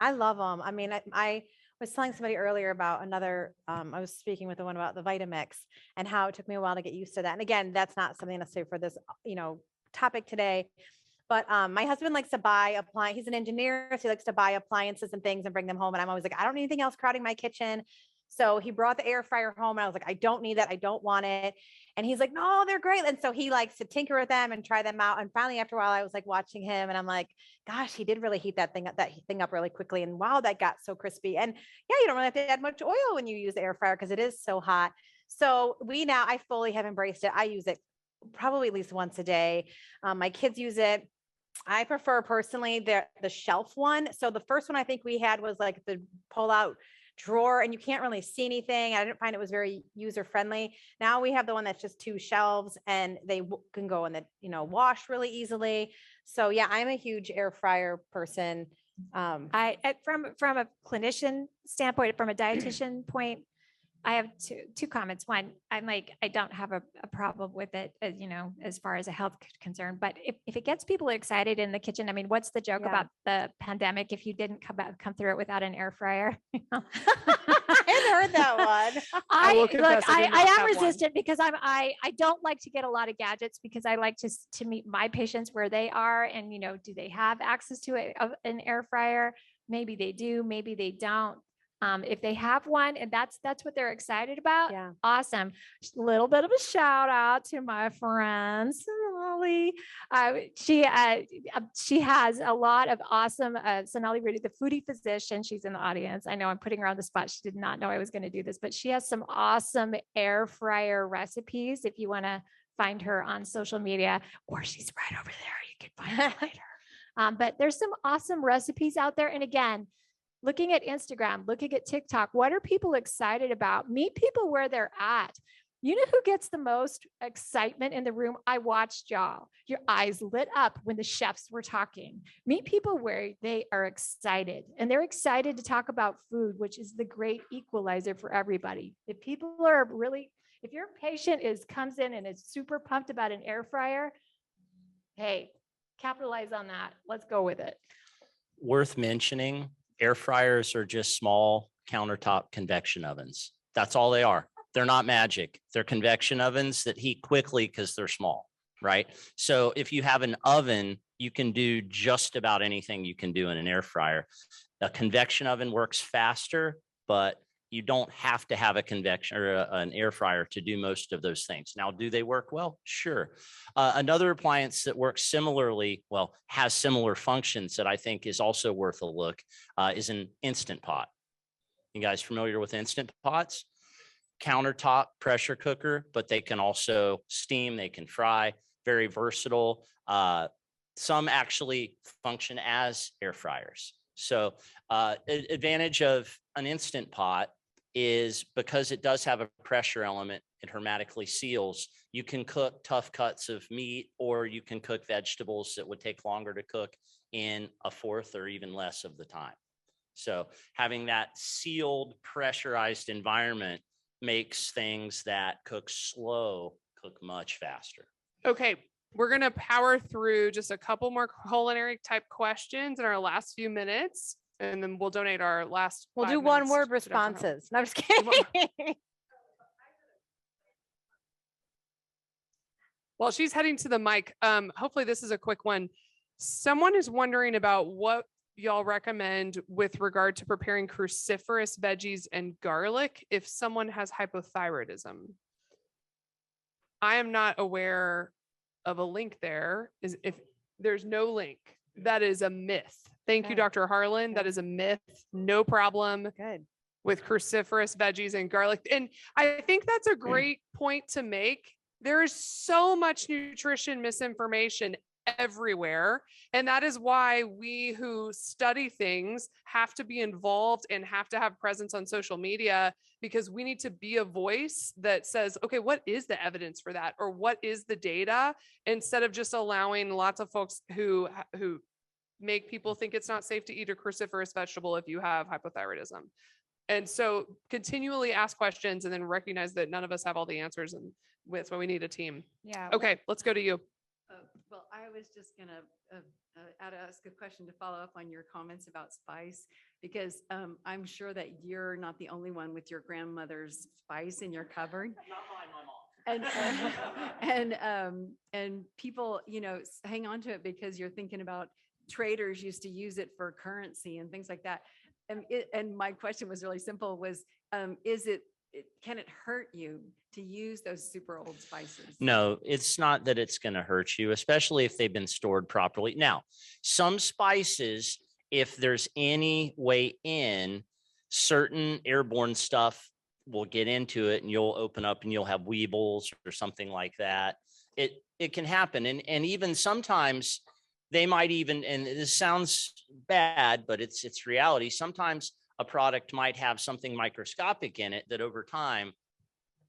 I love them. I mean, I was telling somebody earlier about another, I was speaking with the one about the Vitamix and how it took me a while to get used to that. And again, that's not something necessary for this, topic today. But my husband likes to buy he's an engineer, so he likes to buy appliances and things and bring them home. And I'm always like, I don't need anything else crowding my kitchen. So he brought the air fryer home and I was like, I don't need that. I don't want it. And he's like, no, they're great. And so he likes to tinker with them and try them out. And finally, after a while, I was like watching him and I'm like, gosh, he did really heat that thing up really quickly. And wow, that got so crispy. And yeah, you don't really have to add much oil when you use the air fryer because it is so hot. So I fully have embraced it. I use it probably at least once a day. My kids use it. I prefer personally the shelf one. So the first one I think we had was like the pull out drawer and you can't really see anything. I didn't find it was very user friendly. Now we have the one that's just two shelves and they can go in the, wash really easily. So yeah, I'm a huge air fryer person. From a clinician standpoint, from a dietitian point, I have two comments. One, I'm like, I don't have a problem with it, as far as a health concern, but if it gets people excited in the kitchen, I mean, what's the joke about the pandemic if you didn't come through it without an air fryer? I hadn't heard that one. I am resistant because I don't like to get a lot of gadgets because I like to meet my patients where they are and, do they have access to an air fryer? Maybe they do, maybe they don't. If they have one and that's what they're excited about, awesome. Just a little bit of a shout out to my friend Sonali. She has a lot of awesome Sonali Rudy, the foodie physician. She's in the audience. I know I'm putting her on the spot. She did not know I was going to do this, but she has some awesome air fryer recipes. If you want to find her on social media, or she's right over there, you can find her later. But there's some awesome recipes out there. And again, looking at Instagram, looking at TikTok, what are people excited about? Meet people where they're at. You know who gets the most excitement in the room? I watched y'all. Your eyes lit up when the chefs were talking. Meet people where they are excited, and they're excited to talk about food, which is the great equalizer for everybody. If people are really, if your patient comes in and is super pumped about an air fryer, hey, capitalize on that. Let's go with it. Worth mentioning, air fryers are just small countertop convection ovens. That's all they are. They're not magic. They're convection ovens that heat quickly because they're small, right? So if you have an oven, you can do just about anything you can do in an air fryer. A convection oven works faster, but you don't have to have a convection or an air fryer to do most of those things. Now, do they work well? Sure. Another appliance that works similarly, well, has similar functions that I think is also worth a look is an Instant Pot. You guys familiar with Instant Pots? Countertop pressure cooker, but they can also steam, they can fry, very versatile. Some actually function as air fryers. So advantage of an Instant Pot is because it does have a pressure element, it hermetically seals. You can cook tough cuts of meat, or you can cook vegetables that would take longer to cook in a fourth or even less of the time. So having that sealed, pressurized environment makes things that cook slow cook much faster. Okay, we're going to power through just a couple more culinary type questions in our last few minutes, and then we'll donate our last. We'll 5 do minutes 1-word to Dr. responses. No, I'm just kidding. While she's heading to the mic, hopefully this is a quick one. Someone is wondering about what y'all recommend with regard to preparing cruciferous veggies and garlic if someone has hypothyroidism. I am not aware of a link there. Is if there's no link, that is a myth. Thank you, Okay. Dr. Harlan. That is a myth. No problem Good. with cruciferous veggies and garlic. And I think that's a great point to make. There is so much nutrition misinformation everywhere. And that is why we who study things have to be involved and have to have presence on social media, because we need to be a voice that says, okay, what is the evidence for that? Or what is the data? Instead of just allowing lots of folks who make people think it's not safe to eat a cruciferous vegetable if you have hypothyroidism. And so continually ask questions and then recognize that none of us have all the answers, and that's why we need a team. Yeah. Okay, let's go to you. Well, I was just going to ask a question to follow up on your comments about spice, because I'm sure that you're not the only one with your grandmother's spice in your cupboard. Not mine, my mom. And people, hang on to it because you're thinking about traders used to use it for currency and things like that. And my question was really simple: was can it hurt you to use those super old spices? No, it's not that it's going to hurt you, especially if they've been stored properly. Now, some spices, if there's any way in, certain airborne stuff will get into it and you'll open up and you'll have weevils or something like that. It can happen. And even sometimes they might even, and this sounds bad, but it's reality. Sometimes a product might have something microscopic in it that over time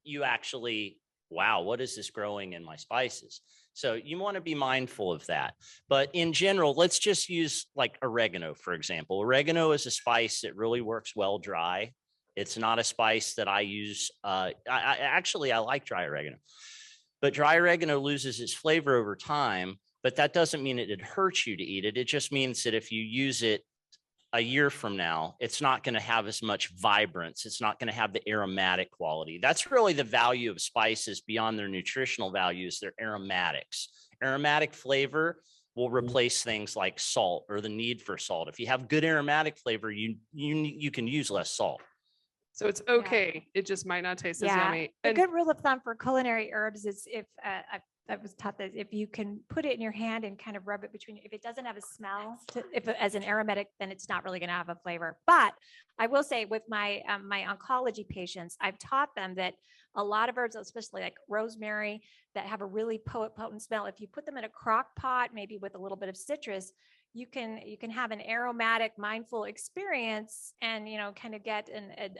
you actually, wow, what is this growing in my spices? So you want to be mindful of that. But in general, let's just use like oregano, for example. Oregano is a spice that really works well dry. It's not a spice that I use. I like dry oregano, but dry oregano loses its flavor over time, but that doesn't mean it hurts you to eat it. It just means that if you use it a year from now, it's not going to have as much vibrance. It's not going to have the aromatic quality. That's really the value of spices beyond their nutritional values. They're aromatics. Aromatic flavor will replace things like salt or the need for salt. If you have good aromatic flavor, you can use less salt. So it's okay. It just might not taste as yummy. A And good rule of thumb for culinary herbs is if I was taught that if you can put it in your hand and kind of rub it between, if it doesn't have a smell, as an aromatic, then it's not really going to have a flavor. But I will say with my my oncology patients, I've taught them that a lot of herbs, especially like rosemary, that have a really potent smell, if you put them in a crock pot, maybe with a little bit of citrus, you can have an aromatic, mindful experience and, kind of get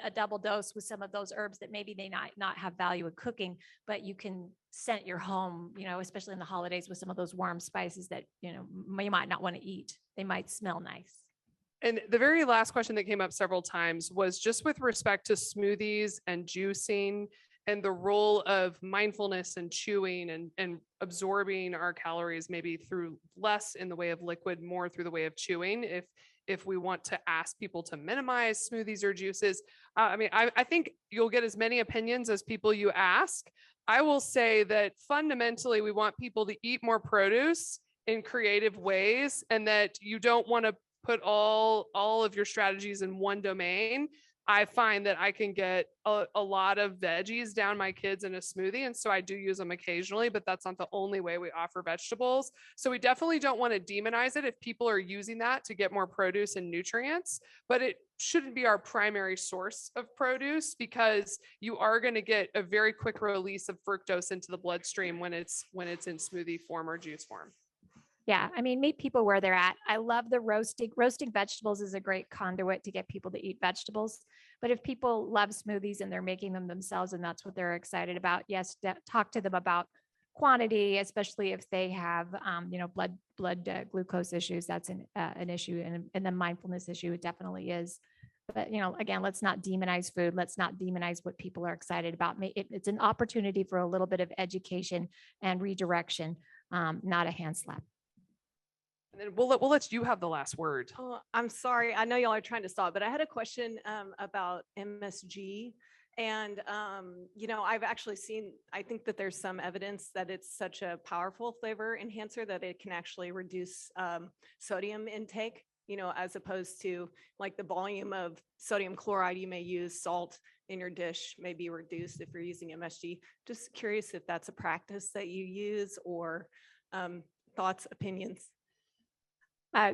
a double dose with some of those herbs that maybe they not have value in cooking, but you can scent your home, especially in the holidays with some of those warm spices that, you might not want to eat. They might smell nice. And the very last question that came up several times was just with respect to smoothies and juicing and the role of mindfulness and chewing and absorbing our calories maybe through less in the way of liquid, more through the way of chewing. If we want to ask people to minimize smoothies or juices, I think you'll get as many opinions as people you ask. I will say that fundamentally, we want people to eat more produce in creative ways, and that you don't want to put all of your strategies in one domain. I find that I can get a lot of veggies down my kids in a smoothie. And so I do use them occasionally, but that's not the only way we offer vegetables. So we definitely don't want to demonize it if people are using that to get more produce and nutrients, but it shouldn't be our primary source of produce, because you are going to get a very quick release of fructose into the bloodstream when it's in smoothie form or juice form. Yeah, meet people where they're at. I love the roasting. Roasting vegetables is a great conduit to get people to eat vegetables. But if people love smoothies and they're making them themselves and that's what they're excited about, yes, talk to them about quantity, especially if they have, blood glucose issues. That's an issue, and the mindfulness issue, it definitely is. But, again, let's not demonize food. Let's not demonize what people are excited about. It's an opportunity for a little bit of education and redirection, not a hand slap. And then we'll let you have the last word. Oh, I'm sorry. I know y'all are trying to stop, but I had a question about MSG. And, I've actually seen, I think that there's some evidence that it's such a powerful flavor enhancer that it can actually reduce sodium intake, as opposed to like the volume of sodium chloride you may use, salt in your dish may be reduced if you're using MSG. Just curious if that's a practice that you use, or thoughts, opinions.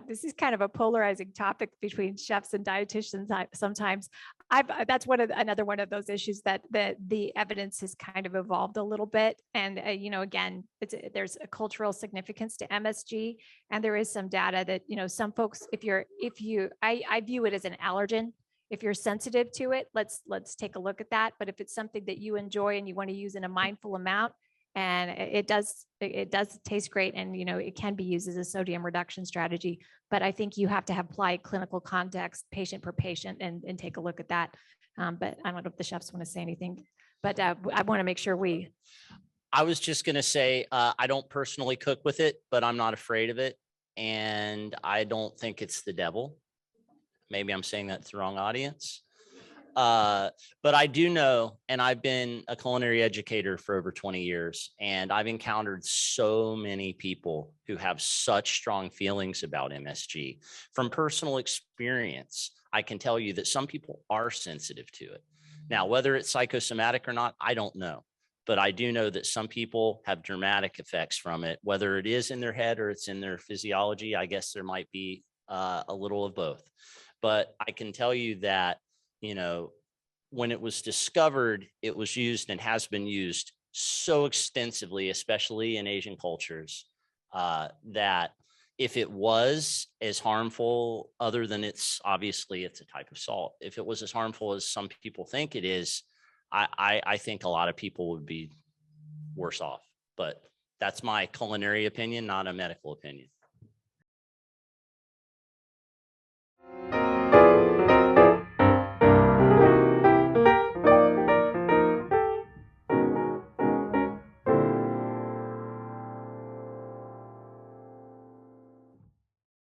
This is kind of a polarizing topic between chefs and dietitians. Sometimes that's another one of those issues that the evidence has kind of evolved a little bit. And, again, there's a cultural significance to MSG, and there is some data that, some folks, I view it as an allergen. If you're sensitive to it, let's take a look at that. But if it's something that you enjoy and you want to use in a mindful amount, and it does taste great, and it can be used as a sodium reduction strategy, but I think you have to apply clinical context, patient per patient, and take a look at that. But I don't know if the chefs want to say anything, but I want to make sure I was just going to say, I don't personally cook with it, but I'm not afraid of it. And I don't think it's the devil. Maybe I'm saying that to the wrong audience. But I do know, and I've been a culinary educator for over 20 years, and I've encountered so many people who have such strong feelings about MSG. From personal experience, I can tell you that some people are sensitive to it. Now, whether it's psychosomatic or not, I don't know. But I do know that some people have dramatic effects from it, whether it is in their head or it's in their physiology. I guess there might be a little of both. But I can tell you that, when it was discovered, it was used and has been used so extensively, especially in Asian cultures, that if it was as harmful, other than it's a type of salt, if it was as harmful as some people think it is, I think a lot of people would be worse off. But that's my culinary opinion, not a medical opinion.